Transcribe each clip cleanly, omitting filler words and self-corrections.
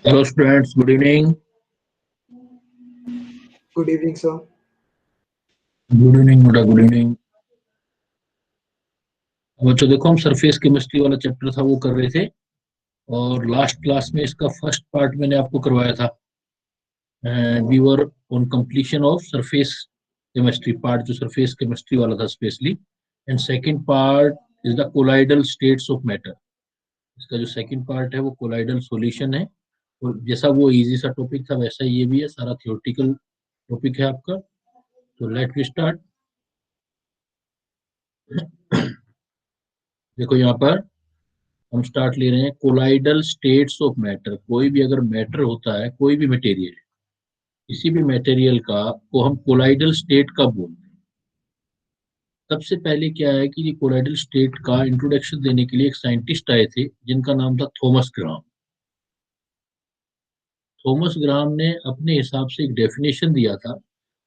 Hello students, good evening. Good evening, sir. Good evening बेटा, good evening. बच्चों देखो, हम सरफेस केमिस्ट्री वाला चैप्टर था वो कर रहे थे, और लास्ट क्लास में इसका फर्स्ट पार्ट मैंने आपको करवाया था। We were on completion of surface chemistry part, जो सरफेस केमिस्ट्री वाला था specially. And second part is the colloidal states of matter. इसका जो सेकंड पार्ट है वो कोलाइडल सॉल्यूशन है। और जैसा वो इजी सा टॉपिक था वैसा ये भी है, सारा थियोरेटिकल टॉपिक है आपका। तो लेट वी स्टार्ट। देखो यहाँ पर हम स्टार्ट ले रहे हैं कोलाइडल स्टेट्स ऑफ मैटर। कोई भी अगर मैटर होता है, कोई भी मटेरियल, किसी भी मटेरियल का, को हम कोलाइडल स्टेट कब बोलते हैं। सबसे पहले क्या है कि ये कोलाइडल स्टेट का इंट्रोडक्शन देने के लिए एक साइंटिस्ट आए थे जिनका नाम था थॉमस ग्राम। थॉमस ग्राम ने अपने हिसाब से एक डेफिनेशन दिया था।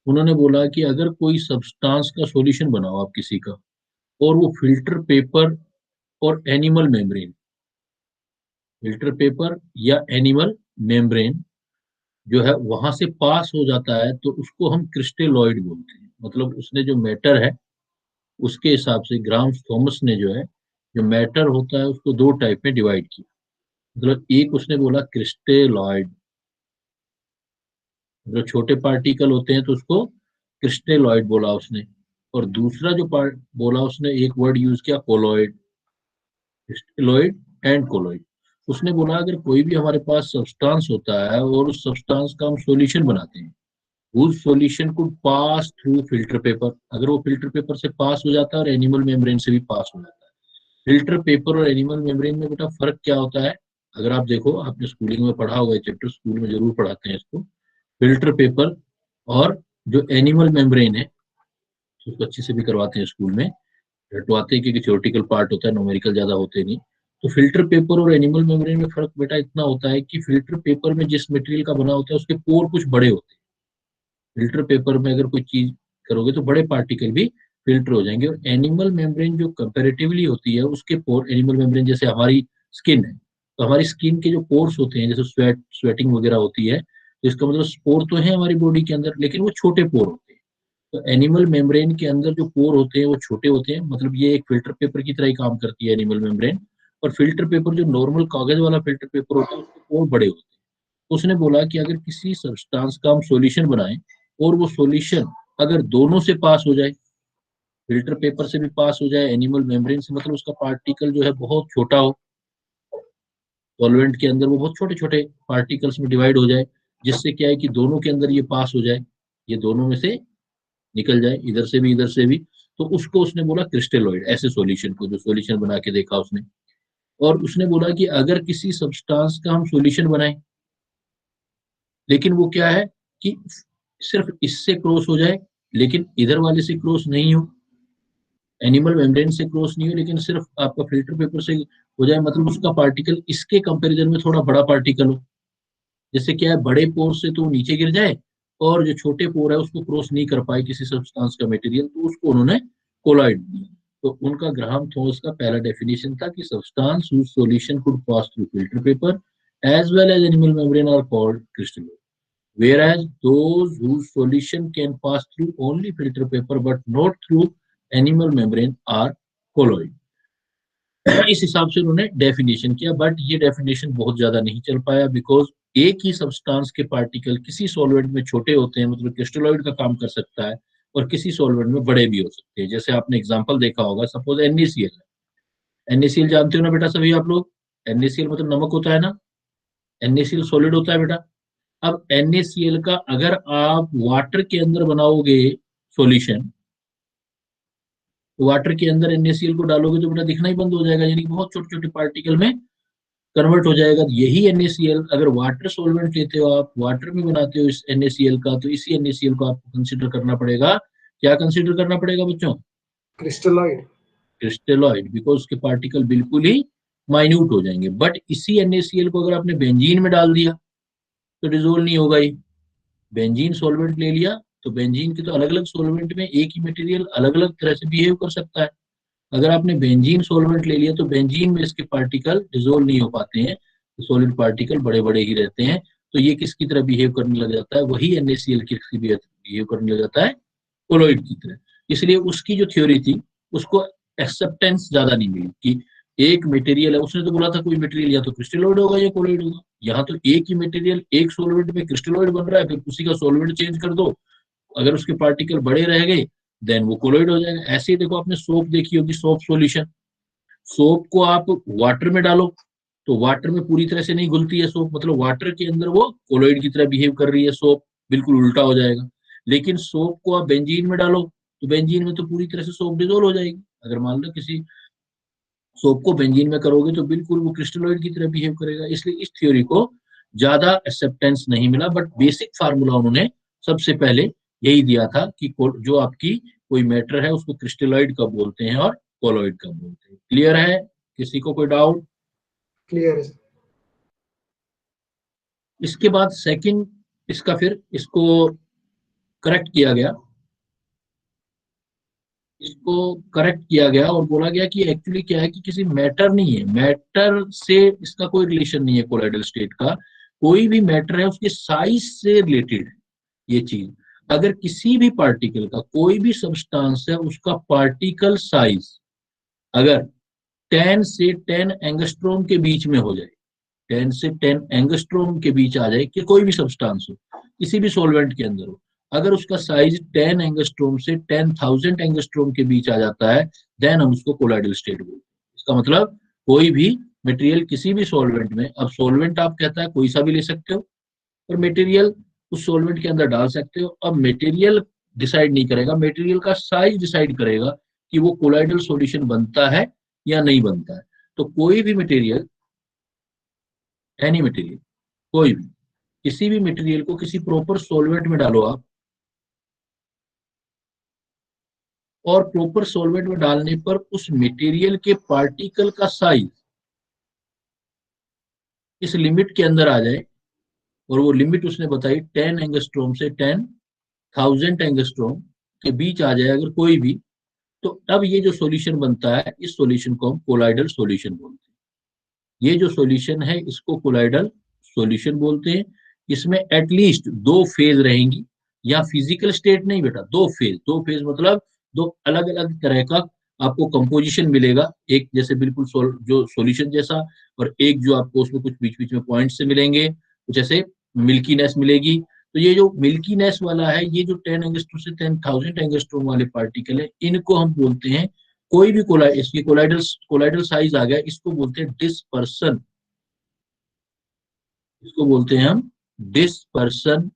उन्होंने बोला कि अगर कोई सब्सटेंस का सॉल्यूशन बनाओ आप किसी का, और वो filter animal membrane filter paper या एनिमल मेम्ब्रेन जो है वहां से पास हो जाता है, तो उसको हम क्रिस्टेलॉइड बोलते हैं। मतलब उसने जो मैटर है उसके हिसाब से ग्राम थॉमस ने जो है, जो मैटर होता है उसको दो टाइप में डिवाइड किया। मतलब एक उसने बोला क्रिस्टेलॉइड, जो छोटे पार्टिकल होते हैं तो उसको क्रिस्टेलॉइड बोला उसने। और दूसरा जो पार्ट बोला उसने, एक वर्ड यूज किया कोलॉइड, क्रिस्टेलॉइड एंड कोलॉइड। उसने बोला अगर कोई भी हमारे पास सब्सटेंस होता है और उस सब्सटेंस का हम सॉल्यूशन बनाते हैं, उस सॉल्यूशन को पास थ्रू फिल्टर पेपर, अगर वो फिल्टर पेपर से पास हो जाता है और एनिमल मेम्ब्रेन से भी पास हो जाता है। फिल्टर पेपर और एनिमल मेम्ब्रेन में बेटा फर्क क्या होता है? अगर आप देखो, आपने स्कूलिंग में पढ़ा होगा, चैप्टर स्कूल में जरूर पढ़ाते हैं इसको। फिल्टर पेपर और जो एनिमल मेम्ब्रेन है, तो उसको अच्छे से भी करवाते हैं स्कूल में, रटवाते हैं क्योंकि थ्योरेटिकल पार्ट होता है, न्यूमेरिकल ज्यादा होते नहीं। तो फिल्टर पेपर और एनिमल मेम्ब्रेन में फर्क बेटा इतना होता है कि फिल्टर पेपर में जिस मटेरियल का बना होता है उसके पोर कुछ बड़े होते हैं। फिल्टर पेपर में अगर कोई चीज करोगे तो बड़े पार्टिकल भी फिल्टर हो जाएंगे। और एनिमल मेम्ब्रेन जो कंपेरेटिवली होती है उसके पोर, एनिमल मेम्ब्रेन जैसे हमारी स्किन है, तो हमारी स्किन के जो पोर्स होते हैं, जैसे स्वेटिंग वगैरह होती है, तो इसका मतलब स्पोर तो है हमारी बॉडी के अंदर, लेकिन वो छोटे पोर होते हैं। तो एनिमल मेम्ब्रेन के अंदर जो पोर होते हैं वो छोटे होते हैं। मतलब ये एक फिल्टर पेपर की तरह ही काम करती है एनिमल मेम्ब्रेन। और फिल्टर पेपर जो नॉर्मल कागज वाला फिल्टर पेपर होता है उसके पोर बड़े होते हैं। उसने बोला कि अगर किसी सब्सटेंस का हम सॉल्यूशन बनाएं और वो सॉल्यूशन अगर दोनों से पास हो जाए, फिल्टर पेपर से भी पास हो जाए, एनिमल मेम्ब्रेन से, मतलब उसका पार्टिकल जो है बहुत छोटा हो, सॉल्वेंट के अंदर वो बहुत छोटे छोटे पार्टिकल्स में डिवाइड हो जाए, जिससे क्या है कि दोनों के अंदर ये पास हो जाए, ये दोनों में से निकल जाए, इधर से भी इधर से भी, तो उसको उसने बोला क्रिस्टेलॉइड। ऐसे सॉल्यूशन को, जो सॉल्यूशन बना के देखा उसने। और उसने बोला कि अगर किसी सब्सटेंस का हम सॉल्यूशन बनाएं, लेकिन वो क्या है कि सिर्फ इससे क्रॉस हो जाए, लेकिन इधर वाले से क्रॉस नहीं हो, एनिमल मेम्ब्रेन से क्रॉस नहीं हो, लेकिन सिर्फ आपका फिल्टर पेपर से हो जाए, मतलब उसका पार्टिकल इसके कंपैरिजन में थोड़ा बड़ा पार्टिकल हो। जैसे क्या है, बड़े पोर से तो नीचे गिर जाए, और जो छोटे पोर है उसको क्रॉस नहीं कर पाए किसी सब्सटेंस का मटेरियल, तो उसको उन्होंने कोलॉइड दिया। तो उनका ग्राहम थॉमस का पहला डेफिनेशन था कि substance whose solution could pass through filter paper as well as animal membrane are called crystal, whereas those whose solution can pass through only filter paper but not through animal membrane are colloid। इस हिसाब से उन्होंने definition किया, but ये definition बहुत ज्यादा नहीं चल पाया, बिकॉज एक ही सब्सटेंस के पार्टिकल किसी सॉल्वेंट में छोटे होते हैं, मतलब क्रिस्टलॉइड का काम कर सकता है, और किसी सॉल्वेंट में बड़े भी हो सकते हैं। जैसे आपने एग्जांपल देखा होगा, सपोज NaCl है। NaCl जानते हो ना बेटा सभी आप लोग? NaCl मतलब नमक होता है ना, NaCl सॉलिड होता है बेटा। अब NaCl का अगर आप वाटर के अंदर बनाओगे सॉल्यूशन, तो वाटर के अंदर NaCl को डालोगे तो बेटा दिखना ही बंद हो जाएगा, यानी कि बहुत छोटे छोटे पार्टिकल में कन्वर्ट हो जाएगा। यही NaCl अगर वाटर सॉल्वेंट लेते हो, आप वाटर में बनाते हो इस NaCl का, तो इसी NaCl को आपको कंसिडर करना पड़ेगा। क्या कंसिडर करना पड़ेगा बच्चों? क्रिस्टलॉइड। क्रिस्टेलॉइड, बिकॉज उसके पार्टिकल बिल्कुल ही माइन्यूट हो जाएंगे। बट इसी NaCl को अगर आपने बेंजीन में डाल दिया तो डिजोल्व नहीं होगा ही। बेंजीन सॉल्वेंट ले लिया, तो बेंजीन के तो अलग अलग सॉल्वेंट में एक ही मटेरियल अलग अलग तरह से बिहेव कर सकता है। अगर आपने बेंजीन सॉल्वेंट ले लिया तो बेंजीन में इसके पार्टिकल डिजोल्व नहीं हो पाते हैं, सॉलिड पार्टिकल बड़े बड़े ही रहते हैं, तो ये किसकी तरह बिहेव करने लग जाता है, वही NaCl की बिहेव करने लग जाता है कोलॉइड की तरह। इसलिए उसकी जो थ्योरी थी उसको एक्सेप्टेंस ज्यादा नहीं मिली कि एक मटेरियल है, उसने तो बोला था कोई मटेरियल या तो क्रिस्टलोइड होगा या कोलॉइड होगा, यहाँ तो एक ही मटेरियल एक सॉल्वेंट में क्रिस्टलोइड बन रहा है, फिर उसी का सॉल्वेंट चेंज कर दो, अगर उसके पार्टिकल बड़े रह गए देन वो कोलॉइड हो जाएगा। ऐसे ही देखो आपने सोप देखी होगी, सोप सॉल्यूशन, सोप को आप वाटर में डालो तो वाटर में पूरी तरह से नहीं घुलती है सोप, मतलब वाटर के अंदर वो कोलॉइड की तरह बिहेव कर रही है सोप, बिल्कुल उल्टा हो जाएगा। लेकिन सोप को आप बेंजीन में डालो तो बेंजीन में तो पूरी तरह से सोप डिजोल्व हो जाएगी। अगर मान लो किसी सोप को बेंजीन में करोगे तो बिल्कुल वो क्रिस्टलोइड की तरह बिहेव करेगा। इसलिए इस थ्योरी को ज्यादा एक्सेप्टेंस नहीं मिला, बट बेसिक फार्मूला उन्होंने सबसे पहले यही दिया था कि जो आपकी कोई मैटर है उसको क्रिस्टलोइड कब बोलते हैं और कोलॉइड कब बोलते हैं। क्लियर है? किसी को कोई डाउट? क्लियर है सर। इसके बाद सेकंड इसका फिर इसको करेक्ट किया गया, इसको करेक्ट किया गया और बोला गया कि एक्चुअली क्या है कि किसी मैटर नहीं है, मैटर से इसका कोई रिलेशन नहीं है कोलाइडल स्टेट का, कोई भी मैटर है उसके साइज से रिलेटेड है ये चीज। अगर किसी भी पार्टिकल का कोई भी सब्सटेंस है उसका पार्टिकल साइज अगर 10 से 10 एंगस्ट्रोम के बीच में हो जाए, 10 से 10 एंगस्ट्रोम के बीच आ जाए कि कोई भी सब्सटेंस हो किसी भी सॉल्वेंट के अंदर हो, अगर उसका साइज 10 एंगस्ट्रोम से 10,000 एंगस्ट्रोम के बीच आ जाता है देन हम उसको कोलाइडल स्टेट बोलते हैं। इसका मतलब कोई भी मटेरियल किसी भी सॉल्वेंट में, अब सॉल्वेंट आप कहता है कोई सा भी ले सकते हो और मटेरियल उस सॉल्वेंट के अंदर डाल सकते हो। अब मटेरियल डिसाइड नहीं करेगा, मटेरियल का साइज डिसाइड करेगा कि वो कोलाइडल सॉल्यूशन बनता है या नहीं बनता है। तो कोई भी मटेरियल, एनी मटेरियल, कोई भी किसी भी मटेरियल को किसी प्रॉपर सॉल्वेंट में डालो आप, और प्रॉपर सॉल्वेंट में डालने पर उस मटेरियल के पार्टिकल का साइज इस लिमिट के अंदर आ जाए, और वो लिमिट उसने बताई 10 एंगस्ट्रोम से 10,000 एंगस्ट्रोम के बीच आ जाए अगर कोई भी, तो अब ये जो सॉल्यूशन बनता है इस सॉल्यूशन को हम कोलाइडल सॉल्यूशन बोलते हैं। ये जो सॉल्यूशन है इसको कोलाइडल सॉल्यूशन बोलते हैं। इसमें एटलीस्ट दो फेज रहेंगी, या फिजिकल स्टेट नहीं बेटा, दो फेज, दो फेज मतलब दो अलग अलग तरह का आपको कंपोजिशन मिलेगा, एक जैसे बिल्कुल जो सॉल्यूशन जैसा, और एक जो आपको उसमें कुछ बीच बीच में पॉइंट से मिलेंगे, कुछ ऐसे मिल्कीनेस मिलेगी। तो ये जो मिल्कीनेस वाला है, ये जो 10 एंगस्ट्रोम से 10,000 एंगस्ट्रोम वाले पार्टिकल है, इनको हम बोलते हैं, कोई भी इसकी कोलाइडल कोलाइडल साइज आ गया इसको बोलते हैं डिस्पर्सन, इसको बोलते हैं हम डिस्पर्सन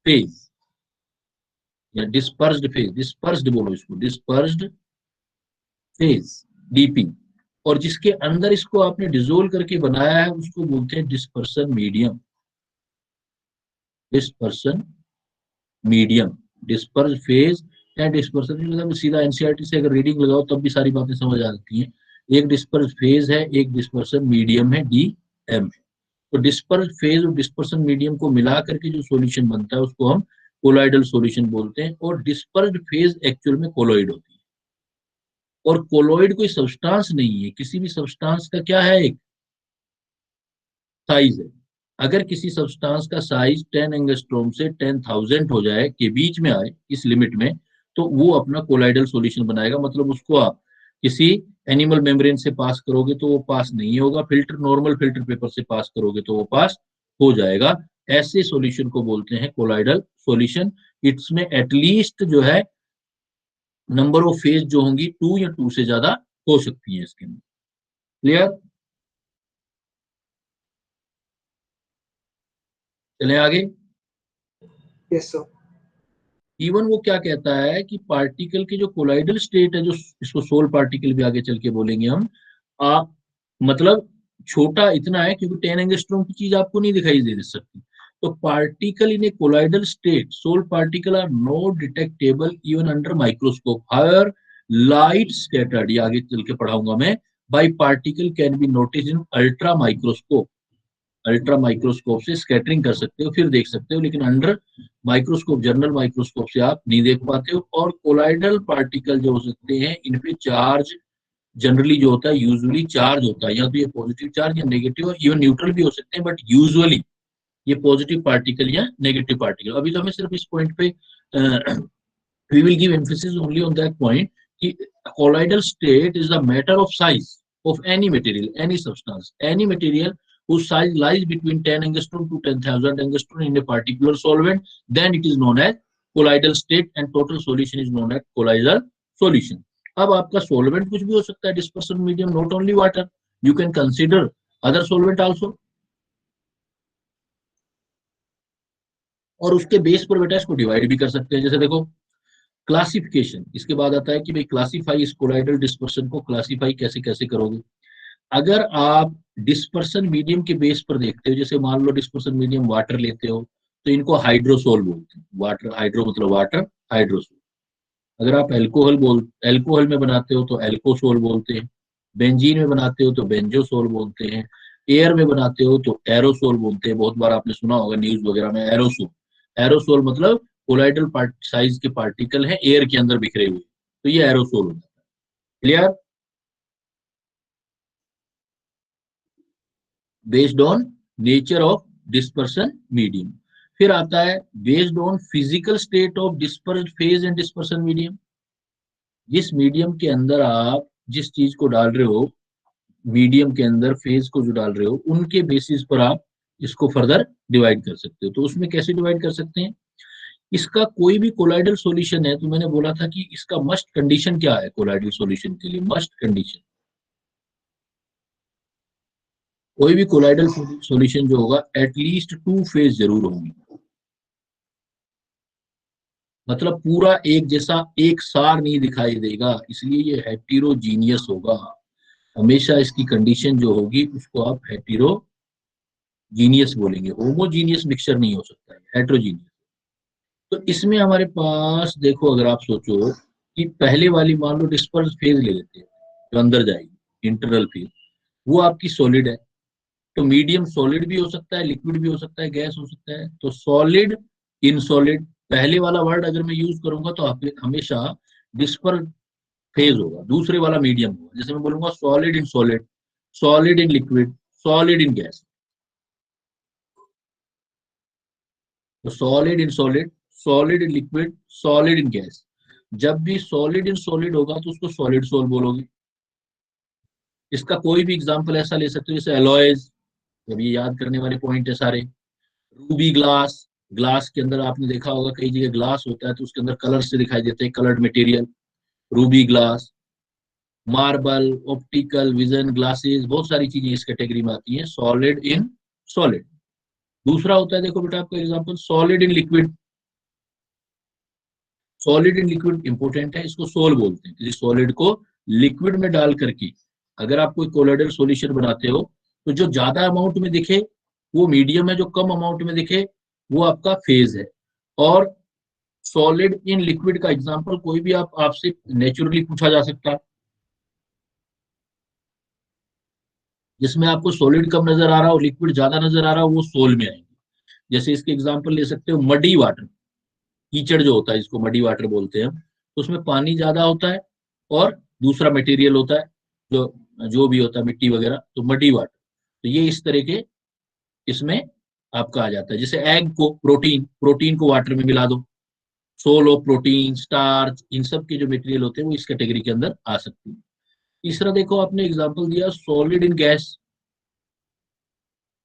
फेज या डिस्पर्स्ड फेज, डिस्पर्स्ड बोलो इसको, डिस्पर्स्ड फेज, डीपी। और जिसके अंदर इसको आपने डिसोल्व करके बनाया है उसको बोलते हैं dispersion medium, dispersion medium, disperse phase या डिस्पर्सन मतलब सीधा एनसीईआरटी से अगर रीडिंग लगाओ तब भी सारी बातें समझ आ जाती हैं। एक डिस्पर्स फेज है, एक डिस्पर्सन मीडियम है, DM है। तो डिस्पर्स फेज और डिस्पर्सन मीडियम को मिला करके जो सॉल्यूशन बनता है उसको हम कोलॉइडल सॉल्यूशन बोलते हैं। और डिस्पर्स्ड फेज एक्चुअल में कोलॉइड होती है, और कोलॉइड कोई सब्सटेंस नहीं है, किसी भी सब्सटेंस का क्या है, एक साइज है। अगर किसी सब्सटेंस का साइज 10 एंगस्ट्रोम से 10,000 हो जाए के बीच में आए इस लिमिट में, तो वो अपना कोलाइडल सॉल्यूशन बनाएगा। मतलब उसको आप किसी एनिमल मेम्ब्रेन से पास करोगे तो वो पास नहीं होगा, फिल्टर नॉर्मल फिल्टर पेपर से पास करोगे तो वो पास हो जाएगा। ऐसे सॉल्यूशन को बोलते हैं कोलाइडल सॉल्यूशन। इसमें एटलीस्ट जो है नंबर ऑफ फेज जो होंगी 2 या 2 से ज्यादा हो सकती है इसके अंदर। क्लियर? चले आगे। Yes sir. इवन वो क्या कहता है कि पार्टिकल के जो कोलाइडल स्टेट है, जो इसको सोल पार्टिकल भी आगे चल के बोलेंगे हम, आप मतलब छोटा इतना है क्योंकि 10 एंगस्ट्रॉम की चीज आपको नहीं दिखाई दे सकती। तो particle in a colloidal state, sol particle are not detectable even under microscope, higher light scattered, ये आगे चल के पढ़ाऊंगा मैं, by particle can be notice in ultra microscope. Ultra microscope से स्कैटरिंग कर सकते हो फिर देख सकते हो, लेकिन अंडर माइक्रोस्कोप, जर्नल माइक्रोस्कोप से आप नहीं देख पाते हो। और कोलाइडल पार्टिकल जो हो सकते हैं इन पे चार्ज जनरली जो होता है यूजुअली चार्ज होता है, या तो ये पॉजिटिव चार्ज या नेगेटिव, इवन न्यूट्रल भी हो सकते हैं, बट यूजुअली ये पॉजिटिव पार्टिकल या नेगेटिव पार्टिकल। अभी तो हमें सिर्फ इस पॉइंट पे we will give emphasis only on that point कि colloidal state is the matter of size of any material, any substance, any material whose size lies between 10 angstrom to 10,000 angstrom in a particular solvent, then it is known as colloidal state and total solution is known as colloidal solution. अब आपका solvent कुछ भी हो सकता है, dispersion medium, not only water, you can consider other solvent also. और उसके base पर बेटा इसको डिवाइड भी कर सकते हैं। जैसे देखो क्लासिफिकेशन, इसके बाद आता है कि भाई क्लासिफाई इस कोलाइडल डिस्पर्सन को क्लासिफाई कैसे कैसे करोगे। अगर आप डिस्पर्सन मीडियम के बेस पर देखते हो, जैसे मान लो डिस्पर्सन मीडियम वाटर लेते हो, तो इनको हाइड्रोसोल बोलते हैं। वाटर, हाइड्रो मतलब वाटर, हाइड्रोसोल। अगर आप एल्कोहल में बनाते हो तो एल्कोसोल बोलते हैं, बेंजीन में बनाते हो तो बेंजोसोल बोलते हैं, एयर में बनाते हो तो एरोसोल बोलते हैं। बहुत बार आपने सुना होगा न्यूज वगैरह में एरोसोल। एरोसोल मतलब कोलाइडल साइज के पार्टिकल हैं एयर के अंदर बिखरे हुए, तो ये एरोसोल होता है। Clear? Based on nature of dispersion medium. फिर आता है based on physical state of disperse phase and dispersion medium. जिस मीडियम के अंदर आप जिस चीज को डाल रहे हो, मीडियम के अंदर फेज को जो डाल रहे हो, उनके बेसिस पर आप इसको फर्दर डिवाइड कर सकते हो। तो उसमें कैसे डिवाइड कर सकते हैं? इसका कोई भी कोलाइडल सॉल्यूशन है, तो मैंने बोला था कि इसका मस्ट कंडीशन क्या है कोलाइडल सॉल्यूशन के लिए? मस्ट कंडीशन, कोई भी कोलाइडल सॉल्यूशन जो होगा एटलीस्ट 2 फेज जरूर होंगी। मतलब पूरा एक जैसा एक सार नहीं दिखाई देगा, इसलिए ये हेटेरोजीनियस होगा। हमेशा इसकी कंडीशन जो होगी उसको आप हेटेरोजीनियस बोलेंगे, होमोजीनियस मिक्सचर नहीं हो सकता है, हेटेरोजीनियस। तो इसमें हमारे पास देखो, अगर आप सोचो कि पहले वाली मान लो डिस्पर्स फेज ले लेते हैं जो अंदर जाएगी, इंटरनल फेज, वो आपकी सॉलिड है। तो मीडियम सॉलिड भी हो सकता है, लिक्विड भी हो सकता है, गैस हो सकता है। तो सॉलिड इन सॉलिड, पहले वाला वर्ड अगर मैं यूज करूंगा तो हमेशा डिस्पर फेज होगा, दूसरे वाला मीडियम होगा। जैसे मैं बोलूंगा solid in solid, solid in liquid, solid in gas. तो solid in solid, solid in liquid, solid in gas. जब भी सॉलिड इन सॉलिड होगा तो उसको सॉलिड सोल बोलोगे। इसका कोई भी एग्जांपल ऐसा ले सकते हो जैसे एलॉयज, जब ये याद करने वाले पॉइंट है सारे। रूबी ग्लास, ग्लास के अंदर आपने देखा होगा कई जगह ग्लास होता है तो उसके अंदर कलर से दिखाई देते हैं, coloured material, Ruby glass. Marble, optical vision glasses, बहुत सारी चीजें इस कैटेगरी में आती हैं, सॉलिड इन सॉलिड। दूसरा होता है, देखो बेटा आपका example, solid in liquid. Solid in liquid important है, इसको सोल बोलते हैं। किसी सॉलिड को लिक्विड में डाल करके अगर आप कोई कोलोइडल सॉल्यूशन बनाते हो तो जो ज्यादा अमाउंट में दिखे वो मीडियम है, जो कम अमाउंट में दिखे वो आपका फेज है। और सॉलिड इन लिक्विड का एग्जांपल कोई भी आपसे नेचुरली पूछा जा सकता है, जिसमें आपको सॉलिड कम नजर आ रहा हो, लिक्विड ज्यादा नजर आ रहा हो, वो सोल में आएंगे। जैसे इसके एग्जांपल ले सकते हो मडी वाटर, कीचड़ जो होता है जिसको मडी वाटर बोलते हैं, तो उसमें पानी ज्यादा होता है और दूसरा मटेरियल होता है जो जो भी होता है मिट्टी वगैरह, तो मडी वाटर। तो ये इस तरह के इसमें आपका आ जाता है। जैसे एग को प्रोटीन, प्रोटीन को वाटर में मिला दो, सोल ऑफ प्रोटीन, स्टार्च, इन सब के जो मटेरियल होते हैं वो इस कैटेगरी के अंदर आ सकते हैं। तीसरा देखो आपने एग्जांपल दिया सॉलिड इन गैस।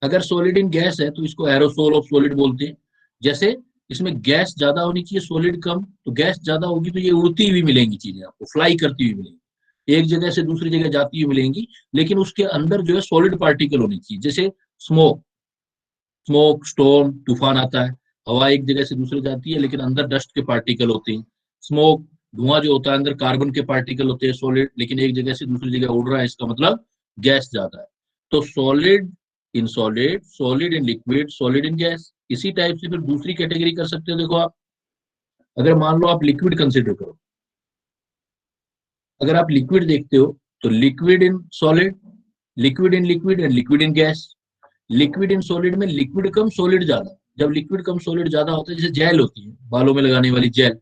अगर सॉलिड इन गैस है तो इसको एरोसोल ऑफ सॉलिड बोलते हैं। जैसे इसमें गैस ज्यादा होनी चाहिए, सॉलिड कम, तो गैस ज्यादा होगी तो ये उड़ती हुई मिलेंगी चीजें, आपको फ्लाई करती हुई मिलेंगी, एक जगह से दूसरी जगह जाती हुई मिलेंगी, लेकिन उसके अंदर जो है सॉलिड पार्टिकल होनी चाहिए। जैसे स्मोक, स्मोक स्टॉर्म, तूफान आता है, हवा एक जगह से दूसरे जाती है लेकिन अंदर डस्ट के पार्टिकल होते हैं। स्मोक, धुआं जो होता है अंदर कार्बन के पार्टिकल होते हैं सॉलिड, लेकिन एक जगह से दूसरी जगह उड़ रहा है, इसका मतलब गैस ज्यादा है। तो solid in solid, solid in liquid, solid in gas. इसी टाइप से फिर दूसरी कैटेगरी कर सकते हो। देखो आप, अगर मान लो आप लिक्विड कंसिडर करो, अगर आप लिक्विड देखते हो तो liquid in solid, liquid in liquid and liquid in gas. Liquid in solid में लिक्विड कम सॉलिड ज्यादा। जब लिक्विड कम सॉलिड ज्यादा होता है, जैसे जेल होती है बालों में लगाने वाली जेल,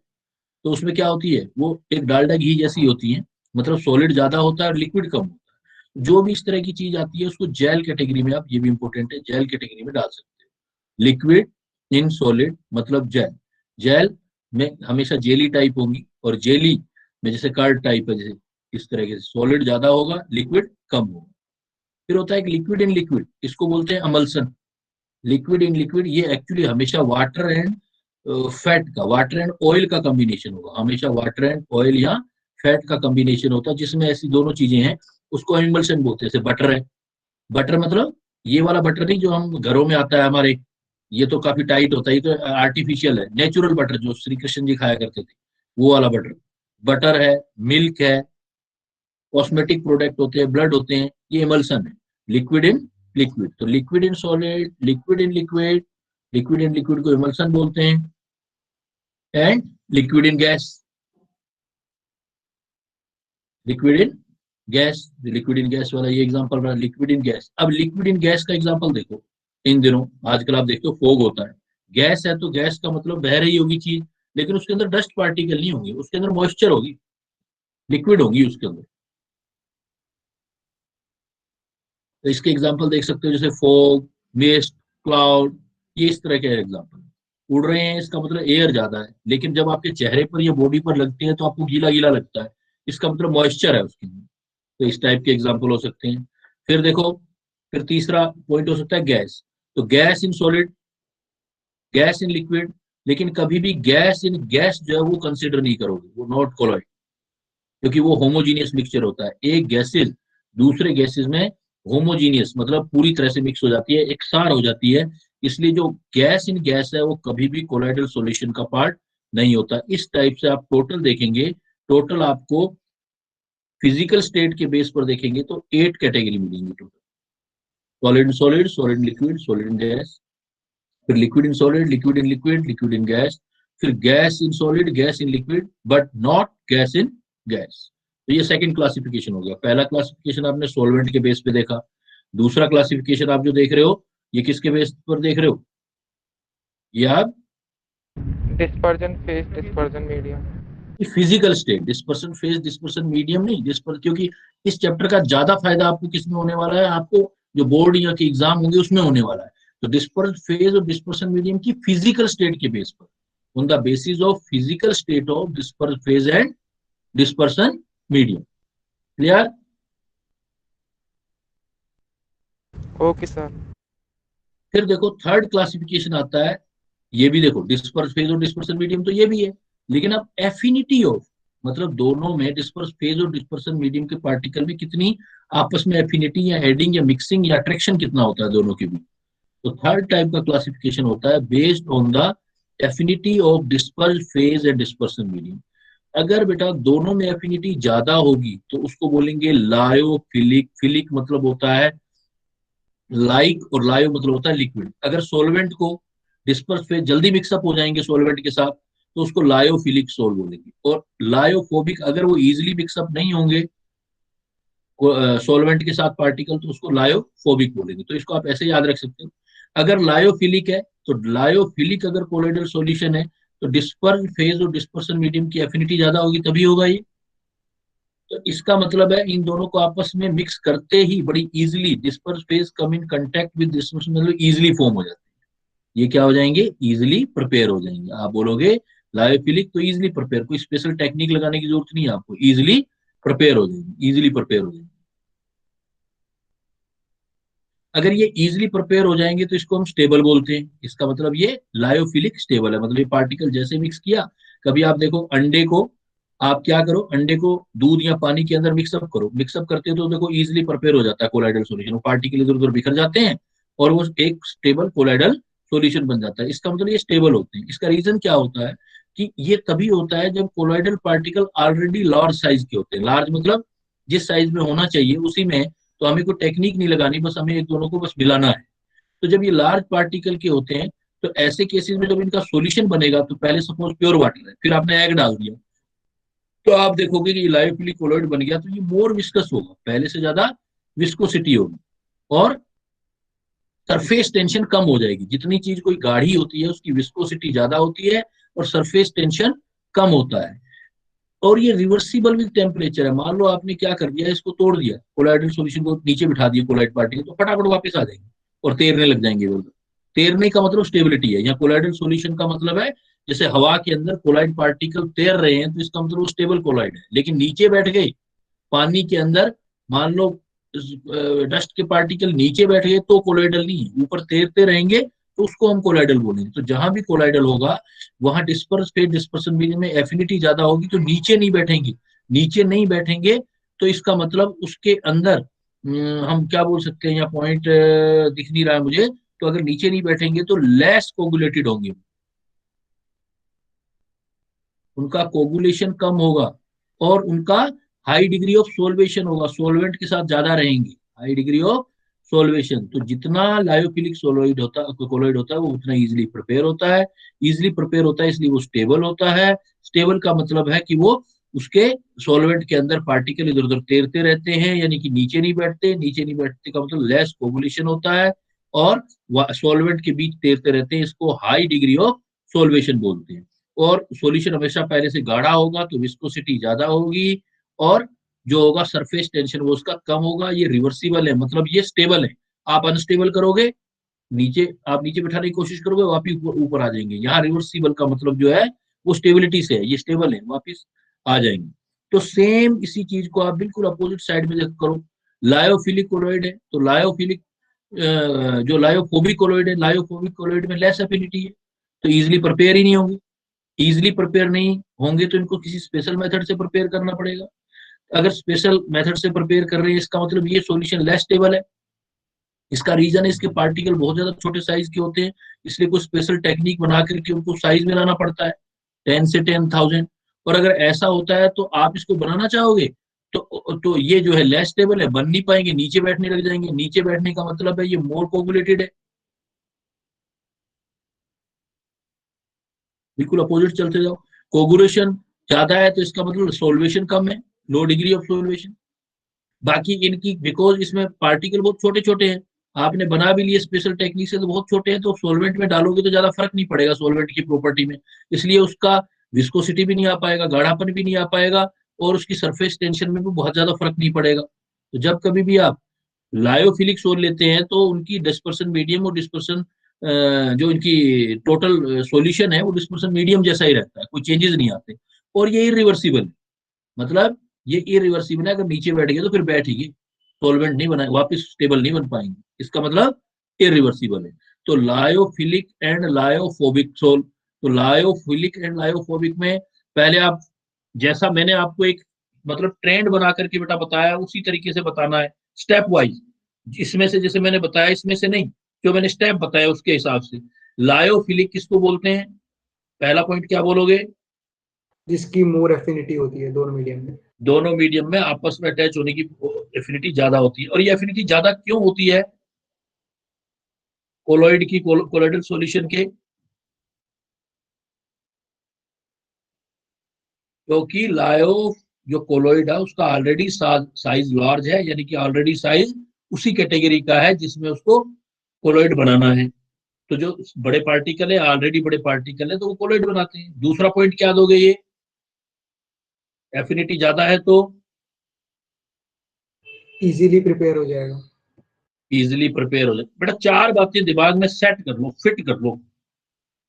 तो उसमें क्या होती है, वो एक डालडा घी जैसी होती है, मतलब सॉलिड ज्यादा होता है और लिक्विड कम होता है। जो भी इस तरह की चीज आती है उसको जेल कैटेगरी में आप, ये भी इंपॉर्टेंट है, जेल कैटेगरी में डाल सकते हैं। लिक्विड इन सॉलिड मतलब जेल। जेल में हमेशा जेली टाइप होंगी, और जेली में जैसे कर्ड टाइप है, जैसे इस तरह के सॉलिड ज्यादा होगा, लिक्विड कम होगा। फिर होता है एक लिक्विड इन लिक्विड, इसको बोलते हैं अमल्सन। लिक्विड इन लिक्विड ये एक्चुअली हमेशा वाटर एंड फैट का, वाटर एंड ऑयल का कॉम्बिनेशन होगा, हमेशा वाटर एंड ऑयल या फैट का कॉम्बिनेशन होता है, जिसमें ऐसी दोनों चीजें हैं, उसको एम्बल्सन बोलते हैं। जैसे बटर है, बटर मतलब ये वाला बटर नहीं जो हम घरों में आता है हमारे, ये तो काफी टाइट होता है, ये तो आर्टिफिशियल है। नेचुरल बटर जो श्री कृष्ण जी खाया करते थे, वो वाला बटर। बटर है, मिल्क है, कॉस्मेटिक प्रोडक्ट होते हैं, ब्लड होते हैं, ये एमल्सन है। लिक्विड इन लिक्विड, तो liquid in solid, liquid in liquid, liquid in liquid को एमल्सन बोलते हैं। And liquid in gas, liquid in gas, liquid in gas वाला ये एग्जांपल रहा, लिक्विड इन गैस। अब लिक्विड इन गैस का एग्जांपल देखो, इन दिनों आजकल आप देखते हो फोग होता है, गैस है तो गैस का मतलब बह रही होगी चीज, लेकिन उसके अंदर डस्ट पार्टिकल नहीं होंगे, उसके अंदर मॉइस्चर होगी, लिक्विड होगी उसके अंदर। तो इसके एग्जाम्पल देख सकते हो, जैसे फॉग, मिस्ट, क्लाउड, ये इस तरह के एग्जाम्पल। उड़ रहे हैं इसका मतलब एयर ज्यादा है, लेकिन जब आपके चेहरे पर या बॉडी पर लगती है तो आपको गीला गीला लगता है, इसका मतलब मॉइस्चर है उसके अंदर। तो इस टाइप के एग्जाम्पल हो सकते हैं। फिर देखो, फिर तीसरा पॉइंट हो सकता है गैस। तो gas in solid, gas in liquid, लेकिन कभी भी गैस इन गैस जो है वो कंसिडर नहीं करोगे, वो नॉट कोलॉइड, क्योंकि वो होमोजीनियस मिक्सचर होता है। एक गैसेज दूसरे गैसेज में होमोजीनियस मतलब पूरी तरह से मिक्स हो जाती है, एकसार हो जाती है, इसलिए जो गैस इन गैस है वो कभी भी कोलाइडल सॉल्यूशन का पार्ट नहीं होता। इस टाइप से आप टोटल देखेंगे, टोटल आपको फिजिकल स्टेट के बेस पर देखेंगे तो 8 कैटेगरी मिलेंगी total. Solid in solid, solid in liquid, solid in gas, फिर liquid in solid, liquid in liquid, liquid in gas, फिर gas in solid, gas in liquid, but not gas in gas. तो ये second classification हो गया। पहला classification आपने solvent के base पे देखा, दूसरा क्लासिफिकेशन आप जो देख रहे हो ये किसके बेस पर देख रहे हो, ये आप dispersion phase, dispersion medium. Physical state, dispersion phase, dispersion medium नहीं, डिस्पर, क्योंकि इस चैप्टर का ज्यादा फायदा आपको किसमें होने वाला है, आपको जो बोर्ड या के एग्जाम होंगे उसमें होने वाला है। तो डिस्पर्स फेज और डिस्पर्सन मीडियम की फिजिकल स्टेट के बेस पर, on the basis of physical state of disperse phase and dispersion medium. Clear? Okay sir. फिर देखो थर्ड क्लासिफिकेशन आता है, ये भी देखो डिस्पर्स फेज और डिस्पर्सन मीडियम तो ये भी है, लेकिन अब एफिनिटी ऑफ, मतलब दोनों में डिस्पर्स फेज और डिस्पर्सन मीडियम के पार्टिकल में कितनी आपस में एफिनिटी या एडिंग या मिक्सिंग या अट्रैक्शन कितना होता है दोनों के बीच। तो थर्ड टाइप का क्लासिफिकेशन होता है based on the affinity of disperse phase and dispersion medium. अगर बेटा दोनों में एफिनिटी ज्यादा होगी तो उसको बोलेंगे लायोफिलिक। फिलिक मतलब होता है लाइक, और लायो मतलब होता है लिक्विड। अगर सोलवेंट को डिस्पर्स फेज जल्दी मिक्सअप हो जाएंगे सोलवेंट के साथ तो उसको लायोफिलिक सोल बोलेंगे, और लायोफोबिक अगर वो इजिली मिक्सअप नहीं होंगे सोलवेंट के साथ पार्टिकल तो उसको लायोफोबिक बोलेंगे। तो इसको आप ऐसे याद रख सकते हो। अगर लायोफिलिक है तो लायोफिलिक अगर कोलोइडल सॉल्यूशन है तो डिस्पर्स फेज और डिस्पर्सन मीडियम की एफिनिटी ज्यादा होगी तभी होगा ये। तो इसका मतलब है इन दोनों को आपस में मिक्स करते ही बड़ी easily disperse phase come in contact with dispersion मतलब इजीली फॉर्म हो जाते हैं। ये क्या हो जाएंगे, इजीली प्रिपेयर हो जाएंगे। आप बोलोगे लायोफिलिक तो इजीली प्रिपेयर, कोई स्पेशल टेक्निक लगाने की जरूरत नहीं है आपको, इजीली प्रिपेयर हो जाएंगे, इजीली प्रिपेयर हो जाएंगे। अगर ये इजीली प्रिपेयर हो जाएंगे तो इसको हम स्टेबल बोलते हैं। इसका मतलब ये लायोफिलिक स्टेबल है, मतलब ये पार्टिकल जैसे मिक्स किया, कभी आप देखो अंडे को, आप क्या करो अंडे को दूध या पानी के अंदर मिक्सअप करो, मिक्सअप करते हो तो देखो इजीली प्रिपेयर हो जाता है कोलाइडल सॉल्यूशन, वो पार्टिकल इधर उधर बिखर जाते हैं और वो एक स्टेबल कोलाइडल सॉल्यूशन बन जाता है। इसका मतलब ये स्टेबल होते हैं। इसका रीजन क्या होता है कि ये तभी होता है जब colloidal particle already large size के होते हैं। लार्ज मतलब जिस साइज में होना चाहिए उसी में, तो हमें कोई टेक्निक नहीं लगानी, बस हमें एक दोनों को बस मिलाना है। तो जब ये लार्ज पार्टिकल के होते हैं तो ऐसे केसेस में जब इनका सॉल्यूशन बनेगा, तो पहले सपोज प्योर वाटर है, फिर आपने एग डाल दिया, तो आप देखोगे कि लायोफिलिक कोलॉइड बन गया, तो ये मोर विस्कस होगा, पहले से ज्यादा विस्कोसिटी होगी, और सरफेस टेंशन कम हो जाएगी। जितनी चीज कोई गाढ़ी होती है उसकी विस्कोसिटी ज्यादा होती है और सरफेस टेंशन कम होता है। और ये रिवर्सिबल विद टेम्परेचर है। मान लो आपने क्या कर दिया, इसको तोड़ दिया, कोलाइडल सॉल्यूशन को नीचे बिठा दिया कोलाइड पार्टिकल, तो फटाफट वापस आ जाएंगे और तैरने लग जाएंगे वो। तैरने का मतलब स्टेबिलिटी है। यहाँ कोलाइडल सॉल्यूशन का मतलब है जैसे हवा के अंदर कोलाइड पार्टिकल तैर रहे हैं तो इसका मतलब वो स्टेबल कोलाइड है। लेकिन नीचे बैठ गए पानी के अंदर, मान लो डस्ट के पार्टिकल नीचे बैठ गए तो कोलाइडल नहीं है, ऊपर तैरते रहेंगे तो उसको हम कोलाइडल बोलेंगे। तो जहां भी कोलाइडल होगा वहां डिस्पर्स फेज डिस्पर्सन मीडियम में एफिनिटी ज्यादा होगी, तो नीचे नहीं बैठेंगे। नीचे नहीं बैठेंगे तो इसका मतलब उसके अंदर हम क्या बोल सकते हैं, यहाँ पॉइंट दिख नहीं रहा है मुझे। तो अगर नीचे नहीं बैठेंगे तो लेस कोगुलेटेड होंगे, उनका कोगुलेशन कम होगा और उनका हाई डिग्री ऑफ सोल्वेशन होगा, सोलवेंट के साथ ज्यादा रहेंगे, हाई डिग्री ऑफ सोल्वेशन। तो जितना लायोफिलिक सोलोइड होता कोलोइड होता है वो उतना इजीली प्रिपेयर होता है। इजीली प्रिपेयर होता है इसलिए वो स्टेबल होता है। स्टेबल का मतलब है कि वो उसके सॉल्वेंट के अंदर पार्टिकल इधर उधर तैरते रहते हैं, यानी कि नीचे नहीं बैठते। नीचे नहीं बैठते का मतलब लेस कोगुलेशन होता है और सॉल्वेंट के बीच तैरते रहते हैं, इसको हाई डिग्री ऑफ सोल्वेशन बोलते हैं। और सॉल्यूशन हमेशा पहले से गाढ़ा होगा तो विस्कोसिटी ज्यादा होगी और जो होगा सरफेस टेंशन वो उसका कम होगा। ये रिवर्सिबल है, मतलब ये स्टेबल है। आप अनस्टेबल करोगे, नीचे आप नीचे बैठाने की कोशिश करोगे वापिस ऊपर आ जाएंगे। यहाँ रिवर्सिबल का मतलब जो है वो स्टेबिलिटी से है, ये स्टेबल है, वापिस आ जाएंगे। तो सेम इसी चीज को आप बिल्कुल अपोजिट साइड में करो। लायोफिलिक कोलोइड है तो लायोफिलिक जो लायोफोबिक कोलोइड है, लायोफोबिक कोलोइड में लेस एफिनिटी है तो इजिली प्रिपेयर ही नहीं होंगे। इजिली प्रिपेयर नहीं होंगे तो इनको किसी स्पेशल मेथड से प्रिपेयर करना पड़ेगा। अगर स्पेशल मेथड से प्रिपेयर कर रहे हैं इसका मतलब ये सॉल्यूशन लेस स्टेबल है। इसका रीजन है इसके पार्टिकल बहुत ज्यादा छोटे साइज के होते हैं, इसलिए कोई स्पेशल टेक्निक बना करके उनको साइज में लाना पड़ता है 10 से 10,000। और अगर ऐसा होता है तो आप इसको बनाना चाहोगे तो ये जो है लेस स्टेबल है, बन नहीं पाएंगे, नीचे बैठने लग जाएंगे। नीचे बैठने का मतलब है ये मोर कोगुलेटेड है, बिल्कुल अपोजिट चलते जाओ। कोगुलेशन ज्यादा है तो इसका मतलब सोल्वेशन कम है, लो डिग्री ऑफ सोल्वेशन। बाकी इनकी बिकॉज इसमें पार्टिकल बहुत छोटे छोटे हैं, आपने बना भी लिए स्पेशल टेक्निक से तो बहुत छोटे हैं, तो सॉल्वेंट में डालोगे तो ज्यादा फर्क नहीं पड़ेगा सॉल्वेंट की प्रॉपर्टी में, इसलिए उसका विस्कोसिटी भी नहीं आ पाएगा, गाढ़ापन भी नहीं आ पाएगा और उसकी सरफेस टेंशन में भी बहुत ज्यादा फर्क नहीं पड़ेगा। तो जब कभी भी आप लायोफिलिक सोल लेते हैं तो उनकी डिस्पर्सन मीडियम और डिस्पर्सन जो इनकी टोटल सॉल्यूशन है वो डिस्पर्सन मीडियम जैसा ही रहता है, कोई चेंजेस नहीं आते। और ये इरिवर्सिबल, मतलब ये इरिवर्सिबल है, अगर नीचे बैठ गए तो फिर बैठेगी, सॉल्वेंट नहीं बना वापस स्टेबल नहीं बन पाएंगे, इसका मतलब इरिवर्सिबल है। तो लायोफिलिक एंड लायोफोबिक सोल, तो लायोफिलिक एंड लायोफोबिक में पहले आप, जैसा मैंने आपको एक मतलब ट्रेंड बना करके बेटा बताया उसी तरीके से बताना है स्टेप वाइज। इसमें से जैसे मैंने बताया इसमें से नहीं, जो मैंने स्टेप बताया उसके हिसाब से। लायोफिलिक किसको बोलते हैं, पहला पॉइंट क्या बोलोगे? जिसकी मोर एफिनिटी होती है दोनों मीडियम में। दोनों मीडियम में आपस में अटैच होने की एफिनिटी ज्यादा होती है। और ये एफिनिटी ज्यादा क्यों होती है कोलोइड की, कोलोइडल सॉल्यूशन के? क्योंकि लायो जो कोलोइड है उसका ऑलरेडी साइज लार्ज है, यानी कि ऑलरेडी साइज उसी कैटेगरी का है जिसमें उसको कोलोइड बनाना है। तो जो बड़े पार्टिकल है, ऑलरेडी बड़े पार्टिकल है, तो वो कोलोइड बनाते हैं। दूसरा पॉइंट क्या दोगे, ये एफिनिटी ज्यादा है तो इजीली प्रिपेयर हो जाएगा। इजिली प्रिपेयर हो जाए। बेटा चार बातें दिमाग में सेट कर लो, फिट कर लो,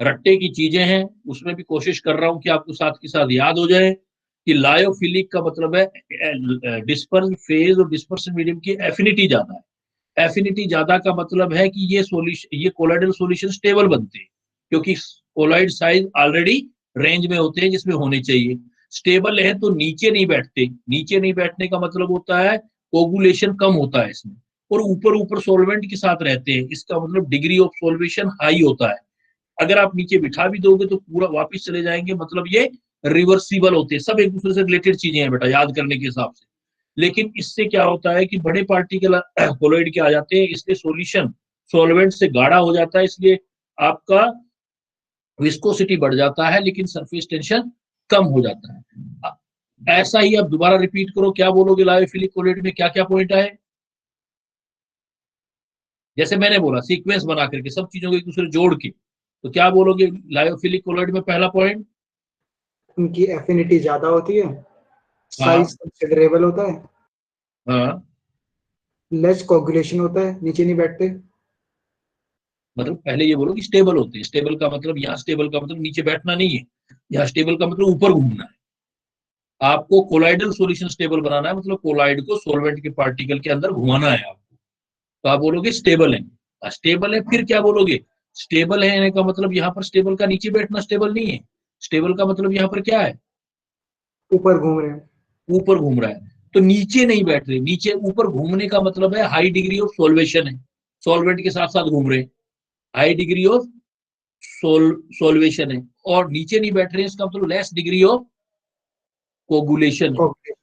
रट्टे की चीजें हैं, उसमें भी कोशिश कर रहा हूं कि आपको साथ के साथ याद हो जाए कि लायोफिलिक का मतलब है डिस्पर्स फेज और डिस्पर्सन मीडियम की एफिनिटी ज्यादा है। एफिनिटी ज्यादा का मतलब है कि ये सॉल्यूशन, ये कोलाइडल सॉल्यूशन स्टेबल बनते हैं क्योंकि कोलाइड साइज ऑलरेडी रेंज में होते हैं जिसमें होने चाहिए। स्टेबल है तो नीचे नहीं बैठते, नीचे नहीं बैठने का मतलब होता है कोगुलेशन कम होता है इसमें, और ऊपर ऊपर सॉल्वेंट के साथ रहते हैं, इसका मतलब डिग्री ऑफ सॉल्वेशन हाई होता है। अगर आप नीचे बिठा भी दोगे तो पूरा वापस चले जाएंगे, मतलब ये रिवर्सिबल होते हैं। सब एक दूसरे से रिलेटेड चीजें हैं बेटा याद करने के हिसाब से। लेकिन इससे क्या होता है कि बड़े पार्टिकल कोलोइड के आ जाते हैं, इसलिए सॉल्यूशन सॉल्वेंट से गाढ़ा हो जाता है, इसलिए आपका विस्कोसिटी बढ़ जाता है लेकिन सरफेस टेंशन कम हो जाता है। ऐसा ही आप दोबारा रिपीट करो, क्या बोलोगे लायोफिलिक कोलोइड में क्या क्या पॉइंट आए? जैसे मैंने बोला सीक्वेंस बना करके सब चीजों को एक दूसरे जोड़ के, तो क्या बोलोगे लायोफिलिक कोलोइड में पहला पॉइंट? उनकी एफिनिटी ज्यादा होती है, हाँ साइज कंसिडरेबल होता है, हाँ, लेस कोगुलेशन होता है, नीचे नहीं बैठते। मतलब पहले ये बोलो कि स्टेबल होते हैं। स्टेबल का मतलब, यहाँ स्टेबल का मतलब नीचे बैठना नहीं है, यहाँ स्टेबल का मतलब ऊपर घूमना है। आपको कोलाइडल सॉल्यूशन स्टेबल बनाना है, मतलब कोलाइड को सॉल्वेंट के पार्टिकल के अंदर घुमाना है आपको, तो आप बोलोगे स्टेबल है। स्टेबल है, फिर क्या बोलोगे? स्टेबल है का मतलब यहाँ पर स्टेबल का नीचे बैठना स्टेबल नहीं है। स्टेबल का मतलब यहाँ पर क्या है? ऊपर घूम रहे हैं। ऊपर घूम रहा है। तो नीचे नहीं बैठ रहे, नीचे ऊपर घूमने का मतलब है हाई डिग्री ऑफ सॉल्वेशन है, सॉल्वेंट के साथ साथ घूम रहे हैं, हाई डिग्री ऑफ सॉल्वेशन है। और नीचे नहीं बैठ रहे हैं, इसका मतलब लेस डिग्री ऑफ कोगुलेशन है, coagulation.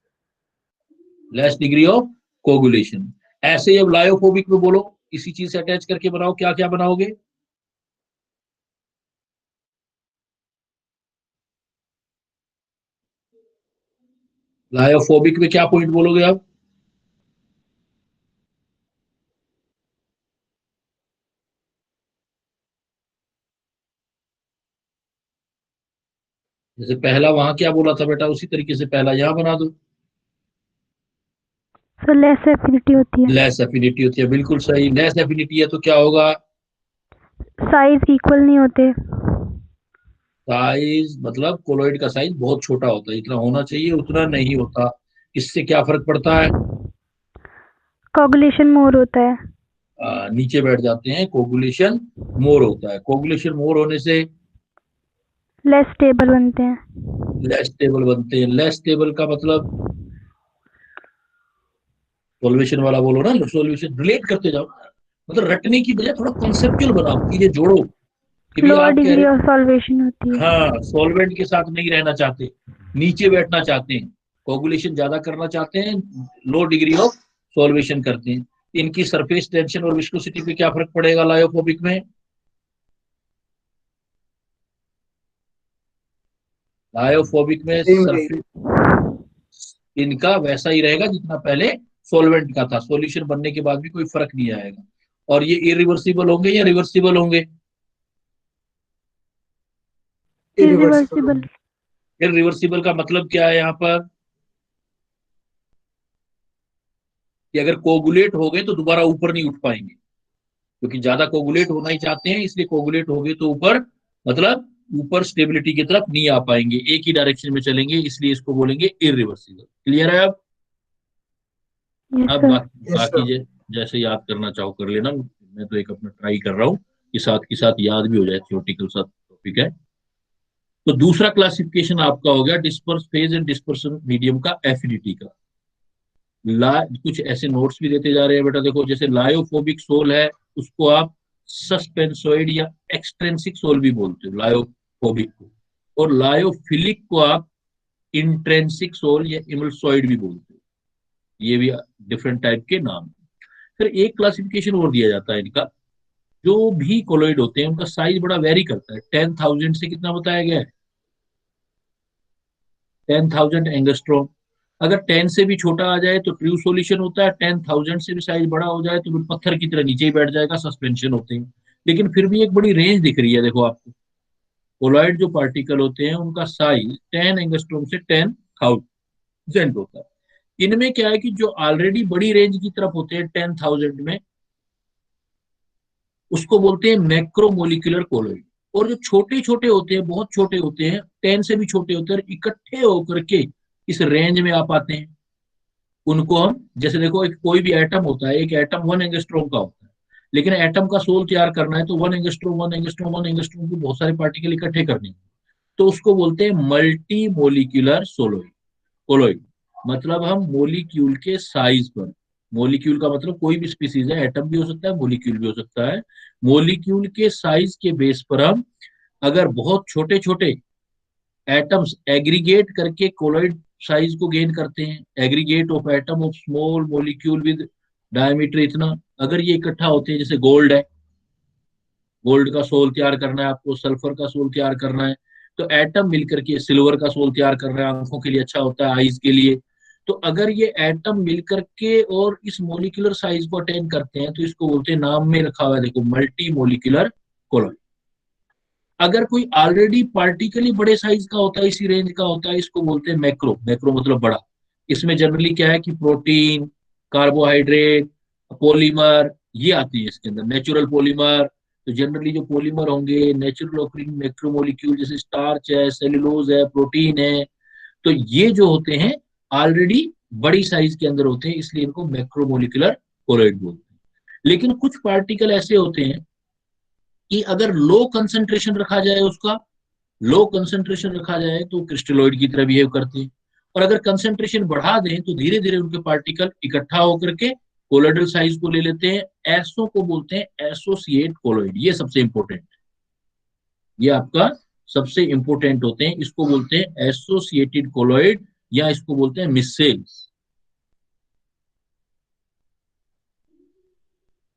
Less degree of coagulation. ऐसे अब लायोफोबिक में बोलो, इसी चीज से अटैच करके बनाओ, क्या क्या बनाओगे? लायोफोबिक में क्या पॉइंट बोलोगे आप? जैसे पहला वहां क्या बोला था बेटा, उसी तरीके से पहला यहाँ बना दो। सर लेस एफिनिटी होती है। लेस एफिनिटी होती है, बिल्कुल सही। लेस एफिनिटी है तो क्या होगा? साइज इक्वल नहीं होते। साइज मतलब कोलॉइड का साइज बहुत छोटा होता है, इतना होना चाहिए उतना नहीं होता। इससे क्या फर्क पड़ता है? कोगुलेशन मोर होता है। नीचे बैठ जाते हैं, कोगुलेशन मोर होता है। कोगुलेशन मोर होने से लेस स्टेबल बनते हैं। लेस स्टेबल बनते हैं। लेस स्टेबल का मतलब सॉल्वेशन वाला बोलो ना, सॉल्वेशन रिलेट करते जाओ, मतलब रटने की बजाय थोड़ा कॉन्सेप्चुअल बनाओ, चीजें जोड़ो कि भी लोअर आप कह डिग्री रहे ऑफ सॉल्वेशन होती हो है। हाँ सॉल्वेंट के साथ नहीं रहना चाहते, नीचे बैठना चाहते हैं, कोगुलेशन ज्यादा करना चाहते हैं, लो डिग्री ऑफ सॉल्वेशन करते हैं। इनकी सरफेस टेंशन और विस्कोसिटी पे क्या फर्क पड़ेगा लायोफोबिक में? लायोफोबिक में सेम सरफेस इनका वैसा ही रहेगा जितना पहले सॉल्वेंट का था, सॉल्यूशन बनने के बाद भी कोई फर्क नहीं आएगा। और ये इरिवर्सिबल होंगे या रिवर्सिबल होंगे? इरिवर्सिबल। इरिवर्सिबल का मतलब क्या है यहाँ पर? कि अगर कोगुलेट हो गए तो दोबारा ऊपर नहीं उठ पाएंगे, क्योंकि ज्यादा कोगुलेट होना ही चाहते हैं, इसलिए कोगुलेट हो गए तो ऊपर, मतलब ऊपर स्टेबिलिटी की तरफ नहीं आ पाएंगे, एक ही डायरेक्शन में चलेंगे, इसलिए इसको बोलेंगे इरिवर्सिबल। क्लियर है? यस अब सर। यस बाकी सर। जैसे याद करना चाहो कर लेना, मैं तो एक अपना ट्राई कर रहा हूँ कि साथ के साथ याद भी हो जाए, थियोरेटिकल सा टॉपिक है। तो दूसरा क्लासिफिकेशन आपका हो गया disperse phase and dispersion medium का एफिनिटी का। कुछ ऐसे नोट्स भी देते जा रहे हैं बेटा, देखो जैसे लायोफोबिक सोल है, उसको आप सस्पेंसोइड या एक्सट्रेंसिक सोल भी बोलते हो लायोफोबिक को, और लायोफिलिक को आप इंट्रेंसिक सोल या इमल्सॉइड भी बोलते हो। ये भी डिफरेंट टाइप के नाम। फिर एक क्लासिफिकेशन और दिया जाता है इनका, जो भी कोलोइड होते हैं उनका साइज बड़ा वेरी करता है। 10,000 से कितना बताया गया है? 10,000 एंगस्ट्रॉम। अगर 10 से भी छोटा आ जाए तो ट्रू सॉल्यूशन होता है, 10,000 से भी साइज बड़ा हो जाए तो फिर पत्थर की तरह नीचे ही बैठ जाएगा, सस्पेंशन होते हैं। लेकिन फिर भी एक बड़ी रेंज दिख रही है, देखो आपको कोलॉइड जो पार्टिकल होते हैं उनका साइज 10 एंगस्ट्रॉम से 10,000 होता है। इनमें क्या है कि जो ऑलरेडी बड़ी रेंज की तरफ होते हैं 10,000 में, उसको बोलते हैं मैक्रोमोलिकुलर कोलॉइड। और जो छोटे छोटे होते हैं, बहुत छोटे होते हैं, 10 से भी छोटे होते हैं, इकट्ठे होकर के इस रेंज में आ पाते हैं, उनको हम, जैसे देखो एक कोई भी एटम होता है, एक एटम 1 एंगस्ट्रॉम का होता है, लेकिन एटम का सोल तैयार करना है तो 1 एंगस्ट्रॉम 1 एंगस्ट्रॉम 1 एंगस्ट्रॉम के बहुत सारे पार्टिकल इकट्ठे करने हैं, तो उसको बोलते हैं मल्टी मोलिकुलर सोलोइड कोलोइड। मतलब हम मोलिक्यूल के साइज पर, मोलिक्यूल का मतलब कोई भी स्पीसीज है, एटम भी हो सकता है, मोलिक्यूल भी हो सकता है, मोलिक्यूल के साइज के बेस पर हम अगर बहुत छोटे छोटे एटम्स एग्रीगेट करके कोलॉइड साइज को गेन करते हैं, aggregate of atom of small molecule with diameter इतना, अगर ये इकट्ठा होते हैं, जैसे गोल्ड है, गोल्ड का सोल तैयार करना है आपको, सल्फर का सोल तैयार करना है, तो एटम मिलकर के सिल्वर का सोल तैयार कर रहे हैं, आंखों के लिए अच्छा होता है, आईज के लिए। तो अगर ये एटम मिलकर के और इस मोलिकुलर साइज को अटेन करते हैं तो इसको बोलते हैं, नाम में रखा हुआ है देखो, मल्टी मोलिकुलर कोलॉइड। अगर कोई ऑलरेडी पार्टिकली बड़े साइज का होता है, इसी रेंज का होता है, इसको बोलते हैं मैक्रो। मैक्रो मतलब बड़ा। इसमें जनरली क्या है कि प्रोटीन, कार्बोहाइड्रेट, पॉलीमर ये आती है इसके अंदर, नेचुरल पॉलीमर। तो जनरली जो पॉलीमर होंगे नेचुरल ऑकरिंग मैक्रोमोलिक्यूल, जैसे स्टार्च है, सेलुलोज है, प्रोटीन है, तो ये जो होते हैं ऑलरेडी बड़ी साइज के अंदर होते हैं, इसलिए इनको मैक्रोमोलिकुलर कोलॉइड बोलते हैं। लेकिन कुछ पार्टिकल ऐसे होते हैं कि अगर लो कंसंट्रेशन रखा जाए, उसका लो कंसंट्रेशन रखा जाए तो क्रिस्टलोइड की तरह बिहेव करते हैं, और अगर कंसंट्रेशन बढ़ा दें तो धीरे धीरे उनके पार्टिकल इकट्ठा होकर के कोलोइडल साइज को ले लेते हैं। ऐसो को बोलते हैं एसोसिएट कोलोइड। ये सबसे इंपॉर्टेंट, ये आपका सबसे इंपॉर्टेंट होते हैं। इसको बोलते हैं एसोसिएटेड कोलोइड, या इसको बोलते हैं मिसेल्स।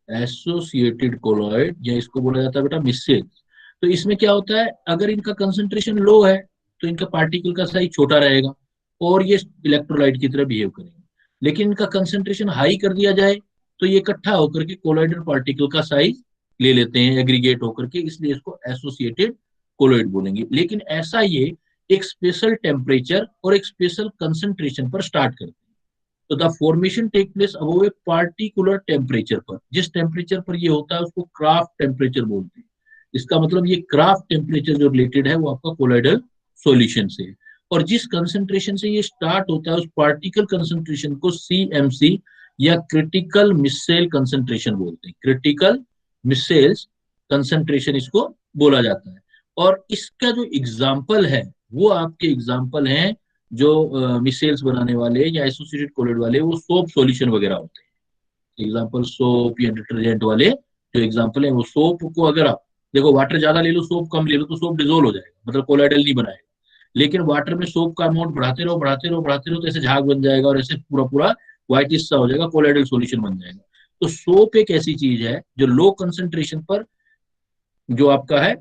एसोसिएटेड कोलोइड, या इसको बोला जाता है बेटा मिसेल्स। तो इसमें क्या होता है, अगर इनका कंसंट्रेशन लो है तो इनका पार्टिकल का साइज छोटा रहेगा और ये इलेक्ट्रोलाइट की तरह बिहेव करेंगे। लेकिन इनका कंसंट्रेशन हाई कर दिया जाए तो ये इकट्ठा होकर के कोलॉइडल पार्टिकल का साइज ले लेते हैं, एग्रीगेट होकर के, इसलिए इसको एसोसिएटेड कोलॉइड बोलेंगे। लेकिन ऐसा ये एक स्पेशल टेम्परेचर और एक स्पेशल कंसंट्रेशन पर स्टार्ट करते हैं। तो the formation take place above a particular temperature पर। जिस टेम्परेचर पर ये होता है उसको क्राफ्ट टेम्परेचर बोलते हैं। इसका मतलब ये क्राफ्ट टेम्परेचर जो रिलेटेड है वो आपका कोलॉइडल सॉल्यूशन से है। और जिस कंसंट्रेशन से ये स्टार्ट होता है उस पार्टिकल कंसंट्रेशन को सीएमसी या क्रिटिकल मिसेल कंसंट्रेशन बोलते हैं। क्रिटिकल मिसेल्स कंसंट्रेशन इसको बोला जाता है। और इसका जो एग्जाम्पल है वो आपके एग्जाम्पल हैं जो मिसेल्स बनाने वाले या एसोसिएटेड कोलॉइड वाले, वो सोप सॉल्यूशन वगैरह होते हैं। एग्जाम्पल सोप या डिटर्जेंट वाले जो एग्जाम्पल है, वो सोप को अगर आप देखो वाटर ज्यादा ले लो, सोप कम ले लो, तो सोप डिजोल्व हो जाएगा, मतलब कोलॉइडल नहीं बनाएगा। लेकिन वाटर में सोप का अमाउंट बढ़ाते रहो बढ़ाते रहो बढ़ाते रहो तो ऐसे झाग बन जाएगा और ऐसे पूरा पूरा व्हाइटिश सा हो जाएगा, कोलॉइडल सॉल्यूशन बन जाएगा। तो सोप एक ऐसी चीज है जो लो कंसंट्रेशन पर जो आपका है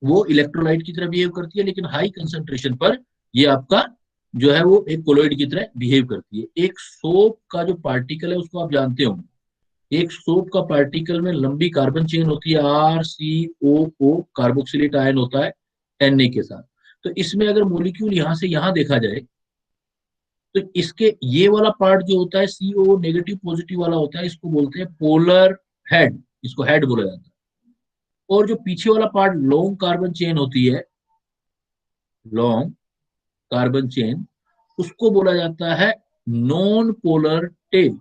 वो इलेक्ट्रोलाइट की तरह बिहेव करती है, लेकिन हाई कंसंट्रेशन पर ये आपका जो है वो एक कोलॉइड की तरह बिहेव करती है। एक सोप का जो पार्टिकल है उसको आप जानते होंगे। एक सोप का पार्टिकल में लंबी कार्बन चेन होती है, RCOO, कार्बोक्सिलेट आयन होता है Na के साथ। तो इसमें अगर मोलिक्यूल यहां से यहां देखा जाए तो इसके ये वाला पार्ट जो होता है CO नेगेटिव पॉजिटिव वाला होता है, इसको बोलते हैं पोलर हेड, इसको हेड बोला जाता है। और जो पीछे वाला पार्ट लॉन्ग कार्बन चेन होती है, लॉन्ग कार्बन चेन, उसको बोला जाता है non polar tail.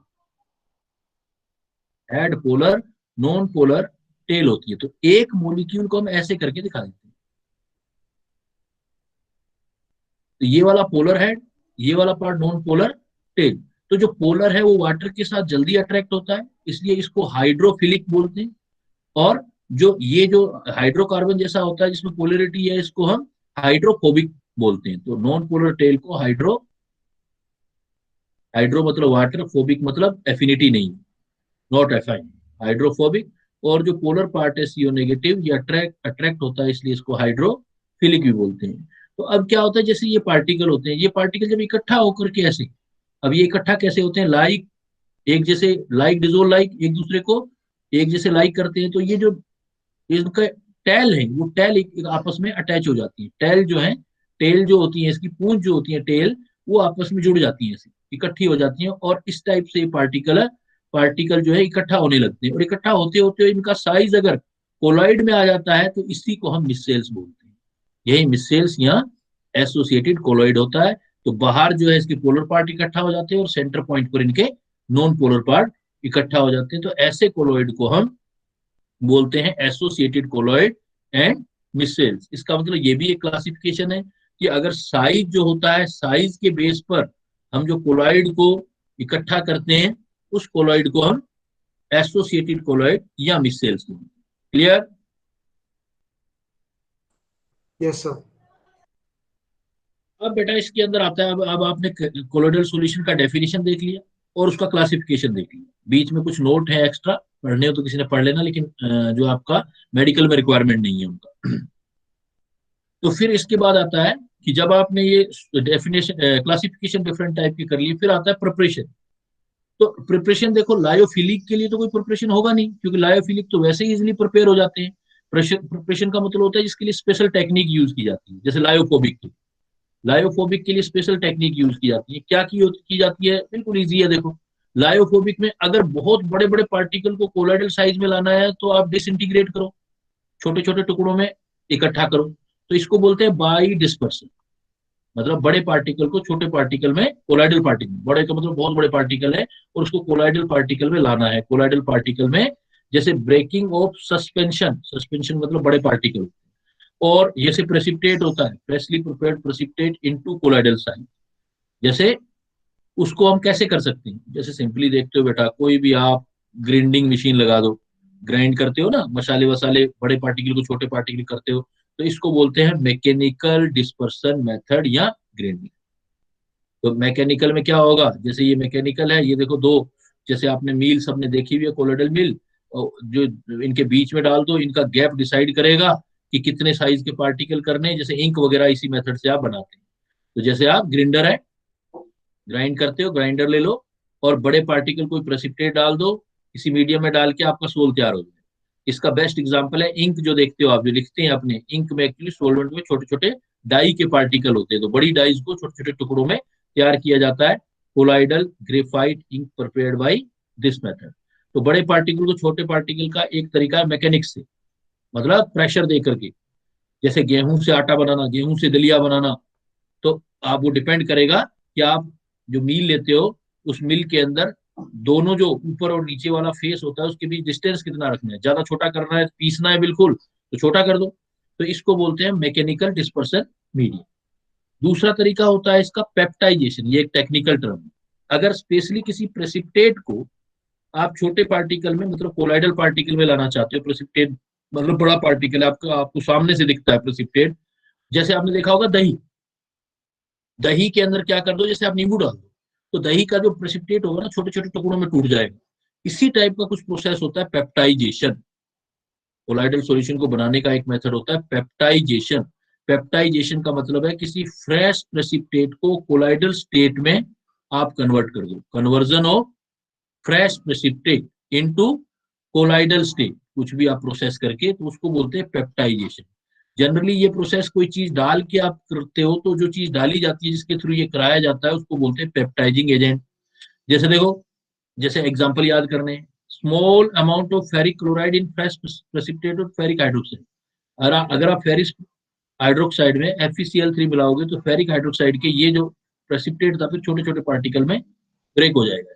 Head polar, non polar tail होती है। तो एक मॉलिक्यूल को हम ऐसे करके दिखा देते हैं। तो ये वाला पोलर हेड, ये वाला पार्ट नॉन पोलर टेल। तो जो पोलर है वो वाटर के साथ जल्दी अट्रैक्ट होता है, इसलिए इसको हाइड्रोफिलिक बोलते हैं। और जो ये जो हाइड्रोकार्बन जैसा होता है जिसमें पोलरिटी है, इसको हम हाइड्रोफोबिक बोलते हैं। तो नॉन पोलर टेल को हाइड्रो मतलब वाटर, फोबिक मतलब एफिनिटी नहीं, नॉट एफाइन, हाइड्रोफोबिक। और जो पोलर पार्ट है CO नेगेटिव, ये अट्रैक्ट होता है, इसलिए इसको हाइड्रोफिलिक भी बोलते हैं। तो अब क्या होता है, जैसे ये पार्टिकल होते हैं, ये पार्टिकल जब इकट्ठा होकर के ऐसे, अब ये इकट्ठा कैसे होते हैं, लाइक एक जैसे, लाइक डिजोल लाइक एक दूसरे को एक जैसे लाइक करते हैं। तो ये जो इनका टेल है वो टेल एक आपस में अटैच हो जाती है। टेल जो है, टेल जो होती है इसकी पूंछ जो होती है टेल, वो आपस में जुड़ जाती है, ऐसे इकट्ठी हो जाती है। और इस टाइप से पार्टिकल जो है इकट्ठा होने लगते हैं। और इकट्ठा होते होते इनका साइज अगर कोलॉइड में आ जाता है तो इसी को हम मिसेल्स बोलते हैं। यही मिसेल्स या एसोसिएटेड कोलॉइड होता है। तो बाहर जो है इसके पोलर पार्ट इकट्ठा हो जाते हैं और सेंटर पॉइंट पर इनके नॉन पोलर पार्ट इकट्ठा हो जाते हैं। तो ऐसे कोलॉइड को हम बोलते हैं एसोसिएटेड कोलॉइड एंड मिसेल्स। इसका मतलब ये भी एक क्लासिफिकेशन है कि अगर साइज जो होता है, साइज के बेस पर हम जो कोलॉइड को इकट्ठा करते हैं उस कोलॉइड को हम एसोसिएटेड कोलॉइड या मिसेल्स बोलते हैं। क्लियर? Yes sir. अब बेटा इसके अंदर आता है, अब आपने कोलोइडल सॉल्यूशन का डेफिनेशन देख लिया और उसका क्लासिफिकेशन देख लिया। बीच में कुछ नोट है एक्स्ट्रा, पढ़ने हो तो किसी ने पढ़ लेना, लेकिन जो आपका मेडिकल में रिक्वायरमेंट नहीं है उनका। तो फिर इसके बाद आता है कि जब आपने ये डेफिनेशन क्लासिफिकेशन डिफरेंट टाइप की कर ली, फिर आता है प्रिपरेशन। तो प्रिपरेशन देखो, लायोफिलिक के लिए तो कोई प्रिपरेशन होगा नहीं, क्योंकि लायोफिलिक तो वैसे ही इजिली प्रिपेयर हो जाते हैं। प्रिपरेशन का मतलब होता है जिसके लिए स्पेशल टेक्निक यूज की जाती है, जैसे लायोफोबिक की, लायोफोबिक के लिए स्पेशल टेक्निक यूज की जाती है। क्या की जाती है, बिल्कुल इजी है। देखो, लायोफोबिक में अगर बहुत बड़े बड़े पार्टिकल को कोलाइडल साइज में लाना है तो आप डिसइंटीग्रेट करो, छोटे छोटे टुकड़ों में इकट्ठा करो, तो इसको बोलते हैं बाई डिस्पर्सन। मतलब बड़े पार्टिकल को छोटे पार्टिकल में, कोलाइडल पार्टिकल, बड़े का मतलब बहुत बड़े पार्टिकल है और उसको कोलाइडल पार्टिकल में लाना है। कोलाइडल पार्टिकल में जैसे ब्रेकिंग ऑफ सस्पेंशन, सस्पेंशन मतलब बड़े पार्टिकल, और जैसे प्रेसिपिटेट होता है, freshly prepared precipitate into colloidal size, जैसे उसको हम कैसे कर सकते हैं, जैसे सिंपली देखते हो बेटा, कोई भी आप ग्राइंडिंग मशीन लगा दो, ग्राइंड करते हो ना, मसाले वसाले, बड़े पार्टिकल को छोटे पार्टिकल करते हो, तो इसको बोलते हैं मैकेनिकल डिस्पर्सन मेथड या ग्राइंडिंग। तो मैकेनिकल में क्या होगा, जैसे ये मैकेनिकल है, ये देखो दो, जैसे आपने मील सबने देखी हुई है, कोलोइडल मील, जो इनके बीच में डाल दो, इनका गैप डिसाइड करेगा कि कितने साइज के पार्टिकल करने हैं। जैसे इंक वगैरह इसी मेथड से आप बनाते हैं। तो जैसे आप ग्राइंडर है, ग्राइंड करते हो, ग्राइंडर ले लो और बड़े पार्टिकल कोई प्रेसिपिटेट डाल दो, इसी मीडियम में डाल के आपका सोल तैयार हो जाए। इसका बेस्ट एग्जांपल है इंक, जो देखते हो आप, जो लिखते हैं अपने इंक में, एक्चुअली सोलवेंट में छोटे छोटे डाई के पार्टिकल होते हैं, तो बड़ी डाइज को छोटे छोटे टुकड़ों में तैयार किया जाता है, colloidal graphite ink prepared by this method. तो बड़े पार्टिकल को छोटे पार्टिकल का एक तरीका है मैकेनिक्स से, मतलब प्रेशर दे करके, जैसे गेहूं से आटा बनाना, गेहूं से दलिया बनाना, तो आप वो डिपेंड करेगा कि आप जो मील लेते हो, उस मील के अंदर दोनों जो ऊपर और नीचे वाला फेस होता है उसके बीच डिस्टेंस कितना रखना है। ज्यादा छोटा करना है, पीसना है बिल्कुल, तो छोटा कर दो। तो इसको बोलते हैं मैकेनिकल डिस्पर्सन मीडियम। दूसरा तरीका होता है इसका पेप्टाइजेशन, ये एक टेक्निकल टर्म है। अगर स्पेशली किसी प्रेसिपिटेट को आप छोटे पार्टिकल में, मतलब कोलाइडल पार्टिकल में लाना चाहते हो, प्रेसिपिटेट मतलब बड़ा पार्टिकल है आपका, आपको सामने से दिखता है प्रेसिपिटेट, जैसे आपने देखा होगा दही, दही के अंदर क्या कर दो, जैसे आप नींबू डाल दो, तो दही का जो प्रेसिपिटेट होगा ना, छोटे छोटे टुकड़ों में टूट जाएगा। इसी टाइप का कुछ प्रोसेस होता है पेप्टाइजेशन। कोलाइडल सॉल्यूशन को बनाने का एक मेथड होता है पेप्टाइजेशन। पेप्टाइजेशन का मतलब है किसी फ्रेश प्रेसिपिटेट को कोलाइडल स्टेट में आप कन्वर्ट कर दो, conversion of fresh precipitate into colloidal state, कुछ भी आप प्रोसेस करके, तो उसको बोलते हैं पेप्टाइजेशन। जनरली ये प्रोसेस कोई चीज डाल के आप करते हो, तो जो चीज डाली जाती है जिसके थ्रू ये कराया जाता है उसको बोलते हैं पेप्टाइजिंग एजेंट। जैसे देखो, जैसे एग्जांपल याद करने, small amount of ferric chloride in fresh precipitate of ferric hydroxide. अगर आप फेरिक हाइड्रोक्साइड में FeCl3 मिलाओगे तो फेरिक हाइड्रोक्साइड के ये जो प्रेसिपिटेट था फिर छोटे छोटे पार्टिकल में ब्रेक हो जाएगा।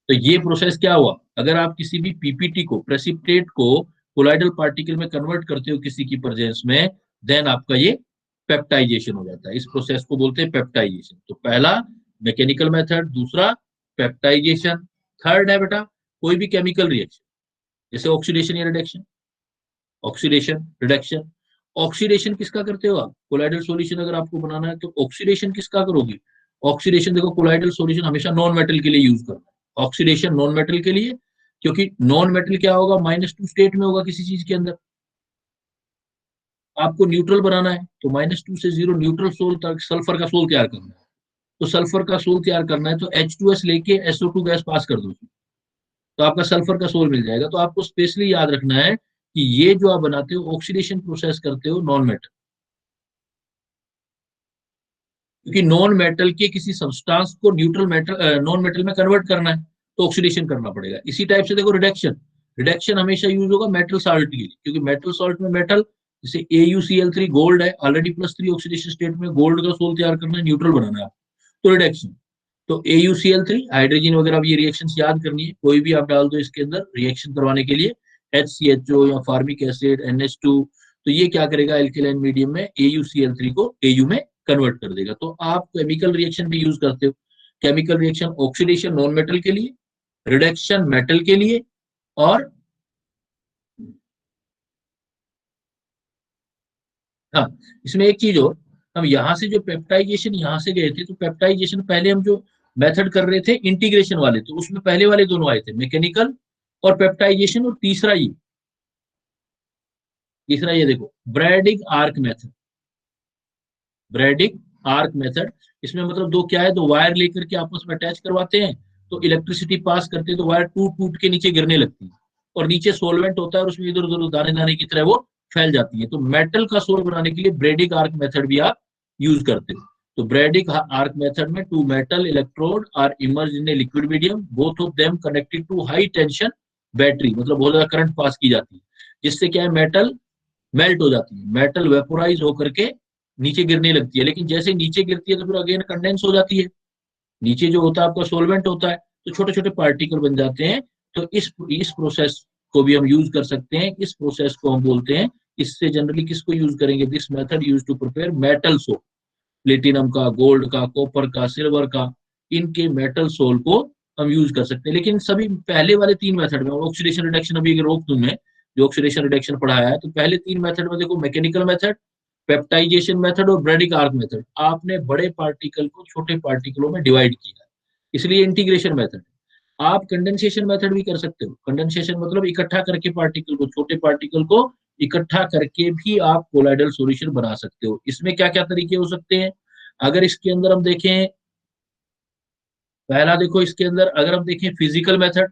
तो ये प्रोसेस क्या हुआ, अगर आप किसी भी पीपीटी को, प्रेसिपिटेट को कोलाइडल पार्टिकल में कन्वर्ट करते हो किसी की प्रेजेंस में, देन आपका ये पेप्टाइजेशन हो जाता है। इस प्रोसेस को बोलते हैं पेप्टाइजेशन। तो पहला मैकेनिकल मेथड, दूसरा पेप्टाइजेशन, थर्ड है बेटा कोई भी केमिकल रिएक्शन, जैसे ऑक्सीडेशन या रिडक्शन। ऑक्सीडेशन, रिडक्शन, ऑक्सीडेशन किसका करते हो आप, कोलाइडल सॉल्यूशन अगर आपको बनाना है तो ऑक्सीडेशन किसका करोगे। ऑक्सीडेशन देखो, कोलाइडल सॉल्यूशन हमेशा नॉन मेटल के लिए यूज करना है, ऑक्सीडेशन नॉन मेटल के लिए, क्योंकि नॉन मेटल क्या होगा, -2 स्टेट में होगा किसी चीज के अंदर। आपको न्यूट्रल बनाना है तो -2 से 0 न्यूट्रल सोल तक सल्फर का सोल तैयार करना है। तो सल्फर का सोल तैयार करना है तो H2S लेके SO2 गैस पास कर दो, तो आपका सल्फर का सोल मिल जाएगा। तो आपको स्पेशली याद रखना है कि ये जो आप बनाते हो ऑक्सीडेशन प्रोसेस करते हो नॉन मेटल, क्योंकि नॉन मेटल के किसी सब्सटेंस को न्यूट्रल मेटल, नॉन मेटल में कन्वर्ट करना है तो ऑक्सीडेशन करना पड़ेगा। इसी टाइप से देखो रिडक्शन, रिडक्शन हमेशा यूज होगा मेटल सॉल्ट के लिए, क्योंकि मेटल सॉल्ट में मेटल, जैसे AuCl3 गोल्ड है, ऑलरेडी +3 ऑक्सीडेशन स्टेट में, गोल्ड का सोल तैयार करना है, न्यूट्रल बनाना है, तो रिडक्शन। तो AuCl3 हाइड्रोजन वगैरह, ये रिएक्शंस याद करनी है, कोई भी आप डाल दो इसके अंदर रिएक्शन करवाने के लिए, HCHO या फार्मिक एसिड, NH2, तो ये क्या करेगा, एल्केलाइन मीडियम में AuCl3 को Au में कन्वर्ट कर देगा। तो आप केमिकल रिएक्शन भी यूज करते हो, chemical reaction oxidation non metal के लिए, रिडक्शन मेटल के लिए, और हाँ, इसमें एक चीज और, हम यहाँ से जो पेप्टाइजेशन यहाँ से गए थे, तो पेप्टाइजेशन पहले हम जो मेथड कर रहे थे इंटीग्रेशन वाले, तो उसमें पहले वाले दोनों आए थे, मैकेनिकल और पेप्टाइजेशन, और तीसरा ये देखो ब्रैडिग आर्क मेथड। ब्रैडिग आर्क मेथड, इसमें मतलब दो क्या है, दो वायर लेकर के आपस में अटैच करवाते हैं, तो इलेक्ट्रिसिटी पास करते हैं तो वायर टूट टूट के नीचे गिरने लगती है। और नीचे सोलवेंट होता है और उसमें इधर उधर दाने दाने की तरह वो फैल जाती है। तो मेटल का सोल बनाने के लिए ब्रेडिक आर्क मेथड भी आप यूज करते हो। तो ब्रेडिक आर्क मेथड में 2 metal electrode are emerge in a liquid medium, both of them connected to high tension battery, मतलब बहुत ज्यादा करंट पास की जाती है, जिससे क्या है मेटल मेल्ट हो जाती है, मेटल वेपोराइज होकर के नीचे गिरने लगती है। लेकिन जैसे नीचे गिरती है तो फिर अगेन कंडेंस हो जाती है, नीचे जो होता है आपका सोलवेंट होता है, तो छोटे छोटे पार्टिकल बन जाते हैं। तो इस प्रोसेस को भी हम यूज कर सकते हैं, इस प्रोसेस को हम बोलते हैं, इससे जनरली किसको यूज करेंगे, this method use to prepare metal sol, platinum का, गोल्ड का, कॉपर का, सिल्वर का, इनके मेटल सोल को हम यूज कर सकते हैं। लेकिन सभी पहले वाले 3 मेथड में, ऑक्सीडेशन रिडक्शन अभी रोक दूं मैं, जो ऑक्सीडेशन रिडक्शन पढ़ाया है, तो पहले 3 मेथड में देखो, मैकेनिकल मेथड, पेप्टाइजेशन मेथड और ब्रेडिक आर्क मेथड, आपने बड़े पार्टिकल को छोटे पार्टिकलों में डिवाइड किया, इसलिए इंटीग्रेशन मेथड। आप कंडेंसेशन मेथड भी कर सकते हो, कंडेंसेशन मतलब इकट्ठा करके पार्टिकल को, छोटे पार्टिकल को इकट्ठा करके भी आप कोलाइडल सॉल्यूशन बना सकते हो। इसमें क्या क्या तरीके हो सकते हैं, अगर इसके अंदर हम देखें, पहला देखो इसके अंदर अगर हम देखें फिजिकल मेथड,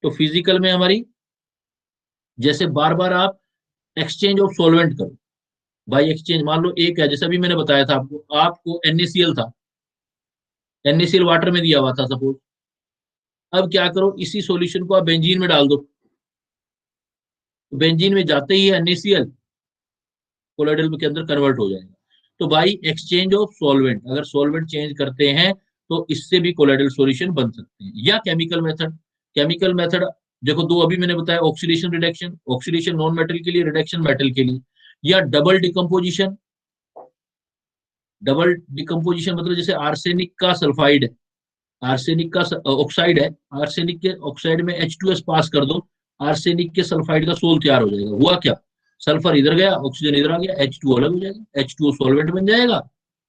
तो फिजिकल में हमारी जैसे बार बार आप एक्सचेंज ऑफ सॉल्वेंट करो, बाई एक्सचेंज, मान लो एक है, जैसे अभी मैंने बताया था आपको NaCl था, NaCl वाटर में दिया हुआ था सपोज, अब क्या करो, इसी सॉल्यूशन को आप बेंजीन में डाल दो, बेंजीन में जाते ही NaCl कोलाइडल के अंदर कन्वर्ट हो जाएगा। तो बाई एक्सचेंज ऑफ सॉल्वेंट, अगर सॉल्वेंट चेंज करते हैं तो इससे भी कोलाइडल सॉल्यूशन बन सकते हैं। या केमिकल मेथड, केमिकल मेथड देखो 2 अभी मैंने बताया, oxidation reduction, oxidation non metal के लिए, रिडक्शन मेटल के लिए, या डबल डिकम्पोजिशन। डबल डिकम्पोजिशन मतलब जैसे आर्सेनिक का सल्फाइड है, आर्सेनिक का ऑक्साइड है, आर्सेनिक के ऑक्साइड में H2S पास कर दो, आर्सेनिक के सल्फाइड का सोल तैयार हो जाएगा। हुआ क्या, सल्फर इधर गया, ऑक्सीजन इधर आ गया, H2O अलग हो जाएगा, H2O सॉल्वेंट बन जाएगा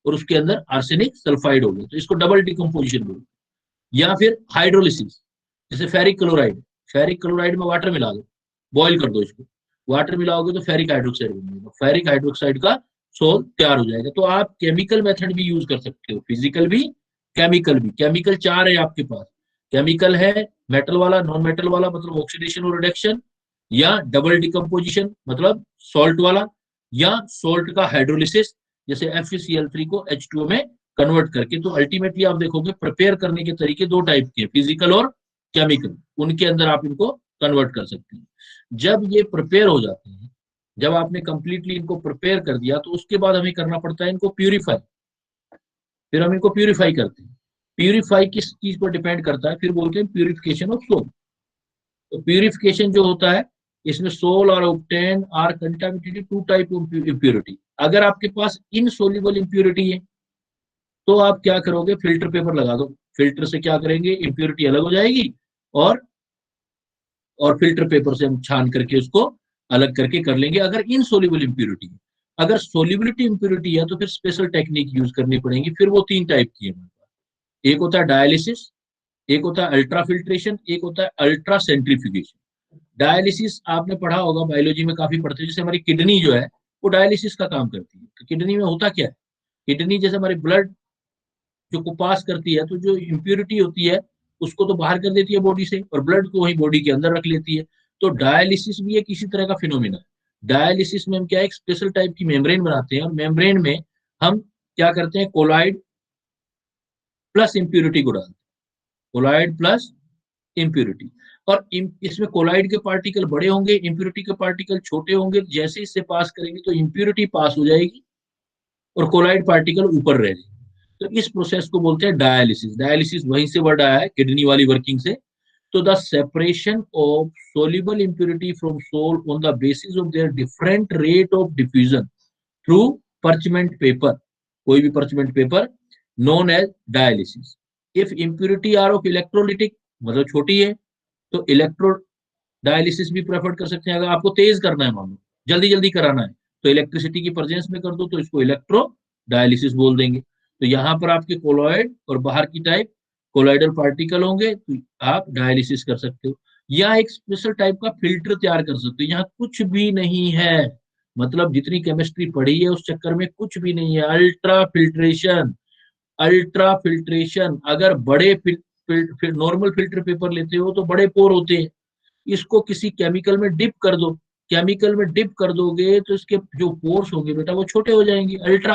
और उसके अंदर आर्सेनिक सल्फाइड हो गया, तो इसको डबल डिकम्पोजिशन बोलते हैं। या फिर हाइड्रोलिसिस, जैसे फेरिक क्लोराइड, फेरिक क्लोराइड में वाटर मिला दो, बॉइल कर दो इसको, वाटर मिलाओगे तो फेरिक हाइड्रोक्साइड बन जाएगा, फेरिक हाइड्रोक्साइड का सोल तैयार हो जाएगा। तो आप केमिकल मेथड भी यूज कर सकते हो, फिजिकल भी, केमिकल भी। केमिकल 4 है आपके पास, केमिकल है मेटल वाला, नॉन मेटल वाला मतलब ऑक्सीडेशन और रिडक्शन, या डबल डिकम्पोजिशन मतलब सॉल्ट वाला, या सॉल्ट का हाइड्रोलिसिस, जैसे FeCl3 को H2O में कन्वर्ट करके। तो अल्टीमेटली आप देखोगे प्रिपेयर करने के तरीके 2 टाइप के, फिजिकल और केमिकल, उनके अंदर आप इनको कन्वर्ट कर सकते हैं। जब ये प्रिपेयर हो जाते हैं, जब आपने कंप्लीटली इनको प्रिपेयर कर दिया, तो उसके बाद हमें करना पड़ता है इनको प्यूरिफाई, फिर हम इनको प्यूरिफाई करते हैं। प्यूरिफाई किस चीज पर डिपेंड करता है, फिर बोलते हैं प्यूरिफिकेशन ऑफ सोल। तो प्यूरिफिकेशन जो होता है, इसमें सोल और obtain are contaminated 2 type of impurity. अगर आपके पास इनसोल्यूबल इम्प्योरिटी है तो आप क्या करोगे, फिल्टर पेपर लगा दो, फिल्टर से क्या करेंगे, इम्प्योरिटी अलग हो जाएगी, और फिल्टर पेपर से हम छान करके उसको अलग करके कर लेंगे, अगर इनसोल्यूबल इम्प्योरिटी है। अगर सोल्यूबिलिटी इम्प्योरिटी है तो फिर स्पेशल टेक्निक यूज करनी पड़ेगी। फिर वो 3 टाइप की है, एक होता है डायलिसिस, एक होता है अल्ट्रा फिल्ट्रेशन, एक होता है अल्ट्रा सेंट्रीफ्यूगेशन। डायलिसिस आपने पढ़ा होगा, बायोलॉजी में काफी पढ़ते हैं, जैसे हमारी किडनी जो है वो डायलिसिस का काम करती है। तो किडनी में होता क्या है, किडनी जैसे हमारी ब्लड जो को पास करती है, तो जो इम्प्योरिटी होती है उसको तो बाहर कर देती है बॉडी से, और ब्लड को वही बॉडी के अंदर रख लेती है। तो डायलिसिस भी एक इसी तरह का फिनोमिना है। डायलिसिस में हम क्या, एक स्पेशल टाइप की मेम्ब्रेन बनाते हैं, और मेम्ब्रेन में हम क्या करते हैं, कोलाइड प्लस इम्प्योरिटी को डालते हैं, कोलाइड प्लस इम्प्योरिटी। और इसमें कोलाइड के पार्टिकल बड़े होंगे, इम्प्योरिटी के पार्टिकल छोटे होंगे। जैसे इससे पास करेंगे तो इम्प्योरिटी पास हो जाएगी और कोलाइड पार्टिकल ऊपर रह जाएंगे। तो इस प्रोसेस को बोलते हैं डायलिसिस। डायलिसिस वहीं से वर्ड आया है, किडनी वाली वर्किंग से। तो the separation of soluble impurity from sol on the basis of their different rate of diffusion through parchment paper, कोई भी parchment paper, known as dialysis. If impurity are of electrolytic, मतलब छोटी है, तो electro dialysis भी prefer कर सकते हैं। अगर आपको तेज करना है, मान लो जल्दी जल्दी कराना है, तो इलेक्ट्रिसिटी की प्रेजेंस में कर दो, तो इसको इलेक्ट्रो डायलिसिस बोल देंगे। तो यहाँ पर आपके कोलॉइड और बाहर की टाइप कोलॉइडल पार्टिकल होंगे, तो आप डायलिसिस कर सकते हो। या एक स्पेशल टाइप का फिल्टर तैयार कर सकते हो। यहाँ कुछ भी नहीं है, मतलब जितनी केमिस्ट्री पढ़ी है उस चक्कर में कुछ भी नहीं है। Ultra filtration, ultra filtration. अगर बड़े नॉर्मल फिल्टर पेपर लेते हो तो बड़े पोर होते हैं, इसको किसी केमिकल में डिप कर दो, केमिकल में डिप कर दोगे तो इसके जो पोर्स होंगे बेटा वो छोटे हो जाएंगे, अल्ट्रा,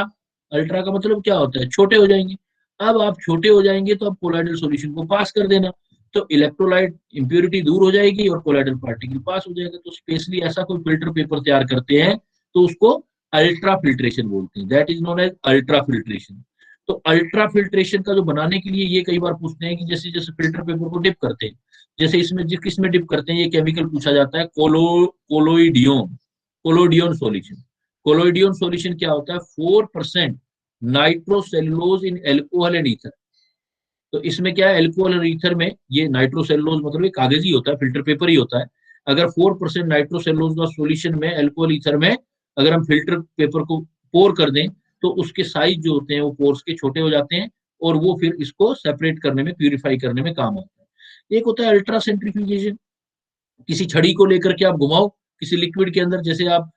अल्ट्रा का मतलब क्या होता है, छोटे हो जाएंगे। अब आप छोटे हो जाएंगे तो आप कोलाइडल सॉल्यूशन को पास कर देना, तो इलेक्ट्रोलाइट इंप्योरिटी दूर हो जाएगी और कोलाइडल पार्टिकल पास हो जाएगा। तो स्पेशली ऐसा कोई फिल्टर पेपर तैयार करते हैं तो उसको अल्ट्रा फिल्ट्रेशन बोलते हैं, that is known as ultra filtration. तो अल्ट्रा फिल्ट्रेशन का जो बनाने के लिए ये कई बार पूछते हैं कि जैसे जैसे फिल्टर पेपर को डिप करते हैं, जैसे इसमें किस में डिप करते हैं, ये केमिकल पूछा जाता है, कोलोइडियन, कोलोइडियन सॉल्यूशन। कोलोइडियन सॉल्यूशन क्या होता है, 4% nitrocellulose in alcohol and ether. तो इसमें क्या है, एल्कोहल और ईथर में ये नाइट्रोसेलुलोज मतलब ये कागज ही होता है, फिल्टर पेपर ही होता है। अगर 4% नाइट्रोसेलुलोज का सॉल्यूशन में एल्कोहल ईथर में अगर हम फिल्टर पेपर को पोर कर दें तो उसके साइज जो होते हैं वो पोर्स के छोटे हो जाते हैं और वो फिर इसको सेपरेट करने में, प्यूरिफाई करने में काम आता है। एक होता है अल्ट्रा सेंट्रीफ्यूगेशन, किसी छड़ी को लेकर के आप घुमाओ किसी लिक्विड के अंदर, जैसे आप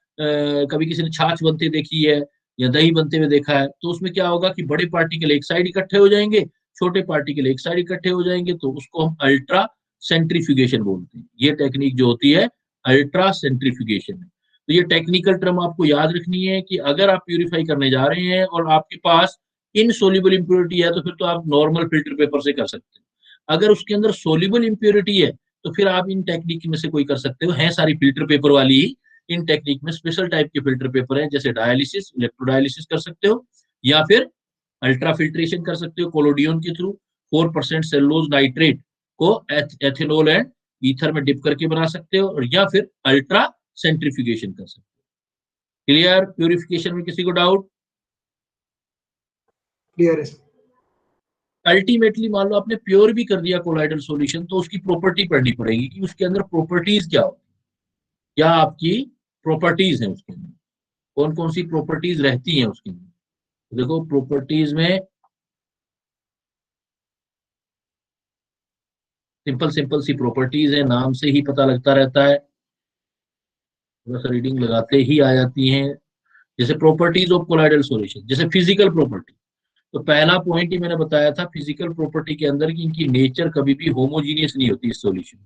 कभी किसी ने छाछ बनते देखी है या दही बनते हुए देखा है, तो उसमें क्या होगा कि बड़े पार्टिकल एक साइड इकट्ठे हो जाएंगे, छोटे पार्टिकल एक साइड इकट्ठे हो जाएंगे, तो उसको हम अल्ट्रा सेंट्रीफ्यूगेशन बोलते हैं। ये टेक्निक जो होती है अल्ट्रा सेंट्रीफ्यूगेशन है। तो ये टेक्निकल टर्म आपको याद रखनी है कि अगर आप प्यूरिफाई करने जा रहे हैं और आपके पास इनसोल्यूबल इंप्योरिटी है तो फिर तो आप नॉर्मल फिल्टर पेपर से कर सकते हैं। अगर उसके अंदर सोल्यूबल इंप्योरिटी है तो फिर आप इन टेक्निक में से कोई कर सकते हो, है सारी फिल्टर पेपर वाली ही। इन टेक्निक में स्पेशल टाइप के फिल्टर पेपर हैं, जैसे डायलिसिस, इलेक्ट्रोडायलिसिस कर सकते हो या फिर अल्ट्रा फिल्ट्रेशन कर सकते हो कोलोडियन के थ्रू। 4% सेलुलोज नाइट्रेट को एथिनॉल एंड ईथर में डिप करके बना सकते हो, और या फिर अल्ट्रा सेंट्रीफ्यूगेशन कर सकते हो। क्लियर? प्यूरिफिकेशन में किसी को डाउट? क्लियर है। अल्टीमेटली मान लो आपने प्योर भी कर दिया कोलाइडल सॉल्यूशन, तो उसकी प्रॉपर्टी पढ़नी पड़ेगी कि उसके अंदर प्रॉपर्टीज क्या हो, क्या आपकी प्रॉपर्टीज हैं उसके अंदर, कौन कौन सी प्रॉपर्टीज रहती हैं उसके अंदर। देखो प्रॉपर्टीज में सिंपल सिंपल सी प्रॉपर्टीज है, नाम से ही पता लगता रहता है, बस रीडिंग लगाते ही आ जाती हैं। जैसे प्रॉपर्टीज ऑफ कोलाइडल सॉल्यूशन, जैसे फिजिकल प्रॉपर्टी, तो पहला पॉइंट ही मैंने बताया था फिजिकल प्रॉपर्टी के अंदर कि इनकी नेचर कभी भी होमोजीनियस नहीं होती। इस सॉल्यूशन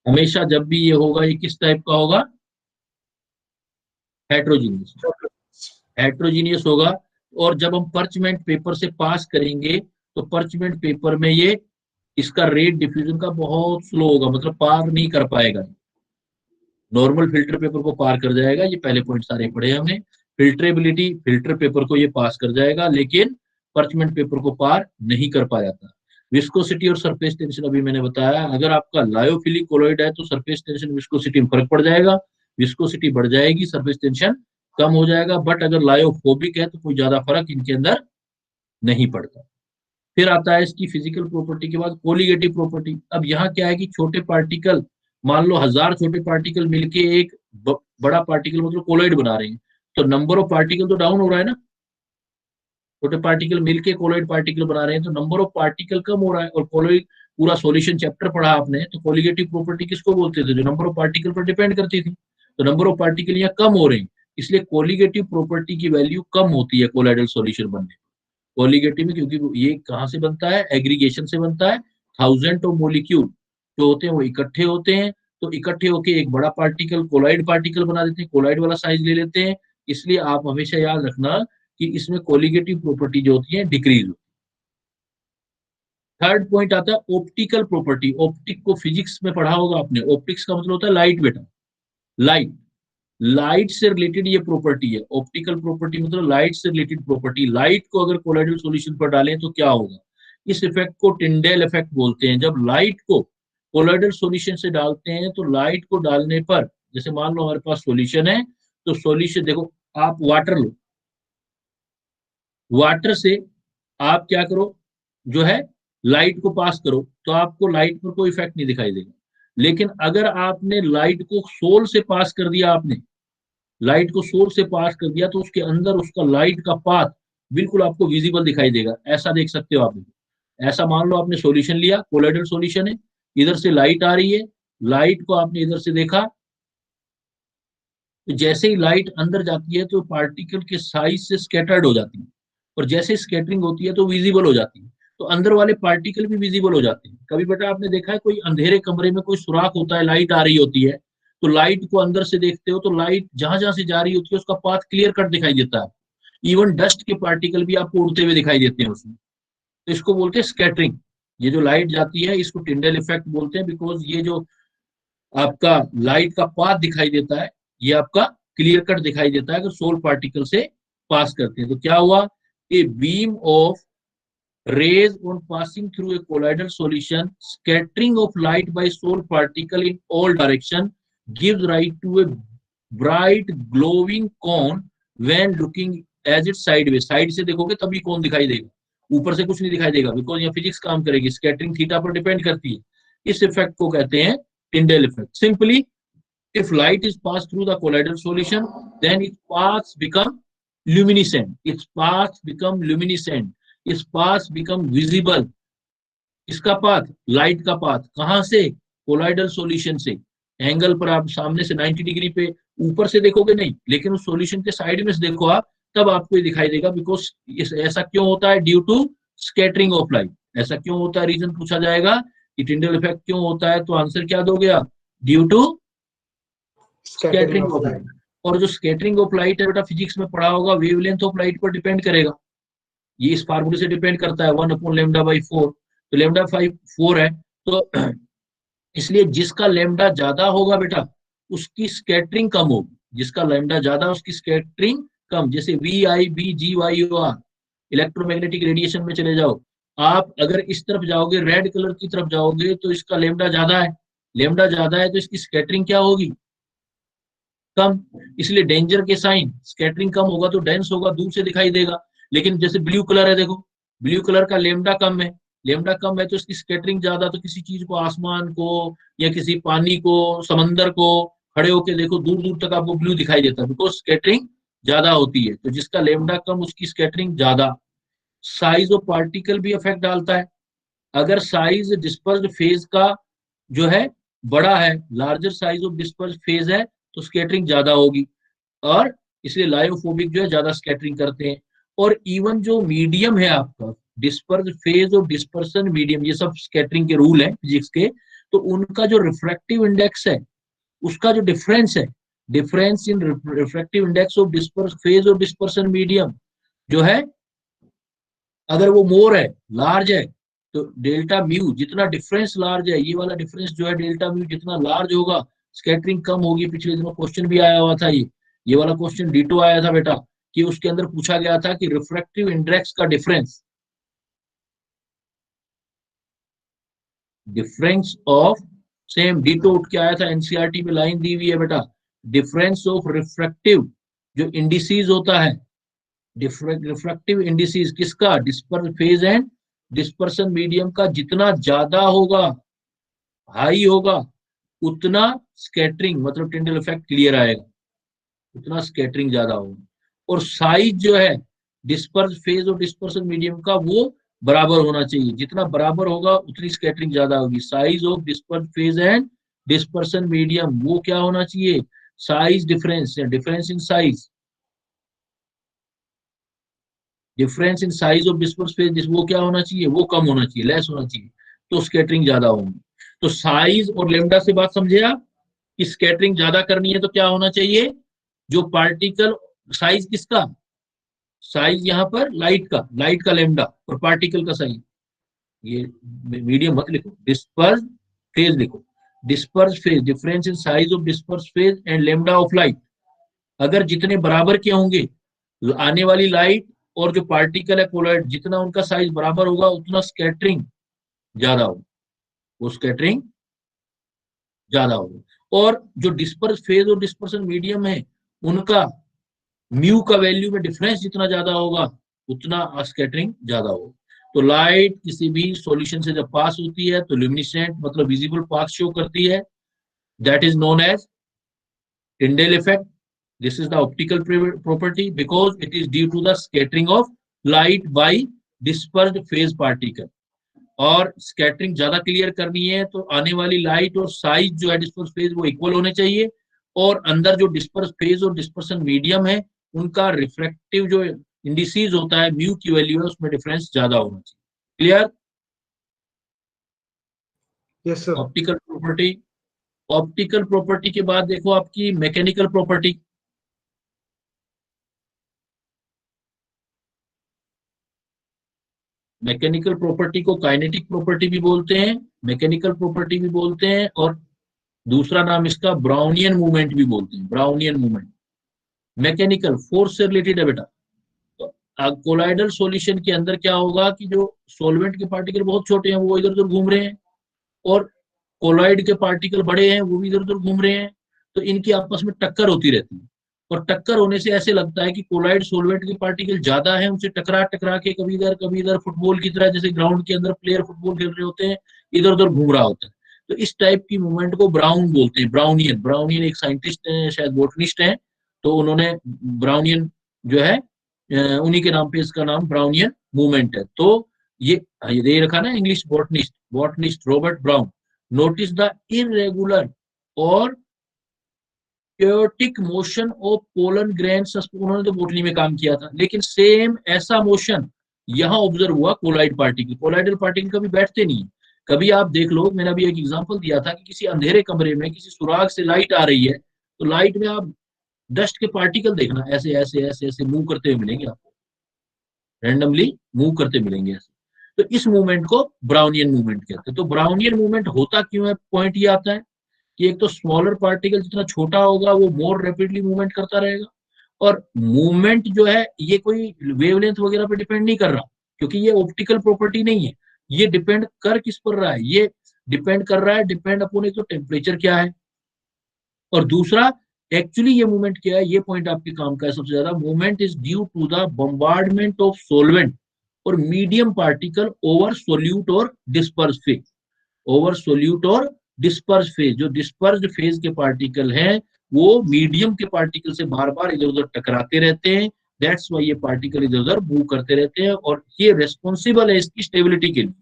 हमेशा जब भी ये होगा ये किस टाइप का होगा, हेट्रोजीनियस, हेट्रोजीनियस होगा। और जब हम पर्चमेंट पेपर से पास करेंगे तो पर्चमेंट पेपर में ये इसका रेट डिफ्यूजन का बहुत स्लो होगा, मतलब पार नहीं कर पाएगा, नॉर्मल फिल्टर पेपर को पार कर जाएगा। ये पहले पॉइंट सारे पढ़े हमने। फिल्ट्रेबिलिटी, फिल्टर पेपर को ये पास कर जाएगा लेकिन पर्चमेंट पेपर को पार नहीं कर पाया था। विस्कोसिटी और सरफेस टेंशन अभी मैंने बताया, अगर आपका लायोफिलिक कोलॉइड है तो सरफेस टेंशन विस्कोसिटी में फर्क पड़ जाएगा, विस्कोसिटी बढ़ जाएगी, सरफेस टेंशन कम हो जाएगा। बट अगर लायोफोबिक है तो कोई ज्यादा फर्क इनके अंदर नहीं पड़ता। फिर आता है इसकी फिजिकल प्रॉपर्टी के बाद कोलिगेटिव प्रॉपर्टी। अब यहाँ क्या है कि छोटे पार्टिकल, मान लो 1000 छोटे पार्टिकल मिलके एक बड़ा पार्टिकल मतलब कोलॉइड बना रहे हैं, तो नंबर ऑफ पार्टिकल तो डाउन हो रहा है ना, छोटे पार्टिकल मिलके कोलॉइड पार्टिकल बना रहे हैं तो नंबर ऑफ पार्टिकल कम हो रहा है। और कोलॉइड पूरा सॉल्यूशन चैप्टर पढ़ा आपने, तो कोलिगेटिव प्रॉपर्टी किसको बोलते थे, जो नंबर ऑफ पार्टिकल पर डिपेंड करती थी। तो नंबर ऑफ पार्टिकल यहाँ कम हो रहे हैं, इसलिए कोलिगेटिव प्रॉपर्टी की वैल्यू कम होती है कोलाइडल सॉल्यूशन बनने में। कोलिगेटिव में क्योंकि ये कहाँ से बनता है, एग्रीगेशन से बनता है। 1000 ऑफ मोलिक्यूल जो होते हैं वो इकट्ठे होते हैं, तो इकट्ठे होके एक बड़ा पार्टिकल कोलाइड पार्टिकल बना देते हैं, कोलाइड वाला साइज ले लेते हैं। इसलिए आप हमेशा याद रखना कि इसमें कोलिगेटिव प्रॉपर्टी जो होती है डिक्रीज होती है। थर्ड पॉइंट आता है ऑप्टिकल प्रॉपर्टी। ऑप्टिक को फिजिक्स में पढ़ा होगा आपने, ऑप्टिक्स का मतलब होता है लाइट बेटा, लाइट, लाइट से रिलेटेड ये प्रॉपर्टी है। ऑप्टिकल प्रॉपर्टी मतलब लाइट से रिलेटेड प्रॉपर्टी। लाइट को अगर कोलाइडल सॉल्यूशन पर डालें तो क्या होगा, इस इफेक्ट को टिंडेल इफेक्ट बोलते हैं। जब लाइट को कोलाइडल सॉल्यूशन से डालते हैं तो लाइट को डालने पर, जैसे मान लो हमारे पास सॉल्यूशन है, तो सॉल्यूशन देखो, आप वाटर लो, वाटर से आप क्या करो, जो है लाइट को पास करो, तो आपको लाइट पर कोई इफेक्ट नहीं दिखाई देगा। लेकिन अगर आपने लाइट को सोल से पास कर दिया, आपने लाइट को सोर्स से पास कर दिया, तो उसके अंदर उसका लाइट का पाथ बिल्कुल आपको विजिबल दिखाई देगा। ऐसा देख सकते हो आप। ऐसा मान लो आपने सॉल्यूशन लिया, कोलाइडल सॉल्यूशन है, इधर से लाइट आ रही है, लाइट को आपने इधर से देखा, तो जैसे ही लाइट अंदर जाती है तो पार्टिकल के साइज से स्कैटर्ड हो जाती है, और जैसे स्कैटरिंग होती है तो विजिबल हो जाती है। तो अंदर वाले पार्टिकल भी विजिबल हो जाते हैं। कभी बेटा आपने देखा है कोई अंधेरे कमरे में कोई सुराख होता है, लाइट आ रही होती है, तो लाइट को अंदर से देखते हो तो लाइट जहां जहां से जा रही होती है उसका पाथ क्लियर कट दिखाई देता है। इवन डस्ट के पार्टिकल भी आपको उड़ते हुए दिखाई देते हैं उसमें। तो इसको बोलते हैं स्कैटरिंग। ये जो लाइट जाती है इसको टिंडल इफेक्ट बोलते हैं, बिकॉज ये जो आपका लाइट का पाथ दिखाई देता है ये आपका क्लियर कट दिखाई देता है अगर सोल पार्टिकल से पास करते हैं। तो क्या हुआ, a beam of rays on passing through a colloidal solution, scattering of light by soul particle in all direction gives rise to a bright glowing cone when looking as it sideways। Side से देखोगे तभी कौन दिखाई देगा, ऊपर से कुछ नहीं दिखाई देगा, बिकॉज यहाँ फिजिक्स काम करेगी, स्कैटरिंग थीटा पर डिपेंड करती है। इस इफेक्ट को कहते हैं Tyndall effect. Simply if light is passed through the colloidal solution then its paths become luminescent, its paths become luminescent, its paths become visible। इसका पाथ, लाइट का पाथ कहां से, कोलाइडल सॉल्यूशन से। एंगल पर आप सामने से 90 डिग्री पे ऊपर से देखोगे नहीं, लेकिन उस सॉल्यूशन के साइड में से देखो आप, तब आपको ये दिखाई देगा। बिकॉज ऐसा क्यों होता है, due to scattering of light. ऐसा क्यों होता है, रीजन पूछा जाएगा कि टिंडल इफेक्ट क्यों होता है, तो आंसर क्या दोगे आप, due to scattering of light. और जो स्कैटरिंग ऑफ लाइट है बेटा फिजिक्स में पढ़ा होगा, वेवलेंथ ऑफ लाइट पर डिपेंड करेगा। ये इस फार्मूले से डिपेंड करता है 1/λ/4। तो लैम्डा 4 है, तो इसलिए जिसका लैम्डा ज्यादा होगा बेटा उसकी स्कैटरिंग कम होगी, जिसका लैम्डा ज्यादा उसकी स्कैटरिंग कम। जैसे VIBGYOR इलेक्ट्रोमैग्नेटिक रेडिएशन में चले जाओ आप, अगर इस तरफ जाओगे रेड कलर की तरफ जाओगे तो इसका लैम्डा ज्यादा है, लैम्डा ज्यादा है तो इसकी स्कैटरिंग क्या होगी, कम। इसलिए डेंजर के साइन, स्कैटरिंग कम होगा तो डेंस होगा, दूर से दिखाई देगा। लेकिन जैसे ब्लू कलर है, देखो ब्लू कलर का लेमडा कम है, लेमडा कम है तो इसकी स्कैटरिंग ज्यादा। तो किसी चीज को, आसमान को या किसी पानी को, समंदर को खड़े होके देखो, दूर दूर तक आपको ब्लू दिखाई देता है, बिकॉज स्कैटरिंग ज्यादा होती है। तो जिसका लेमडा कम उसकी स्कैटरिंग ज्यादा। साइज ऑफ पार्टिकल भी इफेक्ट डालता है। अगर साइज डिस्पर्स्ड फेज का जो है बड़ा है, larger size of dispersed phase है, तो स्कैटरिंग ज्यादा होगी, और इसलिए लायोफोबिक जो है ज्यादा स्कैटरिंग करते हैं। और इवन जो मीडियम है आपका, डिस्पर्स फेज और डिस्पर्सन मीडियम, ये सब स्कैटरिंग के रूल हैं फिजिक्स के, तो उनका जो रिफ्रैक्टिव इंडेक्स है, उसका जो डिफरेंस है, difference in refractive index of disperse phase और डिस्पर्सन मीडियम जो है, अगर वो मोर है, लार्ज है, तो डेल्टा म्यू, जितना डिफरेंस लार्ज है, ये वाला डिफरेंस जो है डेल्टा म्यू जितना लार्ज होगा, स्कैटरिंग कम होगी। पिछले दिनों क्वेश्चन भी आया हुआ था, ये वाला क्वेश्चन डीटो आया था बेटा, कि उसके अंदर पूछा गया था कि रिफ्रैक्टिव इंडेक्स का difference, difference of, same ditto उठ के आया था, एनसीईआरटी में लाइन दी हुई है बेटा, डिफरेंस ऑफ रिफ्रैक्टिव जो इंडिसीज होता है, रिफ्रैक्टिव इंडिसीज किसका, disperse phase and dispersion medium का जितना ज्यादा होगा, हाई होगा, उतना स्कैटरिंग मतलब टिंडल इफेक्ट क्लियर आएगा, उतना स्कैटरिंग ज्यादा होगा। और साइज जो है डिस्पर्स फेज और डिस्पर्सन मीडियम का, वो बराबर होना चाहिए, जितना बराबर होगा उतनी स्कैटरिंग ज्यादा होगी। Size of disperse phase and dispersion medium वो क्या होना चाहिए, size difference, difference in size, difference in size of disperse phase वो क्या होना चाहिए, वो कम होना चाहिए, लेस होना चाहिए, तो स्कैटरिंग ज्यादा होगी। तो साइज और लेमडा से बात समझे आप, कि स्कैटरिंग ज्यादा करनी है तो क्या होना चाहिए, जो पार्टिकल साइज किसका, साइज यहाँ पर लाइट का लेमडा, और पार्टिकल का साइज, ये मीडियम मत लिखो, डिस्पर्स फेज लिखो, disperse phase, difference in size of disperse phase and lambda of light. अगर जितने बराबर के होंगे आने वाली लाइट और जो पार्टिकल है कोलॉइड, जितना उनका साइज बराबर होगा उतना स्कैटरिंग ज्यादा होगा, वो स्कैटरिंग ज्यादा होगा। और जो डिस्पर्स फेज और डिस्पर्सन मीडियम है, उनका म्यू का वैल्यू में डिफरेंस जितना ज्यादा होगा उतना स्कैटरिंग ज्यादा होगा। तो लाइट किसी भी सॉल्यूशन से जब पास होती है तो ल्यूमिनेसेंट मतलब विजिबल पाथ शो करती है, that is known as Tyndall effect. This is the optical property because it is due to the scattering of light by dispersed phase particle। और स्कैटरिंग ज्यादा क्लियर करनी है तो आने वाली लाइट और साइज जो है डिस्पर्स फेज वो इक्वल होने चाहिए, और अंदर जो डिस्पर्स फेज और डिस्पर्सन मीडियम है उनका रिफ्रैक्टिव जो इंडिसीज होता है म्यू की वैल्यू है उसमें डिफरेंस ज्यादा होना चाहिए। Clear? Yes sir. Optical property, optical property के बाद देखो आपकी मैकेनिकल प्रॉपर्टी। मैकेनिकल प्रॉपर्टी को काइनेटिक प्रॉपर्टी भी बोलते हैं, मैकेनिकल प्रॉपर्टी भी बोलते हैं, और दूसरा नाम इसका ब्राउनियन मूवमेंट भी बोलते हैं, ब्राउनियन मूवमेंट। मैकेनिकल फोर्स से रिलेटेड है बेटा। तो कोलाइडल सॉल्यूशन के अंदर क्या होगा कि जो सॉल्वेंट के पार्टिकल बहुत छोटे हैं वो इधर उधर घूम रहे हैं, और कोलॉइड के पार्टिकल बड़े हैं वो भी इधर उधर घूम रहे हैं, तो इनकी आपस में टक्कर होती रहती है। और टक्कर होने से ऐसे लगता है कि कोलॉइड सॉल्वेंट के पार्टिकल ज्यादा हैं, उनसे टकरा टकरा के कभी इधर फुटबॉल की तरह, जैसे ग्राउंड के अंदर प्लेयर फुटबॉल खेल रहे होते हैं, इधर उधर घूम रहा होता है। तो इस टाइप की मूवमेंट को ब्राउन बोलते हैं, ब्राउनियन। ब्राउनियन एक साइंटिस्ट है, शायद बोटनिस्ट है, तो उन्होंने ब्राउनियन जो है उन्हीं के नाम पे इसका नाम ब्राउनियन मूवमेंट है। तो ये दे रखा ना English botanist, botanist Robert brown. Notice the irregular और chaotic motion of pollen grains. उन्होंने तो बोटनी में काम किया था, लेकिन सेम ऐसा मोशन यहाँ ऑब्जर्व हुआ कोलाइड पार्टिकल। कोलाइडल पार्टिकल कभी बैठते नहीं है। कभी आप देख लो, मैंने अभी एक एग्जांपल दिया था कि किसी अंधेरे कमरे में किसी सुराग से लाइट आ रही है, तो लाइट में आप डस्ट के पार्टिकल देखना, ऐसे ऐसे ऐसे ऐसे मूव करते हुए मिलेंगे आपको, रैंडमली मूव करते मिलेंगे ऐसे। तो इस मूवमेंट को ब्राउनियन मूवमेंट कहते हैं। तो ब्राउनियन मूवमेंट होता क्यों है, पॉइंट ये आता है कि एक तो स्मॉलर पार्टिकल जितना छोटा होगा वो मोर रैपिडली मूवमेंट करता रहेगा, और मूवमेंट जो है ये कोई वेवलेंथ वगैरह पे डिपेंड नहीं कर रहा, क्योंकि ये ऑप्टिकल प्रॉपर्टी नहीं है। ये डिपेंड कर किस पर रहा है, ये डिपेंड कर रहा है, डिपेंड अपॉन एक तो टेम्परेचर क्या है, और दूसरा एक्चुअली ये मूवमेंट क्या है। ये पॉइंट आपके काम का है सबसे ज्यादा। Movement is due to the bombardment of solvent और मीडियम पार्टिकल ओवर सोल्यूट और डिस्पर्स फेज। ओवर सोल्यूट और डिस्पर्स फेज, जो डिस्पर्स फेज के पार्टिकल हैं वो मीडियम के पार्टिकल से बार बार इधर उधर टकराते रहते हैं। दैट्स वाई ये पार्टिकल इधर उधर मूव करते रहते हैं, और ये रेस्पॉन्सिबल है इसकी स्टेबिलिटी के लिए।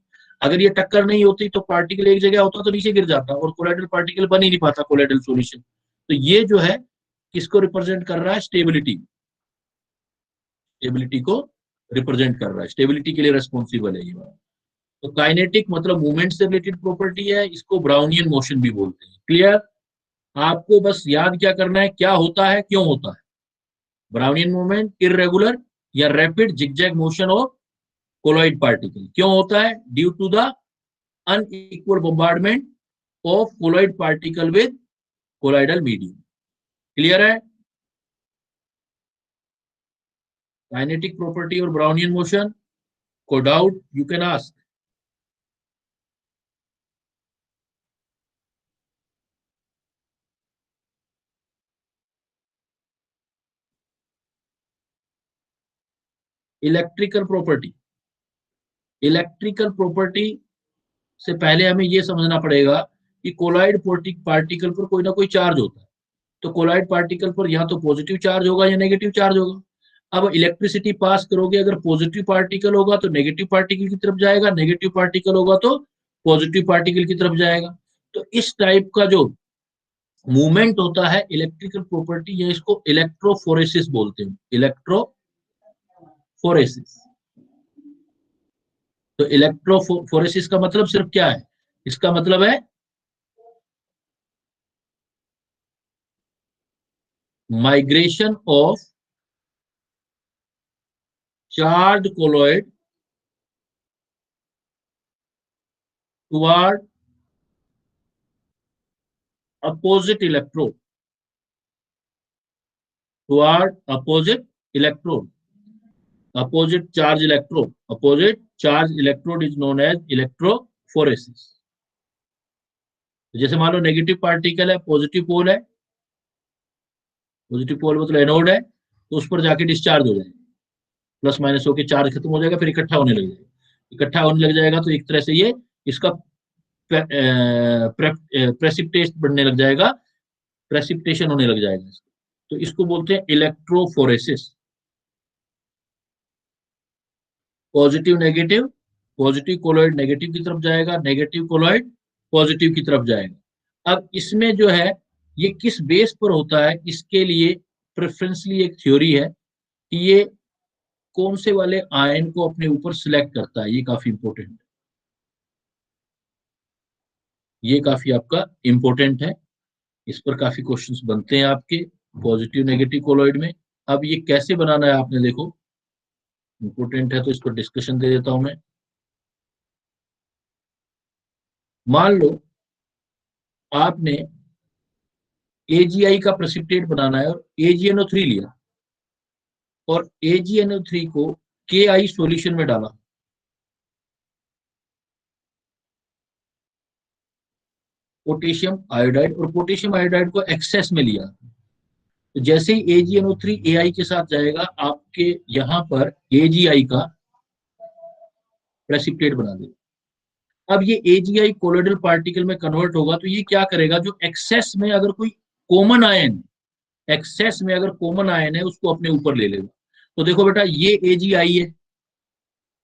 अगर ये टक्कर नहीं होती तो पार्टिकल एक जगह होता तो नीचे गिर जाता, और कोलाइडल पार्टिकल बन ही नहीं पाता कोलाइडल सॉल्यूशन। तो ये जो है किसको रिप्रेजेंट कर रहा है, स्टेबिलिटी, स्टेबिलिटी को रिप्रेजेंट कर रहा है, स्टेबिलिटी के लिए रेस्पॉन्सिबल है ये बात। तो काइनेटिक मतलब मूवमेंट से रिलेटेड प्रॉपर्टी है, इसको ब्राउनियन मोशन भी बोलते हैं। क्लियर? आपको बस याद क्या करना है, क्या होता है, क्यों होता है। ब्राउनियन मूवमेंट इरेगुलर या rapid zigzag motion of colloid particle. क्यों होता है? Due to the unequal bombardment of colloid particle with colloidal medium. Clear है? काइनेटिक प्रॉपर्टी और ब्राउनियन मोशन, को doubt you can ask. Electrical property, electrical property से पहले हमें यह समझना पड़ेगा कि कोलाइड पार्टिकल पर कोई ना कोई चार्ज होता है। तो कोलाइड पार्टिकल पर या तो पॉजिटिव चार्ज होगा या नेगेटिव चार्ज होगा। अब इलेक्ट्रिसिटी पास करोगे, अगर पॉजिटिव पार्टिकल होगा तो नेगेटिव पार्टिकल की तरफ जाएगा, नेगेटिव पार्टिकल होगा तो पॉजिटिव पार्टिकल की तरफ जाएगा। तो इस टाइप का जो मूवमेंट होता है इलेक्ट्रिकल प्रॉपर्टी, या इसको इलेक्ट्रोफोरेसिस बोलते हैं, इलेक्ट्रोफोरेसिस। तो इलेक्ट्रोफोरेसिस का मतलब सिर्फ क्या है, इसका मतलब है migration of charge colloid toward opposite electrode, toward opposite electrode, opposite charge electrode, opposite charge electrode is known as electrophoresis. जैसे मान लो नेगेटिव पार्टिकल है, पॉजिटिव पोल है, पॉजिटिव पोल मतलब एनोड है, तो उस पर जाके डिस्चार्ज हो जाएगा, प्लस माइनस होकर चार्ज खत्म हो जाएगा, फिर इकट्ठा होने लग जाएगा। इकट्ठा होने लग जाएगा तो एक तरह से ये इसका प्रेसिपिटेशन बढ़ने लग जाएगा, प्रेसिपिटेशन होने लग जाएगा। तो इसको बोलते हैं electrophoresis. Positive negative, positive colloid negative की तरफ जाएगा, नेगेटिव कोलॉइड पॉजिटिव की तरफ जाएगा। अब इसमें जो है ये किस बेस पर होता है, इसके लिए प्रेफरेंसली एक थ्योरी है कि ये कौन से वाले आयन को अपने ऊपर सिलेक्ट करता है, ये काफी इंपॉर्टेंट है, ये काफी आपका इंपॉर्टेंट है। इस पर काफी क्वेश्चंस बनते हैं आपके पॉजिटिव नेगेटिव कोलॉइड में। अब ये कैसे बनाना है आपने देखो, इंपॉर्टेंट है तो इस पर डिस्कशन दे देता हूं मैं। मान लो आपने AgI का प्रेसिपिटेट बनाना है और AgNO3 लिया और AgNO3 को KI सॉल्यूशन में डाला, पोटेशियम आयोडाइड, और पोटेशियम आयोडाइड को एक्सेस में लिया, तो जैसे ही AgNO3 AI के साथ जाएगा आपके यहां पर AgI का प्रेसिपिटेट बना देगा। अब ये AgI कोलोइडल पार्टिकल में कन्वर्ट होगा, तो ये क्या करेगा, जो एक्सेस में अगर कोई कॉमन आयन, एक्सेस में अगर कॉमन आयन है उसको अपने ऊपर ले लेगा। तो देखो बेटा ये AgI है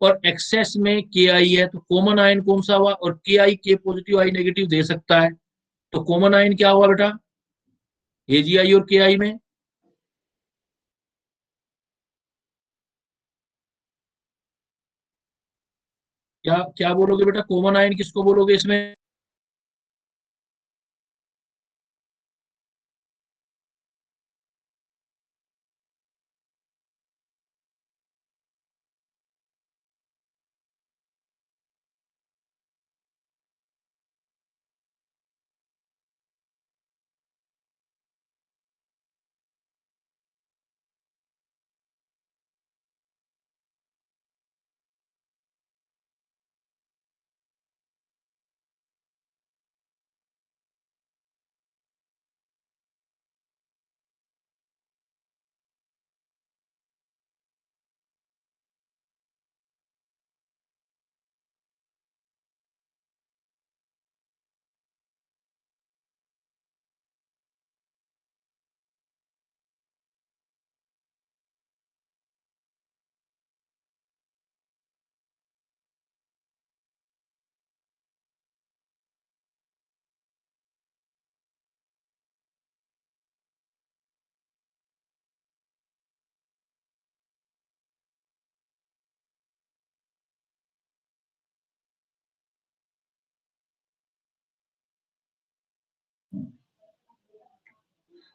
और एक्सेस में KI है, तो कॉमन आयन कौन सा हुआ, और KI के पॉजिटिव आई नेगेटिव दे सकता है, तो कॉमन आयन क्या हुआ बेटा, AgI और KI में। क्या क्या बोलोगे बेटा, कॉमन आयन किसको बोलोगे इसमें?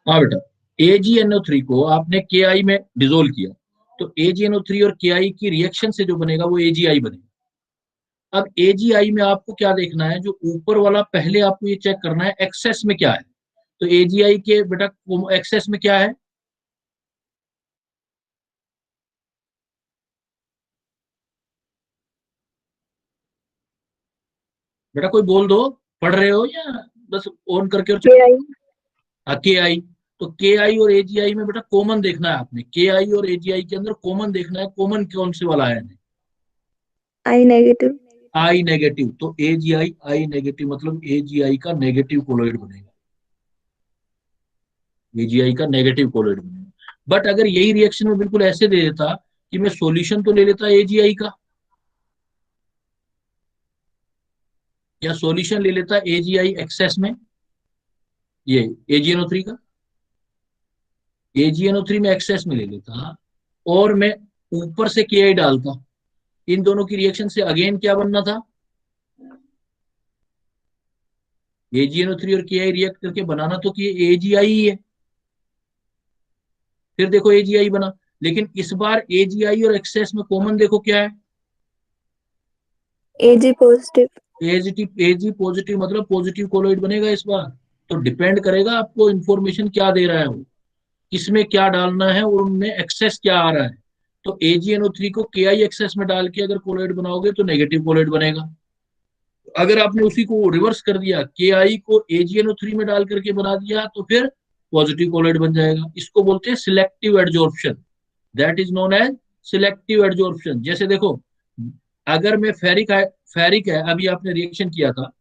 हाँ बेटा, AgNO3 को आपने KI में डिसोल्व किया, तो AgNO3 और KI की रिएक्शन से जो बनेगा वो AgI बनेगा। अब AgI में आपको क्या देखना है, जो ऊपर वाला पहले आपको ये चेक करना है एक्सेस में क्या है, तो AgI के बेटा एक्सेस में क्या है, बेटा कोई बोल दो, पढ़ रहे हो या बस ऑन करके और KI। तो KI और AgI में बेटा कॉमन देखना है आपने, KI और AgI के अंदर कॉमन देखना है, कॉमन कौन से वाला है, आई नेगेटिव। आई नेगेटिव, तो AgI आई नेगेटिव मतलब AgI का नेगेटिव कोलोइड बनेगा, AgI का नेगेटिव कोलोइड बनेगा। बट अगर यही रिएक्शन में बिल्कुल ऐसे दे देता कि मैं सॉल्यूशन तो ले लेता AgI का, या सॉल्यूशन ले लेता AgI एक्सेस में, ये AgNO3 का, AgNO3 में एक्सेस में ले लेता और मैं ऊपर से KI डालता, इन दोनों की रिएक्शन से अगेन क्या बनना था, AgNO3 और KI रिएक्ट करके बनाना तो कि AgI ही है, फिर देखो AgI बना, लेकिन इस बार AgI और एक्सेस में कॉमन देखो क्या है, Ag पॉजिटिव। Ag पॉजिटिव मतलब पॉजिटिव कोलोइड बनेगा इस बार। तो डिपेंड करेगा आपको इंफॉर्मेशन क्या दे रहा है वो, किसमें क्या डालना है और उनमें एक्सेस क्या आ रहा है। तो AgNO3 को KI एक्सेस में डाल के अगर कोलोइड बनाओगे तो नेगेटिव कोलोइड बनेगा। अगर आपने उसी को रिवर्स कर दिया, KI को AgNO3 में डाल करके बना दिया, तो फिर पॉजिटिव कोलोइड बन जाएगा। इसको बोलते हैं selective adsorption, that is known as selective adsorption. जैसे देखो, अगर मैं फेरिक है, अभी आपने रिएक्शन किया था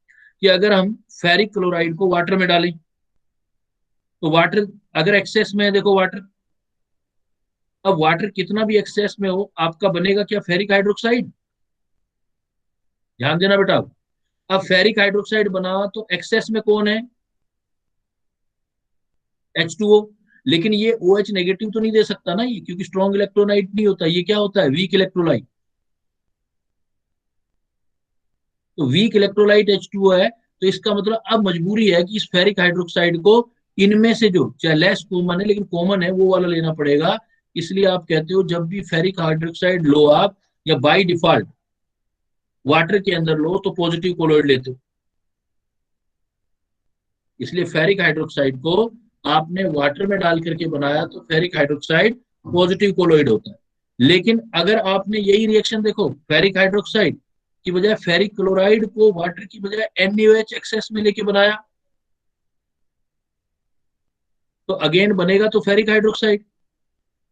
कि अगर हम फेरिक क्लोराइड को वाटर में डालें, तो वाटर अगर एक्सेस में है, देखो वाटर, अब वाटर कितना भी एक्सेस में हो आपका बनेगा क्या, फेरिक हाइड्रोक्साइड। ध्यान देना बेटा, अब फेरिक हाइड्रोक्साइड बना तो एक्सेस में कौन है, H2O। लेकिन ये OH नेगेटिव तो नहीं दे सकता ना ये, क्योंकि स्ट्रॉन्ग इलेक्ट्रोलाइट नहीं होता, ये क्या होता है, वीक इलेक्ट्रोलाइट। तो वीक इलेक्ट्रोलाइट H2O है, तो इसका मतलब अब मजबूरी है कि इस फेरिक हाइड्रोक्साइड को इनमें से जो चाहे लेस कॉमन है लेकिन कॉमन है वो वाला लेना पड़ेगा। इसलिए आप कहते हो जब भी फेरिक हाइड्रोक्साइड लो आप, या बाय डिफॉल्ट वाटर के अंदर लो, तो पॉजिटिव कोलोइड लेते हो। इसलिए फेरिक हाइड्रोक्साइड को आपने वाटर में डाल करके बनाया तो फेरिक हाइड्रोक्साइड पॉजिटिव कोलोइड होता है। लेकिन अगर आपने यही रिएक्शन देखो, फेरिक हाइड्रोक्साइड की बजाय फेरिक क्लोराइड को वाटर की बजाय NaOH एक्सेस में लेके बनाया, तो अगेन बनेगा तो फेरिक हाइड्रोक्साइड।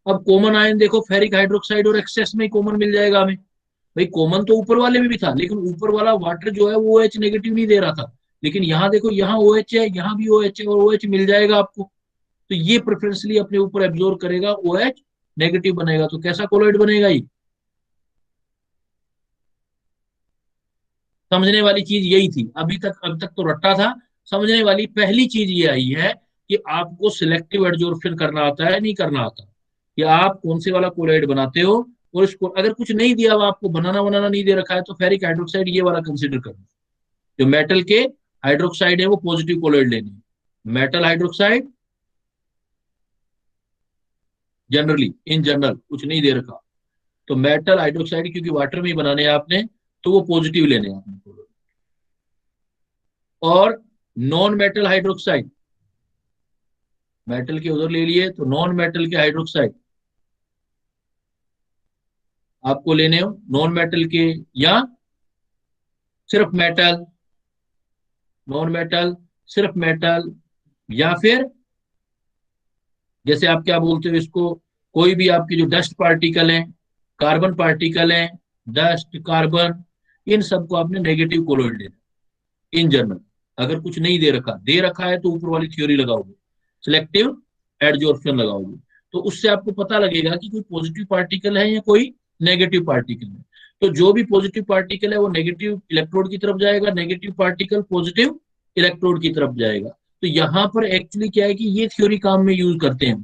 अब कॉमन आयन देखो, फेरिक हाइड्रोक्साइड और एक्सेस में कॉमन मिल जाएगा हमें। भाई कॉमन तो ऊपर वाले में भी था, लेकिन ऊपर वाला वाटर जो है वो OH नेगेटिव नहीं दे रहा था, लेकिन यहाँ देखो यहाँ OH है, यहाँ भी OH है, और OH मिल जाएगा आपको। तो ये प्रेफरेंसली अपने ऊपर एब्जॉर्ब करेगा, OH नेगेटिव बनेगा। तो कैसा कोलोइड बनेगा ये? समझने वाली चीज यही थी, अभी तक तो रट्टा था। समझने वाली पहली चीज ये आई है कि आपको सिलेक्टिव एडजॉर्प्शन करना आता है नहीं करना आता, कि आप कौन से वाला कोलोइड बनाते हो। और इसको अगर कुछ नहीं दिया हुआ, आपको बनाना बनाना नहीं दे रखा है, तो फेरिक हाइड्रोक्साइड ये वाला कंसिडर करना। जो मेटल के हाइड्रोक्साइड है वो पॉजिटिव कोलोइड लेने, metal hydroxide generally in general कुछ नहीं दे रखा, तो मेटल हाइड्रोक्साइड क्योंकि वाटर में ही बनाने हैं आपने, तो वो पॉजिटिव लेने हैं आपने। और नॉन मेटल हाइड्रोक्साइड, मेटल के उधर ले लिए, तो नॉन मेटल के हाइड्रोक्साइड आपको लेने हो, नॉन मेटल के, या सिर्फ मेटल, नॉन मेटल, सिर्फ मेटल, या फिर जैसे आप क्या बोलते हो इसको, कोई भी आपके जो डस्ट पार्टिकल हैं, कार्बन पार्टिकल हैं, डस्ट कार्बन, इन सबको आपने नेगेटिव कोलोइड लेना इन जनरल। अगर कुछ नहीं दे रखा है तो ऊपर वाली थ्योरी लगाओगे, सिलेक्टिव एडजॉर्प्शन लगाओगे, तो उससे आपको पता लगेगा कि कोई पॉजिटिव पार्टिकल है या कोई नेगेटिव पार्टिकल है। तो जो भी पॉजिटिव पार्टिकल है वो नेगेटिव इलेक्ट्रोड की तरफ जाएगा, नेगेटिव पार्टिकल पॉजिटिव इलेक्ट्रोड की तरफ जाएगा। तो यहाँ पर एक्चुअली क्या है कि ये थ्योरी काम में यूज करते हैं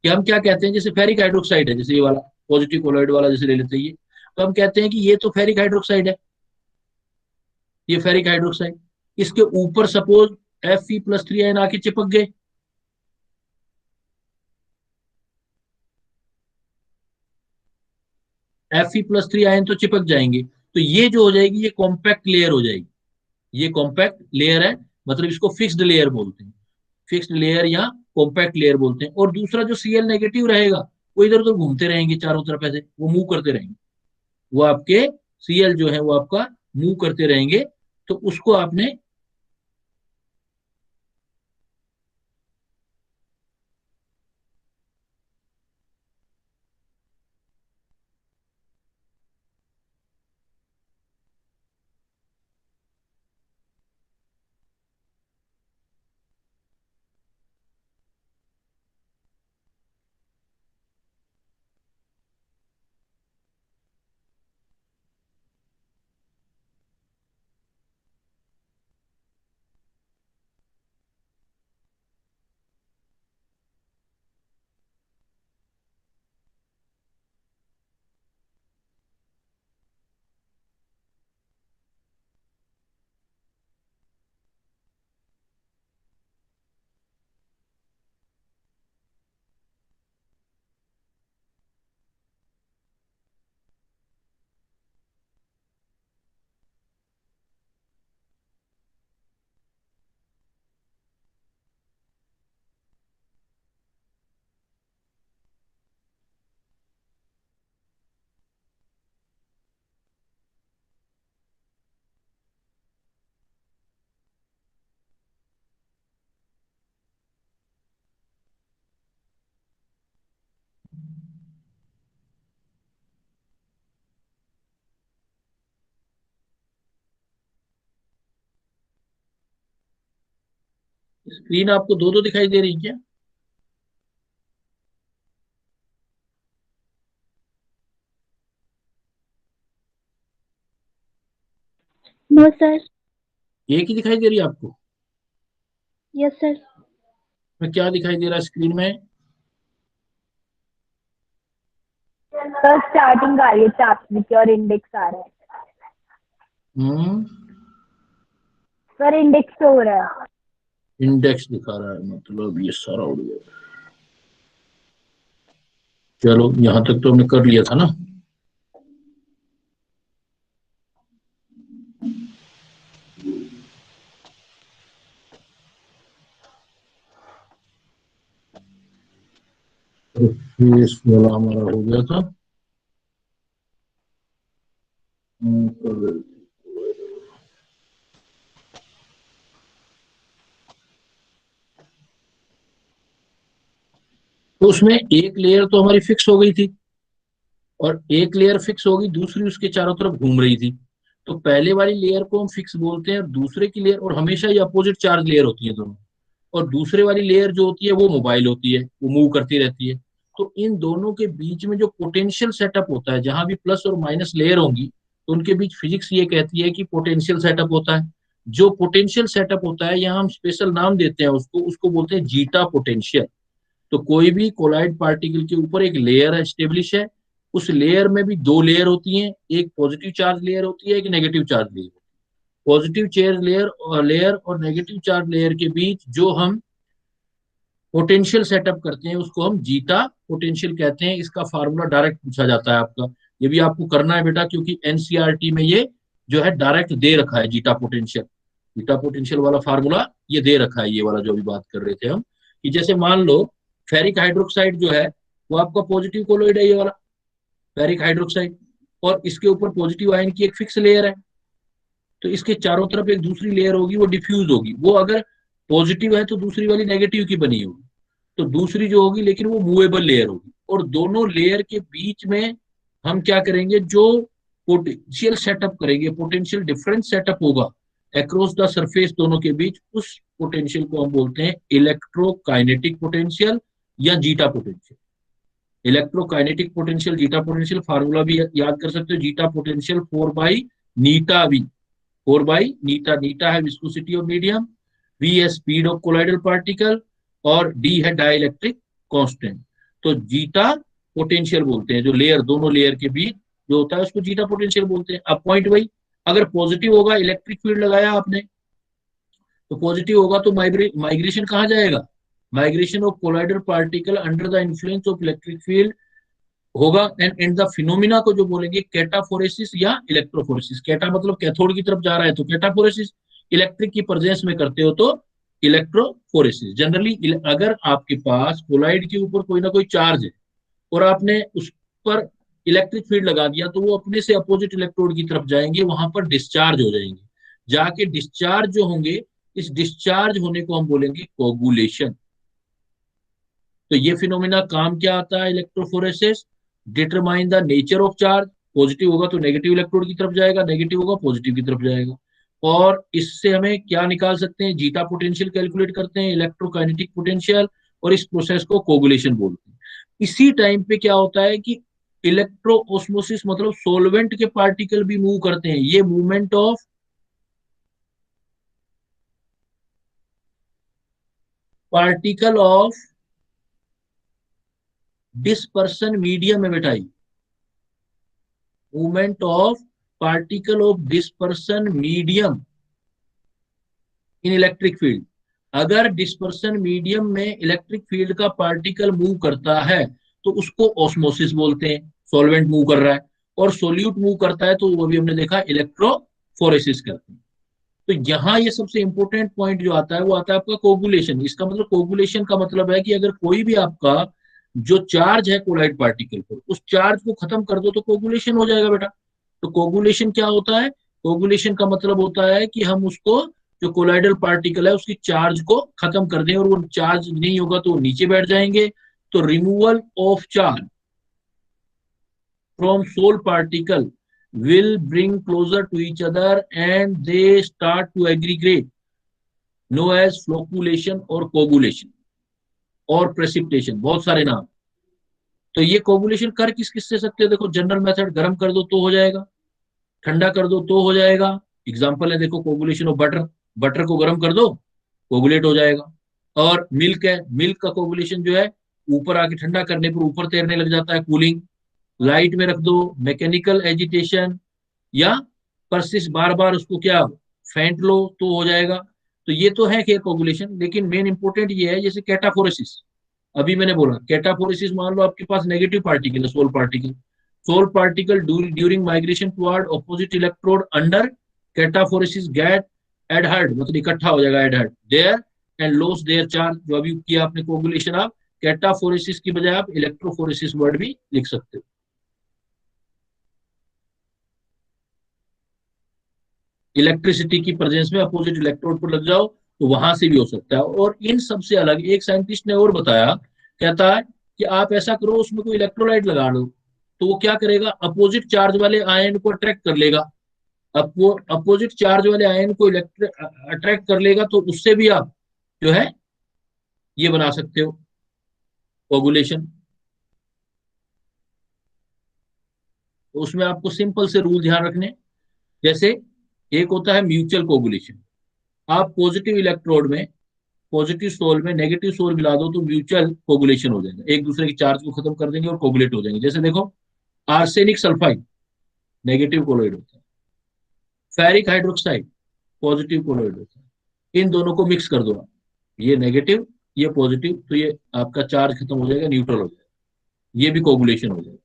कि हम क्या कहते हैं, जैसे फेरिक हाइड्रोक्साइड है, जैसे ये वाला पॉजिटिव कोलॉइड वाला जैसे ले लेते हैं ये, तो हम कहते हैं कि ये तो फेरिक हाइड्रोक्साइड है, ये फेरिक हाइड्रोक्साइड, इसके ऊपर सपोज Fe+3 आयन आके चिपक गए, Fe+3 आयन तो चिपक जाएंगे, तो ये जो हो जाएगी ये कॉम्पैक्ट लेयर हो जाएगी। ये कॉम्पैक्ट लेयर है, मतलब इसको फिक्स्ड लेयर बोलते हैं, फिक्स्ड लेयर या कॉम्पैक्ट लेयर बोलते हैं। और दूसरा जो Cl नेगेटिव रहेगा वो इधर उधर घूमते रहेंगे चारों तरफ, ऐसे वो मूव करते रहेंगे, वो आपके Cl जो है वो आपका मूव करते रहेंगे। तो उसको आपने स्क्रीन आपको दो दो दिखाई दे रही है क्या? No sir. एक ही दिखाई दे रही है आपको? Yes sir. में क्या दिखाई दे रहा है स्क्रीन में? सर स्टार्टिंग आ रही है चैप्टर की और इंडेक्स आ रहा है। सर इंडेक्स हो रहा है। इंडेक्स दिखा रहा है, मतलब ये सारा उड़ गया। चलो यहां तक तो हमने कर लिया था ना। फेस वाला हमारा हो गया था। तो उसमें एक लेयर तो हमारी फिक्स हो गई थी, और एक लेयर फिक्स होगी, दूसरी उसके चारों तरफ घूम रही थी। तो पहले वाली लेयर को हम फिक्स बोलते हैं, और दूसरे की लेयर, और हमेशा ये अपोजिट चार्ज लेयर होती है दोनों। और दूसरे वाली लेयर जो होती है वो मोबाइल होती है, वो मूव करती रहती है। तो इन दोनों के बीच में जो पोटेंशियल सेटअप होता है, जहां भी प्लस और माइनस लेयर होंगी, तो उनके बीच फिजिक्स ये कहती है कि पोटेंशियल सेटअप होता है। जो पोटेंशियल सेटअप होता है, यहाँ हम स्पेशल नाम देते हैं उसको उसको बोलते हैं जीटा पोटेंशियल। तो कोई भी कोलाइड पार्टिकल के ऊपर एक लेयर एस्टेब्लिश है, उस लेयर में भी दो लेयर होती हैं, एक पॉजिटिव चार्ज लेयर होती है, एक negative charge layer. Positive charge layer और नेगेटिव चार्ज लेयर के बीच जो हम पोटेंशियल सेटअप करते हैं उसको हम जीटा पोटेंशियल कहते हैं। इसका फार्मूला डायरेक्ट पूछा जाता है आपका, ये भी आपको करना है बेटा, क्योंकि एनसीईआरटी में ये जो है डायरेक्ट दे रखा है जीटा पोटेंशियल वाला फार्मूला ये दे रखा है, ये वाला जो अभी बात कर रहे थे हम, कि जैसे मान लो फेरिक हाइड्रोक्साइड जो है वो आपका पॉजिटिव कोलोइड है, ये वाला फेरिक हाइड्रोक्साइड, और इसके ऊपर पॉजिटिव आयन की एक फिक्स लेयर है। तो इसके चारों तरफ एक दूसरी लेयर होगी, वो डिफ्यूज होगी। वो अगर पॉजिटिव है तो दूसरी वाली नेगेटिव की बनी होगी, तो दूसरी जो होगी लेकिन वो मूवेबल लेयर होगी। और दोनों लेयर के बीच में हम क्या करेंगे, जो पोटेंशियल सेटअप करेंगे, पोटेंशियल डिफरेंस सेटअप होगा अक्रॉस द सरफेस दोनों के बीच, उस पोटेंशियल को हम बोलते हैं इलेक्ट्रोकाइनेटिक पोटेंशियल या zeta potential. Electrokinetic potential, zeta potential, formula भी याद कर सकते हो, जीटा पोटेंशियल 4/नीटा V। 4/नीटा, नीटा है विस्कोसिटी ऑफ मीडियम, V है स्पीड ऑफ कोलाइडल पार्टिकल, और D है डाइलेक्ट्रिक कांस्टेंट। तो जीटा पोटेंशियल बोलते हैं, जो लेयर, दोनों लेयर के बीच जो होता है उसको जीटा पोटेंशियल बोलते हैं। अब पॉइंट वही, अगर पॉजिटिव होगा, इलेक्ट्रिक फील्ड लगाया आपने, तो पॉजिटिव होगा तो माइग्रेशन कहाँ जाएगा, migration of colloidal particle under the influence of electric field होगा। एंड द फिनोमिना को जो बोलेंगे कैटाफोरेसिस या इलेक्ट्रोफोरेसिस। कैटा मतलब कैथोड की तरफ जा रहा है तो कैटाफोरेसिस, इलेक्ट्रिक की प्रेजेंस में करते हो तो इलेक्ट्रोफोरेसिस। जनरली अगर आपके पास कोलाइड के ऊपर कोई ना कोई चार्ज है और आपने उस पर इलेक्ट्रिक फील्ड लगा दिया, तो वो अपने से अपोजिट इलेक्ट्रोड की तरफ जाएंगे, वहां पर डिस्चार्ज हो जाएंगे। जाके डिस्चार्ज जो होंगे, इस डिस्चार्ज होने को हम बोलेंगे कोगुलेशन। तो ये फिनोमिना काम क्या आता है, electrophoresis, determine the nature of charge. Positive होगा तो नेगेटिव इलेक्ट्रोड की तरफ जाएगा, नेगेटिव होगा पॉजिटिव की तरफ जाएगा। और इससे हमें क्या निकाल सकते हैं, जीटा पोटेंशियल कैलकुलेट करते हैं, इलेक्ट्रोकाइनेटिक पोटेंशियल, और इस प्रोसेस को कोगुलेशन बोलते हैं। इसी टाइम पे क्या होता है कि इलेक्ट्रो ऑस्मोसिस, मतलब सोलवेंट के पार्टिकल भी मूव करते हैं। ये movement of particle of dispersion medium है बेटा, movement of particle of dispersion medium in electric field. अगर डिस्पर्सन मीडियम में इलेक्ट्रिक फील्ड का पार्टिकल मूव करता है तो उसको ऑस्मोसिस बोलते हैं, सॉल्वेंट मूव कर रहा है। और सोल्यूट मूव करता है तो वो भी हमने देखा इलेक्ट्रोफोरेसिस करते हैं। तो यहाँ ये सबसे इंपॉर्टेंट पॉइंट जो आता है वो आता है आपका कोगुलेशन। इसका मतलब, कोगुलेशन का मतलब है कि अगर कोई भी आपका जो चार्ज है कोलाइड पार्टिकल पर, उस चार्ज को खत्म कर दो तो कोगुलेशन हो जाएगा बेटा। तो कोगुलेशन क्या होता है, कोगुलेशन का मतलब होता है कि हम उसको, जो कोलाइडल पार्टिकल है उसकी चार्ज को खत्म कर दें, और वो चार्ज नहीं होगा तो वो नीचे बैठ जाएंगे। तो removal of charge from sol particle will bring closer to each other and they start to aggregate, known as flocculation और coagulation और precipitation, बहुत सारे नाम। तो ये कोगुलेशन कर किस किस से सकते हैं, देखो जनरल मेथड, गर्म कर दो तो हो जाएगा, ठंडा कर दो तो हो जाएगा। एग्जांपल है देखो, कोगुलेशन ऑफ बटर, बटर को गर्म कर दो कोगुलेट हो जाएगा। और मिल्क है, मिल्क का कोगुलेशन जो है ऊपर आके ठंडा करने पर ऊपर तैरने लग जाता है, कूलिंग। लाइट में रख दो, मैकेनिकल एजिटेशन, या परसिस बार बार उसको क्या फेंट लो तो हो जाएगा। तो ये तो है केयर कोगुलेशन, लेकिन मेन इंपॉर्टेंट ये है जैसे कैटाफोरेसिस। अभी मैंने बोला कैटाफोरेसिस, मान लो आपके पास नेगेटिव पार्टिकल है, sol particle during migration toward opposite electrode under cataphoresis get adhered, मतलब इकट्ठा हो जाएगा adhered there and loss their charge. जो अभी किया आपने कोगुलेशन, आप कैटाफोरेसिस की बजाय आप इलेक्ट्रोफोरेसिस वर्ड भी लिख सकते हो। इलेक्ट्रिसिटी की प्रेजेंस में अपोजिट इलेक्ट्रोड पर लग जाओ तो वहां से भी हो सकता है। और इन सबसे अलग एक साइंटिस्ट ने और बताया, कहता है कि आप ऐसा करो, उसमें कोई इलेक्ट्रोलाइट लगा लो तो वो क्या करेगा, अपोजिट चार्ज वाले आयन को अट्रैक्ट कर लेगा। अब वो अपोजिट चार्ज वाले आयन को अट्रैक्ट कर लेगा तो उससे भी आप जो है ये बना सकते हो कोगुलेशन। तो उसमें आपको सिंपल से रूल ध्यान रखने, जैसे एक होता है म्यूचुअल कोगुलेशन। आप पॉजिटिव इलेक्ट्रोड में, पॉजिटिव सोल में नेगेटिव सोल मिला दो तो म्यूचुअल कोगुलेशन हो जाएगा, एक दूसरे के चार्ज को खत्म कर देंगे और कोगुलेट हो जाएंगे। जैसे देखो आर्सेनिक सल्फाइड नेगेटिव कोलोइड होता है, फेरिक हाइड्रोक्साइड पॉजिटिव कोलोइड होता है। इन दोनों को मिक्स कर दो आप, ये नेगेटिव ये पॉजिटिव, तो ये आपका चार्ज खत्म हो जाएगा, न्यूट्रल हो जाएगा, ये भी कोगुलेशन हो जाएगा।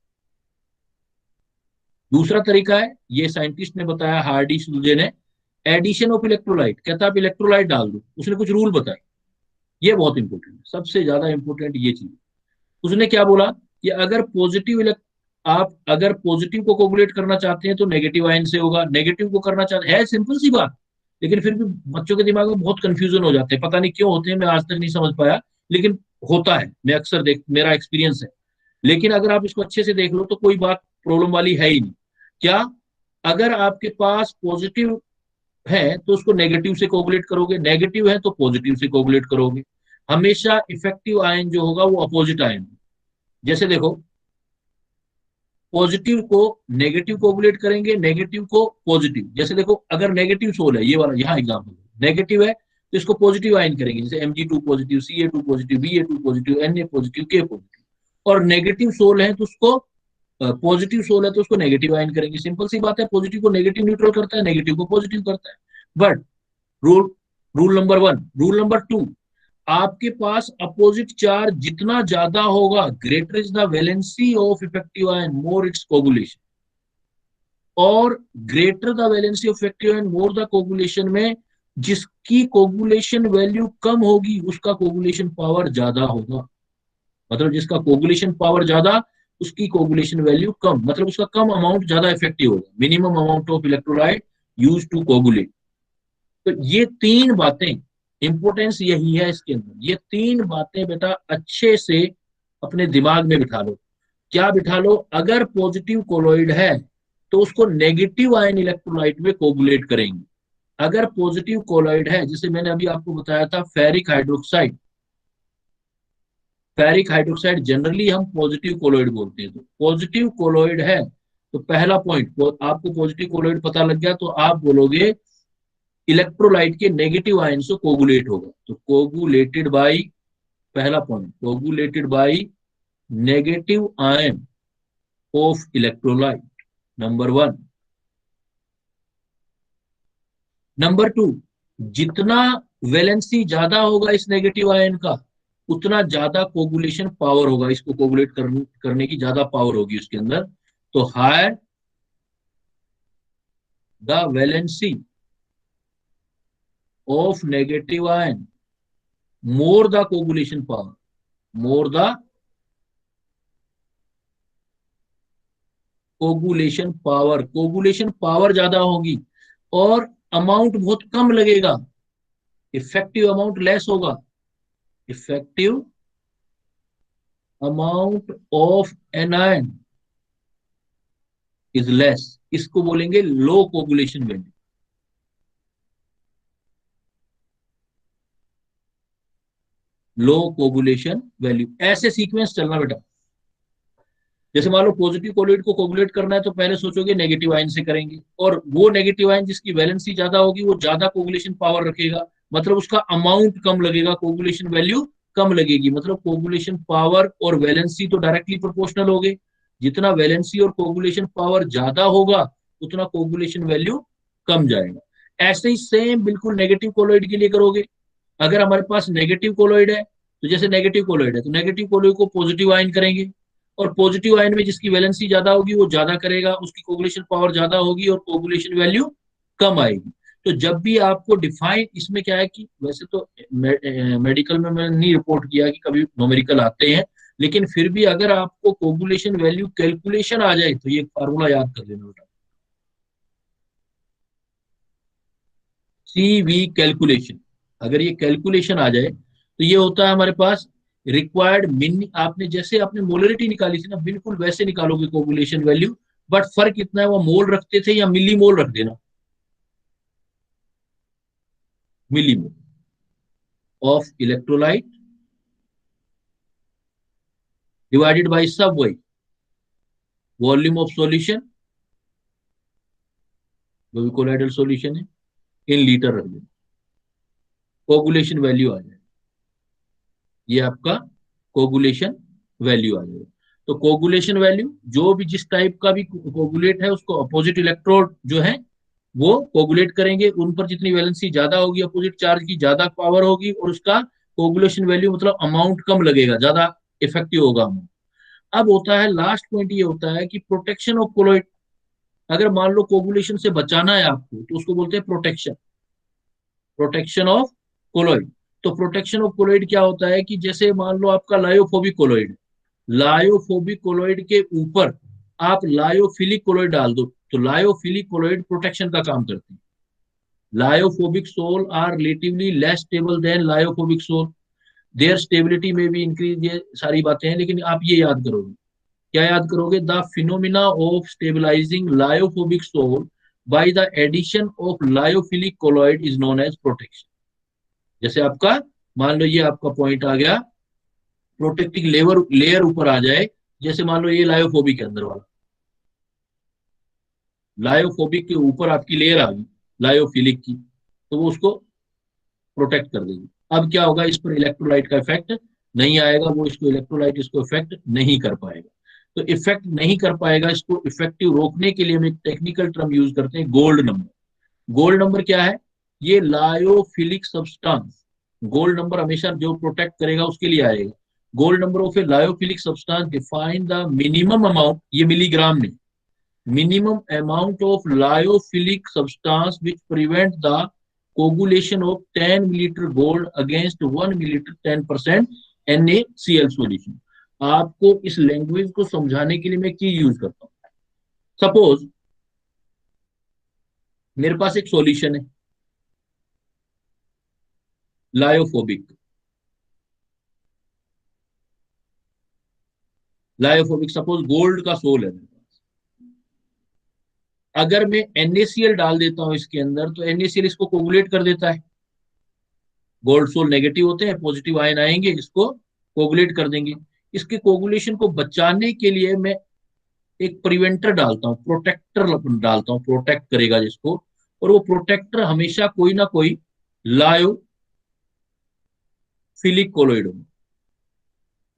दूसरा तरीका है, ये साइंटिस्ट ने बताया, हार्डी सुल्जे ने, एडिशन ऑफ इलेक्ट्रोलाइट। कहता है आप इलेक्ट्रोलाइट डाल दो, उसने कुछ रूल बताए, ये बहुत इंपॉर्टेंट है, सबसे ज्यादा इंपॉर्टेंट ये चीज। उसने क्या बोला कि आप अगर पॉजिटिव को कोगुलेट करना चाहते हैं तो नेगेटिव आयन से होगा, नेगेटिव को करना चाहते हैं, सिंपल सी बात, लेकिन फिर भी बच्चों के दिमाग में बहुत कंफ्यूजन हो जाते हैं, पता नहीं क्यों होते हैं, मैं आज तक नहीं समझ पाया, लेकिन होता है, मैं अक्सर मेरा एक्सपीरियंस है। लेकिन अगर आप इसको अच्छे से देख लो तो कोई बात प्रॉब्लम वाली है ही नहीं। क्या, अगर आपके पास पॉजिटिव है तो उसको नेगेटिव से कोगुलेट करोगे, नेगेटिव है तो पॉजिटिव से कोगुलेट करोगे। हमेशा इफेक्टिव आयन जो होगा वो अपोजिट आयन। जैसे देखो पॉजिटिव को नेगेटिव कोगुलेट करेंगे, नेगेटिव को पॉजिटिव। जैसे देखो अगर नेगेटिव सोल है, ये वाला यहाँ एग्जाम्पल नेगेटिव है तो इसको पॉजिटिव आयन करेंगे, जैसे Mg2 positive, Ca2 positive, Ba2 positive, Na positive, K positive. और नेगेटिव सोल है तो उसको पॉजिटिव सोल है तो उसको नेगेटिव आयन करेंगे। सिंपल सी बात है, पॉजिटिव को नेगेटिव न्यूट्रल करता है, नेगेटिव को पॉजिटिव करता है। But rule number 1, rule number 2, आपके पास अपोजिट चार्ज जितना ज्यादा होगा, greater is the valency of effective ion more its coagulation, और greater the valency of effective ion more the coagulation में जिसकी कोगुलेशन वैल्यू कम होगी उसका कोगुलेशन पावर ज्यादा होगा। मतलब जिसका कोगुलेशन पावर ज्यादा उसकी कोगुलेशन वैल्यू कम, मतलब उसका कम अमाउंट ज्यादा इफेक्टिव होगा। Minimum amount of electrolyte used to coagulate. तो ये तीन बातें, इंपॉर्टेंस यही है इसके अंदर, ये तीन बातें बेटा अच्छे से अपने दिमाग में बिठा लो। क्या बिठा लो, अगर पॉजिटिव कोलोइड है तो उसको नेगेटिव आयन इलेक्ट्रोलाइट में कोगुलेट करेंगे। अगर पॉजिटिव कोलोइड है, जैसे मैंने अभी आपको बताया था ferric hydroxide, ferric hydroxide generally हम पॉजिटिव कोलोइड बोलते हैं। तो पॉजिटिव कोलोइड है तो पहला पॉइंट, आपको पॉजिटिव कोलोइड पता लग गया तो आप बोलोगे इलेक्ट्रोलाइट के नेगेटिव आयन से कोगुलेट होगा। तो कोगुलेटेड बाय, पहला point, coagulated by negative ion of electrolyte, number 1। Number 2, जितना वैलेंसी ज्यादा होगा इस नेगेटिव आयन का उतना ज्यादा कोगुलेशन पावर होगा, इसको कोगुलेट करने की ज्यादा पावर होगी उसके अंदर। तो higher the valency of negative ion more the coagulation power, more the coagulation power, coagulation power ज्यादा होगी और अमाउंट बहुत कम लगेगा, इफेक्टिव अमाउंट लेस होगा। Effective amount of anion is less, इसको बोलेंगे low coagulation value. Low coagulation value, ऐसे सीक्वेंस चलना बेटा। जैसे मान लो पॉजिटिव कोलोइड को कोगुलेट करना है तो पहले सोचोगे नेगेटिव आयन से करेंगे, और वो नेगेटिव आयन जिसकी वैलेंसी ज्यादा होगी वो ज्यादा कोगुलेशन पावर रखेगा, मतलब उसका अमाउंट कम लगेगा, कोगुलेशन वैल्यू कम लगेगी। मतलब कोगुलेशन पावर और वैलेंसी तो डायरेक्टली प्रोपोर्शनल हो गए, जितना वैलेंसी और कोगुलेशन पावर ज्यादा होगा उतना कोगुलेशन वैल्यू कम जाएगा। ऐसे ही सेम बिल्कुल नेगेटिव कोलॉइड के लिए करोगे। अगर हमारे पास नेगेटिव कोलॉइड है तो जैसे नेगेटिव कोलॉइड है तो नेगेटिव कोलॉइड को पॉजिटिव आयन करेंगे, और पॉजिटिव आयन में जिसकी वैलेंसी ज्यादा होगी वो ज्यादा करेगा, उसकी कोगुलेशन पावर ज्यादा होगी और कोगुलेशन वैल्यू कम आएगी। तो जब भी आपको डिफाइन, इसमें क्या है कि वैसे तो मेडिकल में मैंने नहीं रिपोर्ट किया कि कभी न्यूमेरिकल आते हैं, लेकिन फिर भी अगर आपको कोगुलेशन वैल्यू कैलकुलेशन आ जाए तो ये फार्मूला याद कर लेना बेटा, CV कैलकुलेशन। अगर ये कैलकुलेशन आ जाए तो ये होता है हमारे पास रिक्वायर्ड मिन, आपने जैसे आपने मोलरिटी निकाली थी ना बिल्कुल वैसे निकालोगे कोगुलेशन वैल्यू, बट फर्क इतना है वो मोल रखते थे या मिली मोल रख देना, milli mole of electrolyte divided by सब वॉल्यूम ऑफ सॉल्यूशन, जो भी कोलाइडल सॉल्यूशन है, इन लीटर रख देना, कोगुलेशन वैल्यू आ जाए, ये आपका कोगुलेशन वैल्यू आ जाएगा। तो कोगुलेशन वैल्यू जो भी जिस टाइप का भी कोगुलेट है उसको अपोजिट इलेक्ट्रोड जो है वो कोगुलेट करेंगे, उन पर जितनी वैलेंसी ज्यादा होगी, अपोजिट चार्ज की ज्यादा पावर होगी और उसका कोगुलेशन वैल्यू मतलब अमाउंट कम लगेगा, ज्यादा इफेक्टिव होगा अमाउंट। अब होता है लास्ट पॉइंट, ये होता है कि प्रोटेक्शन ऑफ कोलॉइड। अगर मान लो कोगुलेशन से बचाना है आपको तो उसको बोलते हैं प्रोटेक्शन, प्रोटेक्शन ऑफ कोलॉइड। तो प्रोटेक्शन ऑफ कोलॉइड क्या होता है कि जैसे मान लो आपका लायोफोबिक कोलॉइड, लायोफोबिक कोलॉइड के ऊपर आप लायोफिलिक कोलॉइड डाल दो तो लायोफिलिक कोलॉइड प्रोटेक्शन का काम करते हैं। Lyophobic sol are relatively less stable than lyophobic sol, their stability में भी इंक्रीज, ये सारी बातें हैं, लेकिन आप ये याद करोगे, क्या याद करोगे, the phenomena of stabilizing lyophobic sol by the addition of lyophilic colloid is known as protection. जैसे आपका मान लो ये आपका पॉइंट आ गया, प्रोटेक्टिंग लेयर ऊपर आ जाए, जैसे मान लो ये लायोफोबिक के अंदर वाला, लायोफोबिक के ऊपर आपकी लेयर आ गई लायोफिलिक की, तो वो उसको प्रोटेक्ट कर देगी। अब क्या होगा, इस पर इलेक्ट्रोलाइट का इफेक्ट नहीं आएगा, वो इसको इलेक्ट्रोलाइट इसको इफेक्ट नहीं कर पाएगा। तो इफेक्ट नहीं कर पाएगा, इसको इफेक्टिव रोकने के लिए हम एक टेक्निकल टर्म यूज करते हैं, गोल्ड नंबर। गोल्ड नंबर क्या है, ये लायोफिलिक सब्सटेंस, गोल्ड नंबर हमेशा जो प्रोटेक्ट करेगा उसके लिए आएगा। Gold number of A lyophilic substance define the minimum amount, ये मिलीग्राम में, minimum amount of lyophilic substance which prevent the coagulation of 10 milliliter gold against 1 milliliter 10% NaCl solution। आपको इस लैंग्वेज को समझाने के लिए मैं की यूज करता हूं। सपोज मेरे पास एक सॉल्यूशन है लायोफोबिक, लायोफोबिक सपोज गोल्ड का सोल है, अगर मैं NaCl डाल देता हूं इसके अंदर तो NaCl इसको कोगुलेट कर देता है, गोल्ड सोल नेगेटिव होते हैं, पॉजिटिव आयन आएंगे इसको कोगुलेट कर देंगे। इसके कोगुलेशन को बचाने के लिए मैं एक प्रिवेंटर डालता हूं, प्रोटेक्टर डालता हूं, प्रोटेक्ट करेगा जिसको, और वो प्रोटेक्टर हमेशा कोई ना कोई लायोफिलिक कोलॉइड हो,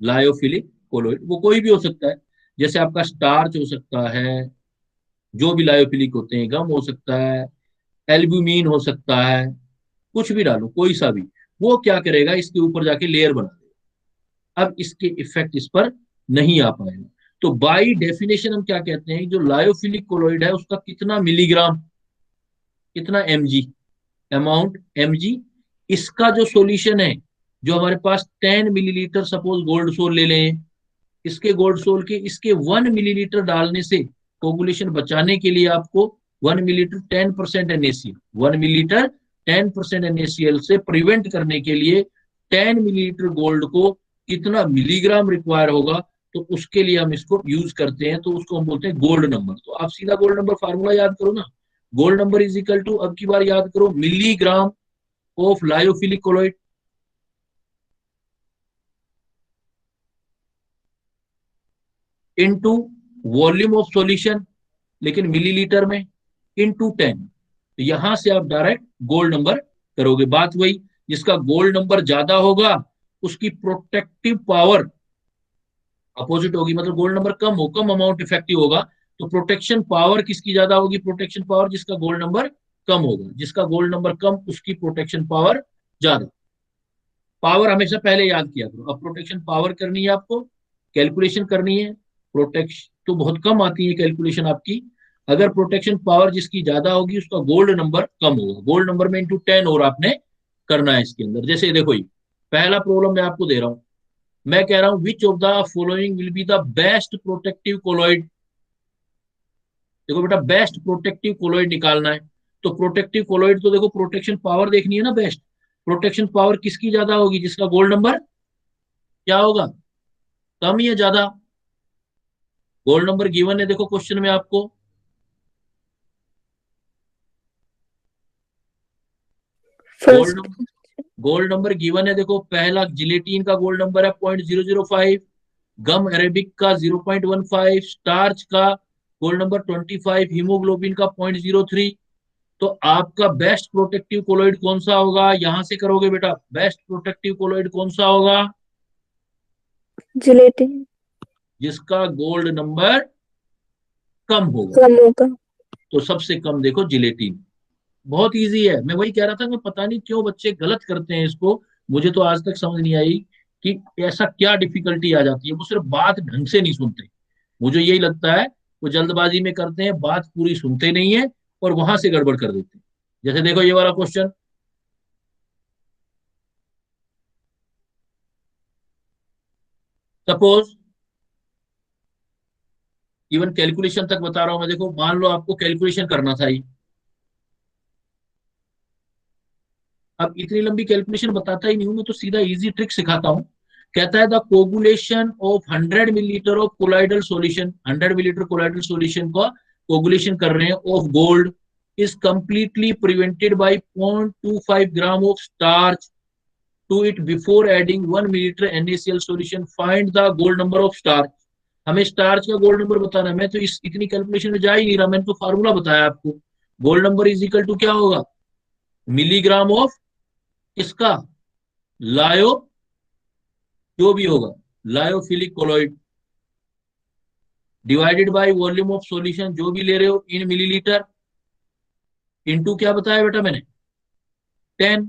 लायोफिलिक कोलॉइड वो कोई भी हो सकता है, जैसे आपका स्टार्च हो सकता है, जो भी लायोफिलिक होते हैं, गम हो सकता है, एल्ब्यूमिन हो सकता है, कुछ भी डालो कोई सा भी, वो क्या करेगा इसके ऊपर जाके लेयर बना देगा। अब इसके इफेक्ट इस पर नहीं आ पाएगा। तो बाय डेफिनेशन हम क्या कहते हैं, जो लायोफिलिक कोलॉइड है उसका कितना मिलीग्राम, कितना mg, अमाउंट mg, इसका जो सॉल्यूशन है, जो हमारे पास 10 मिलीलीटर सपोज गोल्ड सोल ले लें, इसके गोल्ड सोल के इसके 1 मिलीलीटर डालने से कोगुलेशन बचाने के लिए आपको 1 मिलीलीटर 10% NaCl, 1 मिलीलीटर 10% NaCl से प्रिवेंट करने के लिए 10 मिलीलीटर गोल्ड को कितना मिलीग्राम रिक्वायर होगा, तो उसके लिए हम इसको यूज करते हैं, तो उसको हम बोलते हैं गोल्ड नंबर। तो आप सीधा गोल्ड नंबर फार्मूला याद करो ना, gold number is equal to, अब की बार याद करो, milligram of lyophilic colloid into volume of solution, लेकिन मिलीलीटर में, इनटू 10। तो यहां से आप डायरेक्ट गोल्ड नंबर करोगे। बात वही, जिसका गोल्ड नंबर ज्यादा होगा उसकी प्रोटेक्टिव पावर अपोजिट होगी, मतलब गोल्ड नंबर कम अमाउंट इफेक्टिव होगा, तो प्रोटेक्शन पावर किसकी ज्यादा होगी? प्रोटेक्शन पावर जिसका गोल्ड नंबर कम होगा। जिसका गोल्ड नंबर कम उसकी प्रोटेक्शन पावर ज्यादा। पावर हमेशा पहले याद किया करो। अब प्रोटेक्शन पावर करनी है आपको, कैलकुलेशन करनी है। प्रोटेक्शन तो बहुत कम आती है कैलकुलेशन आपकी। अगर प्रोटेक्शन पावर जिसकी ज्यादा होगी उसका गोल्ड नंबर कम होगा। गोल्ड नंबर में इंटू 10 और आपने करना है इसके अंदर। जैसे देखो, ये पहला प्रॉब्लम मैं आपको दे रहा हूं, मैं कह रहा हूं which of the following will be the best protective colloid. देखो बेटा, बेस्ट प्रोटेक्टिव कोलॉइड निकालना है, तो प्रोटेक्टिव कोलॉइड तो देखो प्रोटेक्शन पावर देखनी है ना। बेस्ट प्रोटेक्शन पावर किसकी ज्यादा होगी? जिसका गोल्ड नंबर क्या होगा? कम या ज्यादा? गोल्ड नंबर गिवन है देखो क्वेश्चन में आपको। फर्स्ट गोल्ड नंबर गिवन है देखो। पहला जिलेटिन का गोल्ड नंबर है 0.005, गम अरेबिक का 0.15, स्टार्च का गोल्ड नंबर 25, हीमोग्लोबिन का 0.03। तो आपका बेस्ट प्रोटेक्टिव कोलॉइड कौन सा होगा? यहां से करोगे बेटा। बेस्ट प्रोटेक्टिव कोलॉइड कौन सा होगा? जिलेटिन जिसका गोल्ड नंबर कम होगा। कम होगा। तो सबसे कम देखो जिलेटिन। बहुत इजी है। मैं वही कह रहा था कि पता नहीं क्यों बच्चे गलत करते हैं इसको। मुझे तो आज तक समझ नहीं आई कि ऐसा क्या डिफिकल्टी आ जाती है। वो सिर्फ बात ढंग से नहीं सुनते। मुझे यही लगता है वो जल्दबाजी में करते हैं, बात पूरी सुनते नहीं है और वहां से गड़बड़ कर देते हैं। जैसे देखो ये वाला क्वेश्चन, सपोज इवन कैलकुलेशन तक बता रहा हूं मैं। देखो मान लो आपको कैलकुलेशन करना था ये। अब इतनी लंबी कैलकुलेशन बताता ही नहीं हूं मैं, तो सीधा इजी ट्रिक सिखाता हूं। कहता है the coagulation of 100 millilitre of colloidal solution, 100 millilitre colloidal solution का कोगुलेशन कर रहे हैं of gold is completely prevented by 0.25 gram of starch to it before adding 1 millilitre NaCl solution. Find the gold number of starch. हमें starch का gold number बताना है। मैं तो इतनी कैलकुलेशन में जा ही नहीं रहा, मैंने तो फार्मूला बताया आपको। Gold number is equal to क्या होगा? मिलीग्राम ऑफ इसका लायो, जो भी होगा lyophilic colloid, divided by volume of solution, जो भी ले रहे हो इन मिलीलीटर, इनटू क्या बताया बेटा मैंने? 10।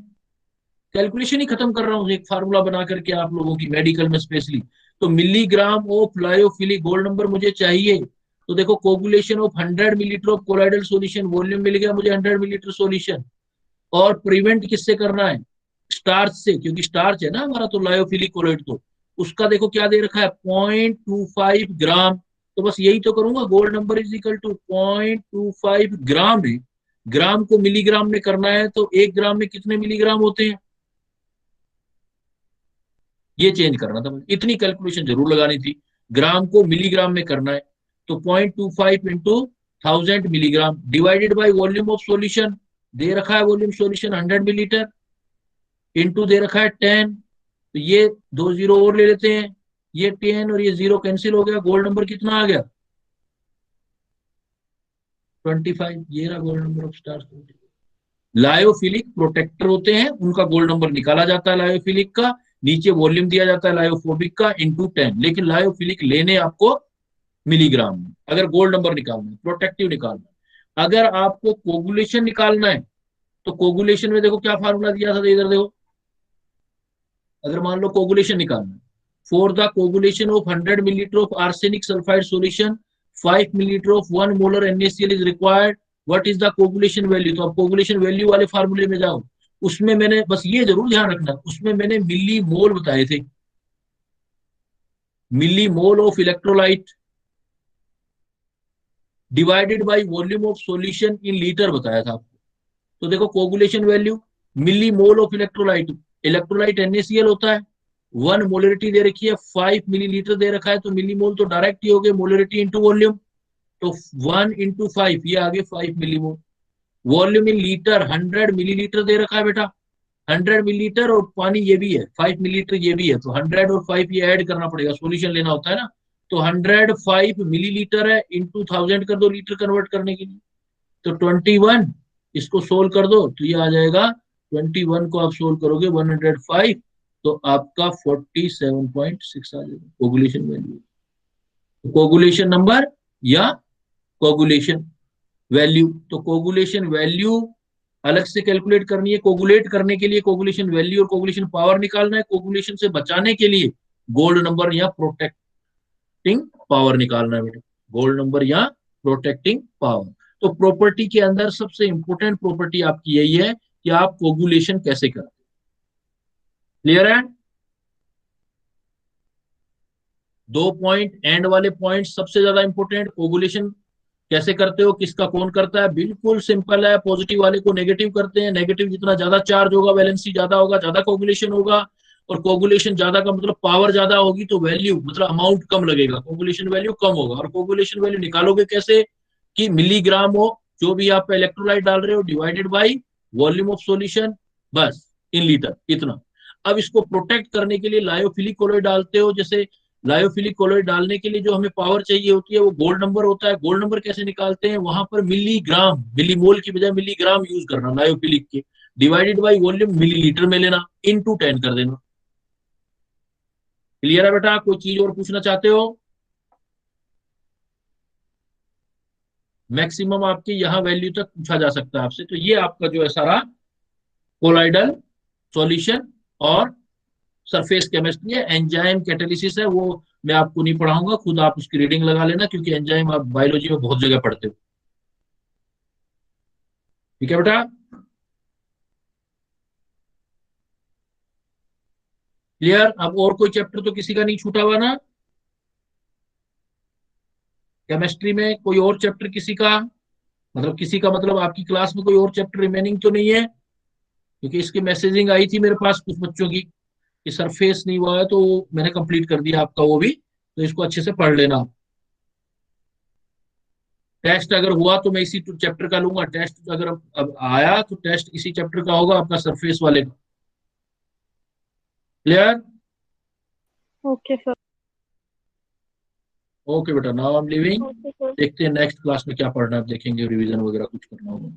कैलकुलेशन ही खत्म कर रहा हूं एक फार्मूला बना करके आप लोगों की, मेडिकल में स्पेशली। तो milligram of lyophilic gold number मुझे चाहिए। तो देखो coagulation of 100 millilitre of colloidal solution, volume मिल गया मुझे 100 मिलीलीटर सॉल्यूशन। और प्रिवेंट किससे करना है? स्टार्च से, क्योंकि स्टार्च है ना हमारा तो लायोफिलिक कोलॉइड। तो उसका देखो क्या दे रखा है? 0.25 ग्राम। तो बस यही तो करूंगा, gold number is equal to 0.25 gram है। ग्राम को मिलीग्राम में करना है, तो 1 ग्राम में कितने मिलीग्राम होते हैं? ये चेंज करना था मुझे, इतनी कैलकुलेशन जरूर लगानी थी। ग्राम को मिलीग्राम में करना है, तो 0.25 into 1000 milligram divided by volume of solution, दे रखा है वॉल्यूम सॉल्यूशन 100 मिलीलीटर, इंटू दे रखा है 10। तो ये 2 जीरो और ले लेते हैं, ये 10 और ये 0 कैंसिल हो गया। गोल्ड नंबर कितना आ गया? 25। ये रहा gold number of stars. Lyophilic protector होते हैं, उनका गोल्ड नंबर निकाला जाता है लायोफिलिक का, नीचे वॉल्यूम दिया जाता है लायोफोबिक का इंटू 10। लेकिन लायोफिलिक लेने आपको मिलीग्राम में, अगर गोल्ड नंबर निकालना है, प्रोटेक्टिव निकालना है। अगर आपको कोगुलेशन निकालना है, तो कोगुलेशन में देखो क्या फार्मूला दिया था, इधर देखो। अगर मान लो कोगुलेशन निकालना है, for the coagulation of 100 millilitre of arsenic sulphide solution 5 millilitre of 1 molar NaCl is required, what is the coagulation value? तो अब कोगुलेशन वैल्यू वाले फार्मूले में जाओ। उसमें मैंने बस ये जरूर ध्यान रखना, उसमें मैंने मिली मोल बताए थे, milli mole of electrolyte divided by volume of solution in litre बताया था आपको। तो देखो coagulation value milli mole of electrolyte, electrolyte NaCl होता है, 1 मोलरिटी दे रखी है, 5 मिलीलीटर दे रखा है, तो मिली मोल तो डायरेक्ट ही हो गए, मोलरिटी इंटू वॉल्यूम, तो 1 इंटू 5, ये आगे 5 millimole. Volume in litre 100 millilitre दे रखा है बेटा, 100 मिलीलीटर, और पानी ये भी है 5 मिलीलीटर ये भी है, तो 100 और 5 ये ऐड करना पड़ेगा, सॉल्यूशन लेना होता है ना। तो 105 मिलीलीटर है, इंटू 1000 कर दो लीटर कन्वर्ट करने के लिए, तो 21, इसको सोल्व कर दो तो ये आ जाएगा 21 को आप सोल्व करोगे 105, तो आपका 47.6 आ जाएगा कोगुलेशन वैल्यू। कोगुलेशन नंबर या कोगुलेशन वैल्यू, तो कोगुलेशन वैल्यू अलग से कैलकुलेट करनी है। कोगुलेट करने के लिए कोगुलेशन वैल्यू और कोगुलेशन पावर निकालना है। कोगुलेशन से बचाने के लिए गोल्ड नंबर या प्रोटेक्टिंग पावर निकालना है बेटा, गोल्ड नंबर या प्रोटेक्टिंग पावर। तो प्रॉपर्टी के अंदर सबसे इंपॉर्टेंट प्रॉपर्टी आपकी यही है कि आप कोगुलेशन कैसे करते हैं। क्लियर है? 2 पॉइंट एंड वाले पॉइंट सबसे ज्यादा इंपॉर्टेंट। कोगुलेशन कैसे करते हो, किसका कौन करता है, बिल्कुल सिंपल है। पॉजिटिव वाले को नेगेटिव करते हैं, नेगेटिव जितना ज्यादा चार्ज होगा वैलेंसी ज्यादा होगा, ज्यादा कोगुलेशन होगा। और कोगुलेशन ज्यादा का मतलब पावर ज्यादा होगी तो वैल्यू मतलब अमाउंट कम लगेगा, कोगुलेशन वैल्यू कम होगा। और कोगुलेशन वैल्यू निकालोगे कैसे कि मिलीग्राम हो जो भी आप इलेक्ट्रोलाइट डाल रहे हो divided by volume of solution, बस इन लीटर इतना। अब इसको प्रोटेक्ट करने के लिए लायोफिलिक कोलोइड डालते हो। जैसे लायोफिलिक कोलोइड डालने के लिए जो हमें पावर चाहिए होती है वो गोल्ड नंबर होता है। गोल्ड नंबर कैसे निकालते हैं, वहां पर मिलीग्राम, मिलीमोल की बजाय मिलीग्राम यूज करना लायोफिलिक के, डिवाइडेड बाई वॉल्यूम मिलीलीटर में लेना, इनटू 10 कर देना। क्लियर है बेटा? कोई चीज और पूछना चाहते हो? मैक्सिमम आपके यहां वैल्यू तक पूछा जा सकता है आपसे। तो ये आपका जो है सारा कोलाइडल सॉल्यूशन और सरफेस केमिस्ट्री है। एंजाइम कैटालिसिस है, वो मैं आपको नहीं पढ़ाऊंगा, खुद आप उसकी रीडिंग लगा लेना, क्योंकि एंजाइम आप बायोलॉजी में बहुत जगह पढ़ते हो। ठीक है बेटा? क्लियर? अब और कोई चैप्टर तो किसी का नहीं छूटा हुआ ना? केमिस्ट्री में कोई और चैप्टर किसी का, मतलब किसी का मतलब आपकी क्लास में कोई और चैप्टर रिमेनिंग तो नहीं है? क्योंकि इसकी मैसेजिंग आई थी मेरे पास कुछ बच्चों की कि सरफेस नहीं हुआ है, तो मैंने कंप्लीट कर दिया आपका वो भी, तो इसको अच्छे से पढ़ लेना। टेस्ट अगर हुआ तो मैं इसी चैप्टर का लूंगा। टेस्ट अगर अब आया तो टेस्ट इसी चैप्टर का होगा आपका, सरफेस वाले का। क्लियर? Okay, sir. ओके बेटा, now I am living. Okay, sir. देखते हैं नेक्स्ट क्लास में क्या पढ़ना है, देखेंगे रिवीजन वगैरह कुछ करना होगा।